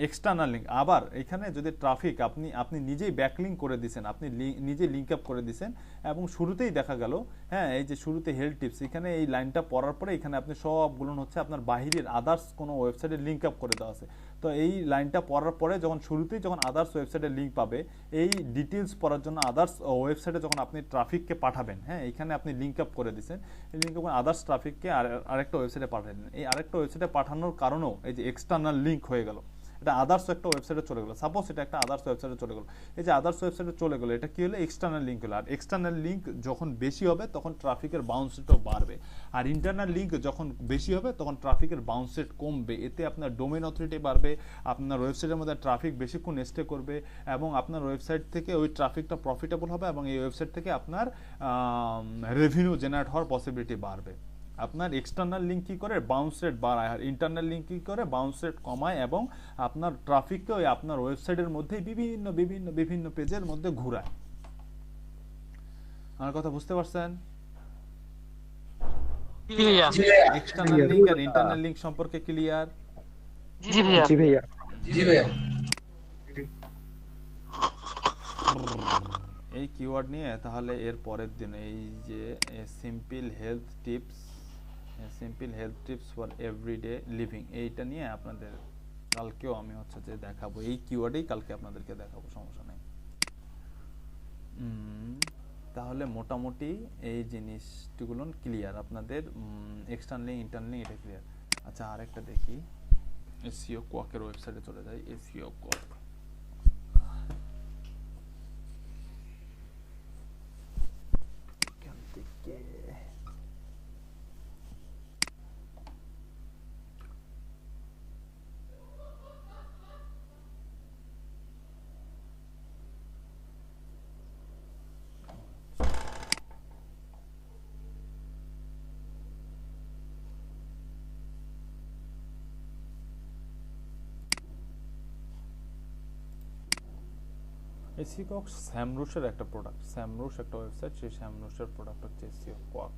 এক্সটার্নাল লিঙ্ক, আবার এখানে যদি ট্রাফিক আপনি নিজেই ব্যাকলিঙ্ক করে দিয়েছেন, আপনি নিজে লিঙ্ক আপ করে দিয়েছেন এবং শুরুতেই দেখা গেল, হ্যাঁ এই যে শুরুতে হেল্প টিপস, এখানে এই লাইনটা পড়ার পরে এখানে আপনি সবগুলো হচ্ছে আপনার বাহিরের আদার্স কোনো ওয়েবসাইটে লিঙ্ক আপ করে দেওয়া আছে। তো এই লাইনটা পড়ার পরে যখন শুরুতেই যখন আদার্স ওয়েবসাইটের লিঙ্ক পাবে, এই ডিটেলস পড়ার জন্য আদার্স ওয়েবসাইটে যখন আপনি ট্রাফিককে পাঠাবেন, হ্যাঁ এখানে আপনি লিঙ্ক আপ করে দিয়েছেন, এই লিঙ্ক আপ আদার্স ট্রাফিককে আরেকটা ওয়েবসাইটে পাঠালেন। এই আরেকটা ওয়েবসাইটে পাঠানোর কারণেও এই যে এক্সটার্নাল লিঙ্ক হয়ে গেল, এটা আদার্স একটা ওয়েবসাইটে চলে গেল। সাপোজ এটা একটা আদার্স ওয়েবসাইটে চলে গেল, এই যে আদার্স ওয়েবসাইটে চলে গেল, এটা কি হলো, এক্সটার্নাল লিঙ্ক হলো। আর এক্সটার্নাল লিঙ্ক যখন বেশি হবে তখন ট্রাফিকের বাউন্স রেটও বাড়বে, আর ইন্টারনাল লিঙ্ক যখন বেশি হবে তখন ট্রাফিকের বাউন্স রেট কমবে। এতে আপনার ডোমেইন অথরিটি বাড়বে, আপনার ওয়েবসাইটের মধ্যে ট্রাফিক বেশিক্ষণ স্টে করবে এবং আপনার ওয়েবসাইট থেকে ওই ট্রাফিকটা প্রফিটেবল হবে এবং এই ওয়েবসাইট থেকে আপনার রেভিনিউ জেনারেট হওয়ার পসিবিলিটি বাড়বে। আপনার এক্সটার্নাল লিঙ্ক কি করে, বাউন্স রেট বাড়ায়, আর ইন্টারনাল লিঙ্ক কি করে, বাউন্স রেট কমায় এবং আপনার ট্রাফিককে ওই আপনার ওয়েবসাইটের মধ্যে বিভিন্ন পেজের মধ্যে ঘুরায়। আমার কথা বুঝতে পারছেন? এক্সটার্নাল লিঙ্ক আর ইন্টারনাল লিঙ্ক সম্পর্কে ক্লিয়ার? জি ভাইয়া। এই কিওয়ার্ড নিয়ে তাহলে এর পরের দিন এই যে simple health tips for everyday living, এইটা নিয়ে আপনাদের কালকেও আমি হচ্ছে যে দেখাবো, এই কিওয়ার্ডেই কালকে আপনাদেরকে দেখাবো, সমস্যা নেই। তাহলে মোটামুটি এই জিনিসগুলো ক্লিয়ার আপনাদের, এক্সটার্নাল ইন্টারনাল এটা ক্লিয়ার। আচ্ছা আরেকটা দেখি, এসইও কোয়াকের ওয়েবসাইটে চলে যাই। এসইও কোয়াক এসিও কোয়াক স্যামরুশের একটা প্রোডাক্ট, স্যামরুশ একটা ওয়েবসাইট, সেই স্যামরুশের প্রোডাক্ট হচ্ছে এসিও কোয়াক।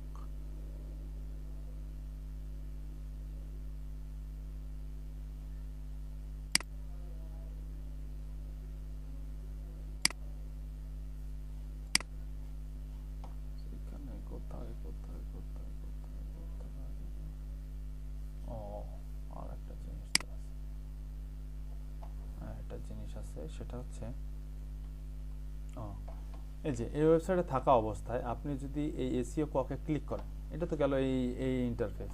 এখানে কোথায় কোথায় কোথায় কোথায় কোথায়, ও আর একটা জিনিস তো আছে, একটা জিনিস আছে সেটা হচ্ছে এই যে এই ওয়েবসাইটে থাকা অবস্থায় আপনি যদি এই এসইও কোয়াকে ক্লিক করেন, এটা তো গেল এই এই ইন্টারফেস,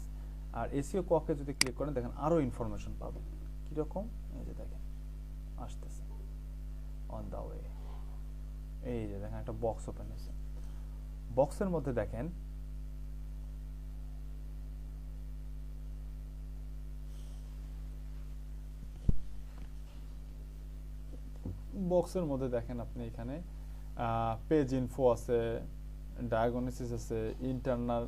আর এসইও কোয়াকে যদি ক্লিক করেন দেখেন আরো ইনফরমেশন পাবেন। কিরকম? এই যে দেখেন আসতেছে অন দা ওয়ে, এই যে দেখেন একটা বক্স ওপেন হয়েছে, বক্সের মধ্যে দেখেন আপনি এখানে পেজ ইনফো আছে, ডায়াগনোসিস আছে, ইন্টারনাল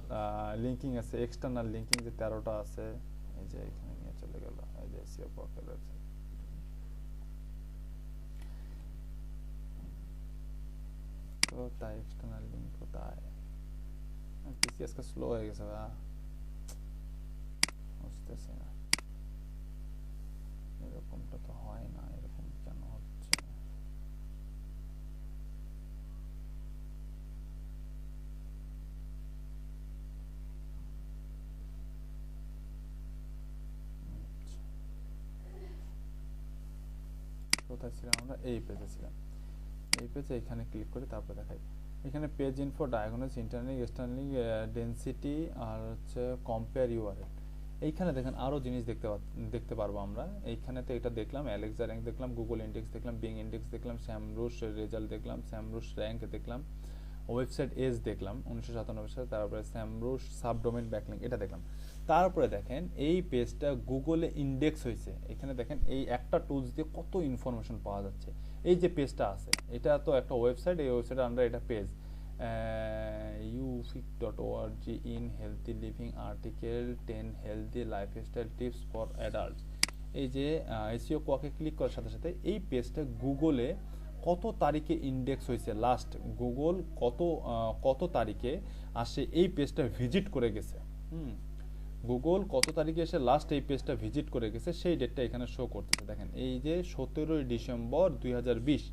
লিঙ্কিং আছে, এক্সটার্নাল লিঙ্কিং যে 13টা আছে, এই যে এখানে নিয়ে চলে গেল, এই যে এসইও কোয়াকের ওয়েবসাইট। কোথায় এক্সটার্নাল লিঙ্ক কোথায়? পিসি আজকে স্লো হয়ে গেছে ভাই, বুঝতেছি না, এরকমটা তো হয় না, এরকম কেন হচ্ছে? কোথায় ছিলাম আমরা? এই পেজে ছিলাম, এই পেজে এখানে ক্লিক করে তারপর দেখাই এখানে page info, diagnose, internal, external, density আর হচ্ছে কম্পেয়ার ইউআরএল। এইখানে দেখেন আরো জিনিস দেখতে পারবো আমরা। এইখানেতে এটা দেখলাম, অ্যালেক্সা র্যাঙ্ক দেখলাম, গুগল ইন্ডেক্স দেখলাম, বিং ইন্ডেক্স দেখলাম, স্যামরুশ রেজাল্ট দেখলাম, স্যামরুশ র্যাঙ্ক দেখলাম, ওয়েবসাইট এজ দেখলাম 1997 সালে, তারপরে স্যামরুশ সাবডোমেন ব্যাকলিংক এটা দেখলাম। তারপরে দেখেন এই পেজটা গুগলে ইন্ডেক্স হয়েছে, এখানে দেখেন এই একটা টুলস দিয়ে কত ইনফরমেশন পাওয়া যাচ্ছে। এই যে পেজটা আছে এটা তো একটা ওয়েবসাইট, এই ওয়েবসাইটের আন্ডার এটা page ufic.org in healthy living article 10 healthy lifestyle tips for adults। এই যে এসইও কোয়াকে ক্লিক করার সাথে সাথে এই পেজটা গুগলে কত তারিখে ইন্ডেক্স হয়েছে, লাস্ট গুগল কত তারিখে আসে এই পেজটা ভিজিট করে গেছে, গুগল কত তারিখে এসে লাস্ট এই পেজটা ভিজিট করে গেছে সেই ডেটটা এখানে শো করতেছে। দেখেন এই যে 17 ডিসেম্বর 2020,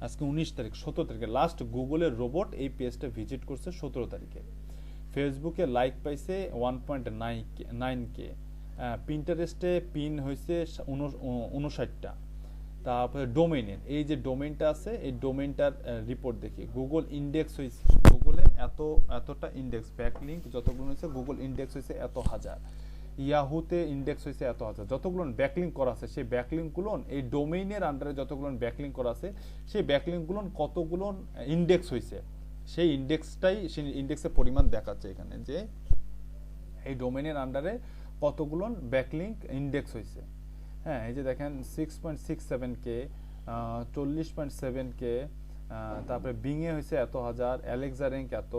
আজকে 19 তারিখ, 17 তারিখে লাস্ট গুগলের রোবট এই পেজটা ভিজিট করছে 17 তারিখে। ফেসবুকে লাইক পাইছে 1.9K, পিন্টারেস্টে পিন হয়েছে 59টা। তারপরে ডোমেইনের এই যে ডোমেইনটা আছে এই ডোমেইনটার রিপোর্ট দেখি, গুগল ইন্ডেক্স হয়েছে, গুগলে এতটা ইন্ডেক্স, ব্যাকলিংক যতগুলো হয়েছে গুগল ইন্ডেক্স হয়েছে এত হাজার, ইয়াহুতে ইন্ডেক্স হয়েছে এত হাজার, যতগুলো ব্যাকলিংক করা আছে সেই ব্যাকলিংকগুলো এই ডোমেইনের আন্ডারে যতগুলো ব্যাকলিংক করা আছে সেই ব্যাকলিংকগুলো কতগুলো ইন্ডেক্স হয়েছে সেই ইন্ডেক্সটাই, সেই ইন্ডেক্সের পরিমাণ দেখাচ্ছে এখানে যে এই ডোমেইনের আন্ডারে কতগুলো ব্যাকলিংক ইন্ডেক্স হয়েছে। হ্যাঁ এই যে দেখেন 6.67K, 40.7K, তারপরে বিংয়ে হয়েছে এত হাজার, অ্যালেক্সা র্যাঙ্ক এত,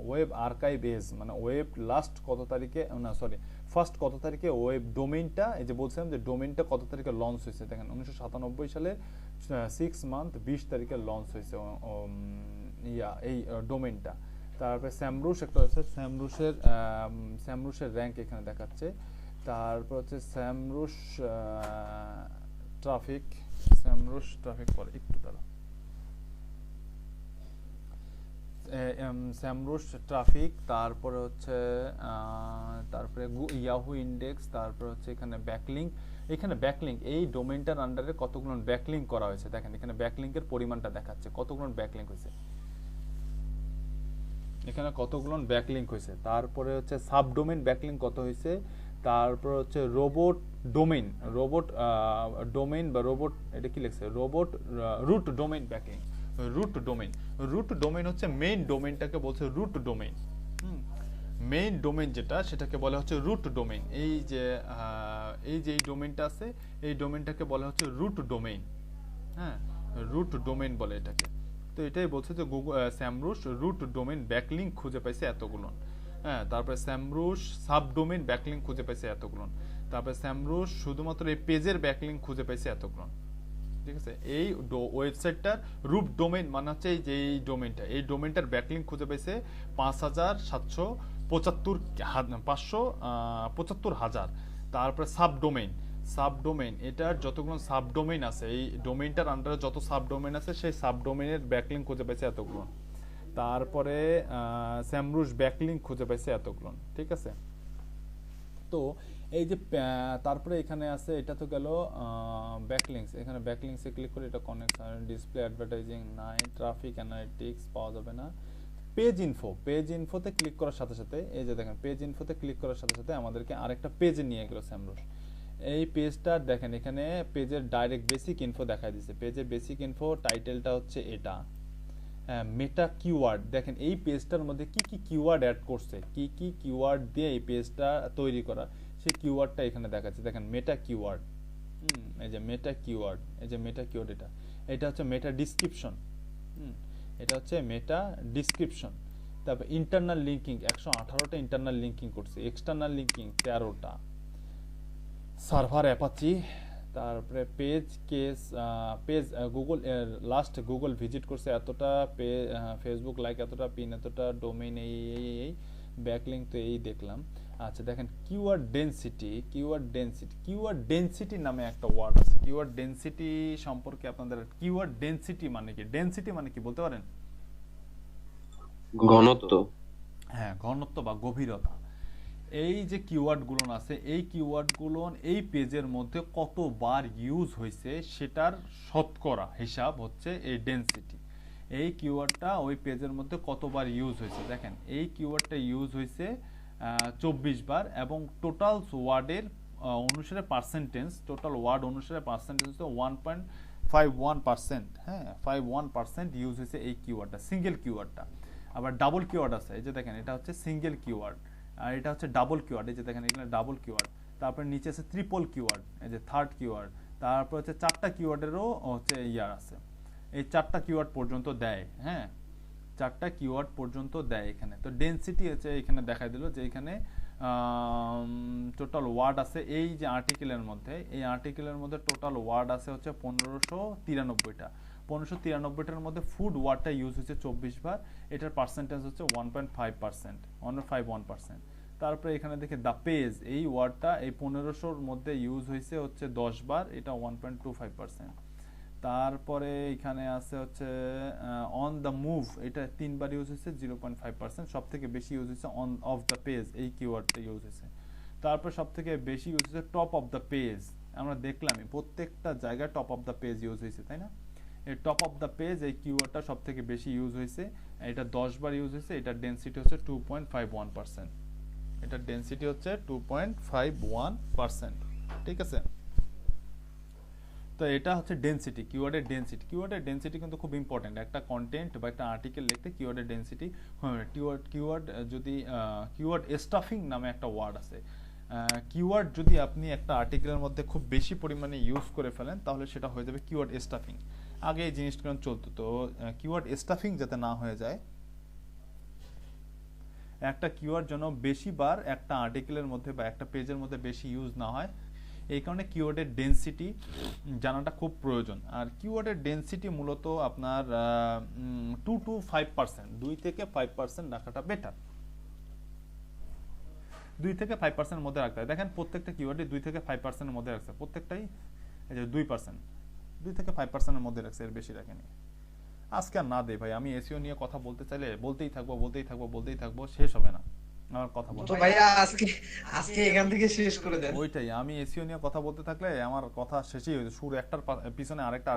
ওয়েব আর্কাইভ এজ মানে ওয়েব লাস্ট কত তারিখে, না সরি ফার্স্ট কত তারিখে ওয়েব ডোমেইনটা, এই যে বলছিলাম যে ডোমেইনটা কত তারিখে লঞ্চ হয়েছে, দেখেন 1997 সালে 6 মান্থ 20 তারিখে লঞ্চ হয়েছে এই ডোমেইনটা। তারপরে স্যামরুশ একটা ওয়েবসাইট, স্যামরুশের র্যাঙ্ক এখানে দেখাচ্ছে। তারপর হচ্ছে স্যামরুশ ট্রাফিক পরে একটু দাঁড়া, স্যামরুশ ট্রাফিক, তারপরে হচ্ছে তারপরে ইয়াহু ইন্ডেক্স, তারপরে হচ্ছে এখানে ব্যাকলিংক এই ডোমেইনটার আন্ডারে কতগুলো ব্যাকলিংক করা হয়েছে, দেখেন এখানে ব্যাকলিংকের পরিমাণটা দেখাচ্ছে কতগুলো ব্যাকলিংক হয়েছে, এখানে কতগুলো ব্যাকলিংক হয়েছে। তারপরে হচ্ছে সাবডোমেইন ব্যাকলিংক কত হয়েছে, তারপর হচ্ছে রোবট ডোমেইন বা রোবট, এটা কি লিখছে, robot root domain backlink, root domain হচ্ছে মেইন ডোমেইনটাকে বলছে রুট ডোমেইন, মেইন ডোমেইন যেটা সেটাকে বলা হচ্ছে রুট ডোমেইন। এই যে এই ডোমেইনটা আছে এই ডোমেইনটাকে বলা হচ্ছে রুট ডোমেইন, হ্যাঁ রুট ডোমেইন বলে এটাকে। তো এটাই বলছে যে গুগল স্যামরুশ রুট ডোমেইন ব্যাকলিংক খুঁজে পাইছে এতগুলো, হ্যাঁ তারপরে স্যামরুশ সাবডোমেইন ব্যাকলিংক খুঁজে পাইছে এতগুলো, তারপরে স্যামরুশ শুধুমাত্র এই পেজের ব্যাকলিংক খুঁজে পাইছে এতগুলো। ঠিক আছে। এই ওয়েবসাইটটার রুট ডোমেইন মানে হচ্ছে এই যে এই ডোমেইনটা, এই ডোমেইনটার ব্যাকলিংক খুঁজে পেয়েছে 5,775,575,000। তারপরে সাবডোমেইন এটার যতগুলো সাবডোমেইন আছে, এই ডোমেইনটার আন্ডারে যত সাবডোমেইন আছে সেই সাবডোমেইনের ব্যাকলিংক খুঁজে পেয়েছে এতগুলো। তারপরে স্যামরুশ ব্যাকলিংক খুঁজে পেয়েছে এতগুলো, ঠিক আছে। তো এই যে তারপরে এখানে আছে, এটা তো গেল ব্যাকলিংস। এখানে ব্যাকলিংসে ক্লিক করে এটা কানেকশন, ডিসপ্লে অ্যাডভার্টাইজিং নাই, ট্রাফিক অ্যানালিটিক্স পাওয়া যাবে না। পেজ ইনফোতে ক্লিক করার সাথে সাথে এই যে দেখেন পেজ ইনফোতে ক্লিক করার সাথে সাথে আমাদেরকে আরেকটা পেজে নিয়ে গেল স্যামরুশ। এই পেজটা দেখেন, এখানে পেজের ডাইরেক্ট বেসিক ইনফো দেখাই দিচ্ছে। পেজের বেসিক ইনফো টাইটেলটা হচ্ছে এটা, মেটা কিওয়ার্ড। দেখেন এই পেজটার মধ্যে কি কি কিওয়ার্ড অ্যাড করছে, কি কি কিওয়ার্ড দিয়ে এই পেজটা তৈরি করা, সেই কিওয়ার্ডটা এখানে দেখাচ্ছে। দেখেন মেটা কিওয়ার্ড, এই যে মেটা কিওয়ার্ড, এই যে মেটা কিওয়ার্ড, এটা হচ্ছে মেটা ডিসক্রিপশন, এটা হচ্ছে মেটা ডিসক্রিপশন। তারপর ইন্টারনাল লিঙ্কিং 118টা ইন্টারনাল লিঙ্কিং করছে, এক্সটার্নাল লিঙ্কিং 13টা, সার্ভার অ্যাপাচি। তারপরে page Google last Google visit করছে এতটা, ফেসবুক লাইক এতটা, পিন এতটা, ডোমেইন এই ব্যাকলিংক তো এই দেখলাম। আচ্ছা দেখেন কিওয়ার্ড ডেনসিটি নামে একটা ওয়ার্ড আছে। কিওয়ার্ড ডেনসিটি সম্পর্কে আপনাদের, কিওয়ার্ড ডেনসিটি মানে কি? ডেনসিটি মানে কি বলতে পারেন? ঘনত্ব। হ্যাঁ, ঘনত্ব বা গভীরতা। এই যে কিওয়ার্ডগুলো আছে, এই কিওয়ার্ডগুলো এই পেজের মধ্যে কতবার ইউজ হয়েছে সেটার শতকরা হিসাব হচ্ছে এই ডেনসিটি। এই কিওয়ার্ডটা ওই পেজের মধ্যে কতবার ইউজ হয়েছে, দেখেন এই কিওয়ার্ডটা ইউজ হয়েছে 24 বার, এবং টোটাল ওয়ার্ডের অনুসারে পার্সেন্টেজ, টোটাল ওয়ার্ড অনুসারে পার্সেন্টেজ হচ্ছে 1.51%। হ্যাঁ, 51% ইউজ হয়েছে এই কিওয়ার্ডটা, সিঙ্গেল কিওয়ার্ডটা। আবার ডাবল কিওয়ার্ড আছে, এই যে দেখেন এটা হচ্ছে সিঙ্গেল কিওয়ার্ড, আর এটা হচ্ছে ডাবল কিওয়ার্ড, এই যে দেখেন এখানে ডাবল কিওয়ার্ড। তারপরে নিচে আছে ট্রিপল কিওয়ার্ড, এই যে থার্ড কিওয়ার্ড। তারপর হচ্ছে 4টা কিওয়ার্ডেরও হচ্ছে ইয়ার আছে, এই 4টা কিওয়ার্ড পর্যন্ত দেয়। হ্যাঁ, 4টা কিওয়ার্ড পর্যন্ত দেয় এখানে। তো ডেনসিটি হচ্ছে এখানে দেখাই দিল যে এখানে টোটাল ওয়ার্ড আছে এই যে আর্টিকেলের মধ্যে, এই আর্টিকেলের মধ্যে টোটাল ওয়ার্ড আছে হচ্ছে 1593টা। 1593টার মধ্যে ফুড ওয়ার্ডটা ইউজ হচ্ছে 24 বার, এটার পার্সেন্টেজ হচ্ছে 1.51%। তারপরে এখানে দেখে দ্য পেজ, এই ওয়ার্ডটা এই 1500-র মধ্যে ইউজ হয়েছে হচ্ছে 10 বার, এটা 1.25%। তারপরে এখানে আছে হচ্ছে অন দ্য মুভ, এটা 3 বার ইউজ হয়েছে 0.5%। সব থেকে বেশি ইউজ হয়েছে অন অফ দ্য পেজ, এই কিওয়ার্ডটা ইউজ হয়েছে। তারপর সব থেকে বেশি ইউজ হয়েছে টপ অফ দ্য পেজ, আমরা দেখলামই প্রত্যেকটা জায়গায় top of the page use হয়েছে, তাই না? এই টপ অফ দ্য পেজ এই কিওয়ার্ডটা সব থেকে বেশি ইউজ হয়েছে, এটা 10 বার ইউজ হয়েছে, এটার ডেনসিটি হচ্ছে 2.51%। এটার ডেনসিটি হচ্ছে 2.51%, ঠিক আছে। তো এটা হচ্ছে ডেনসিটি, কিওয়ার্ডের ডেনসিটি। কিওয়ার্ডের ডেনসিটি কিন্তু খুব ইম্পর্টেন্ট, একটা কন্টেন্ট বা একটা আর্টিকেল লিখতে কিওয়ার্ডের ডেনসিটি। কিওয়ার্ড যদি কিওয়ার্ড স্টাফিং নামে একটা ওয়ার্ড আছে। কিওয়ার্ড যদি আপনি একটা আর্টিকেলের মধ্যে খুব বেশি পরিমাণে ইউজ করে ফেলেন তাহলে সেটা হয়ে যাবে কিওয়ার্ড স্টাফিং। আগে এই জিনিসটা চলতো, তো কিওয়ার্ড স্টাফিং যাতে না হয়ে যায়, একটা কিওয়ার্ড যেন বেশি বার একটা আর্টিকেলের মধ্যে বা একটা পেজের মধ্যে বেশি ইউজ না হয়, এই কারণে কিওয়ার্ডের ডেনসিটি জানাটা খুব প্রয়োজন। আর কিওয়ার্ডের ডেনসিটি মূলত আপনার 2 to 5%, 2 থেকে 5% রাখাটা বেটার। 2 থেকে 5% মধ্যে রাখতে হয়। দেখেন প্রত্যেকটা কিওয়ার্ডে 2 থেকে 5% মধ্যে রাখছে, প্রত্যেকটাই এই যে 2%, 2 থেকে 5% মধ্যে রাখছে, এর বেশি রাখেনি। আজকে আর না দেই ভাই, আমি এসইও নিয়ে কথা বলতে চাইলে বলতেই থাকবো, শেষ হবে না আমার কথা বলতে। তো ভাইয়া আজকে এখান থেকে শেষ করে দেন। ওইটাই, আমি এসইও নিয়ে কথা বলতে থাকলে আমার কথা শেষই হয়ে যায়, সুর একটার পিছনে আরেকটা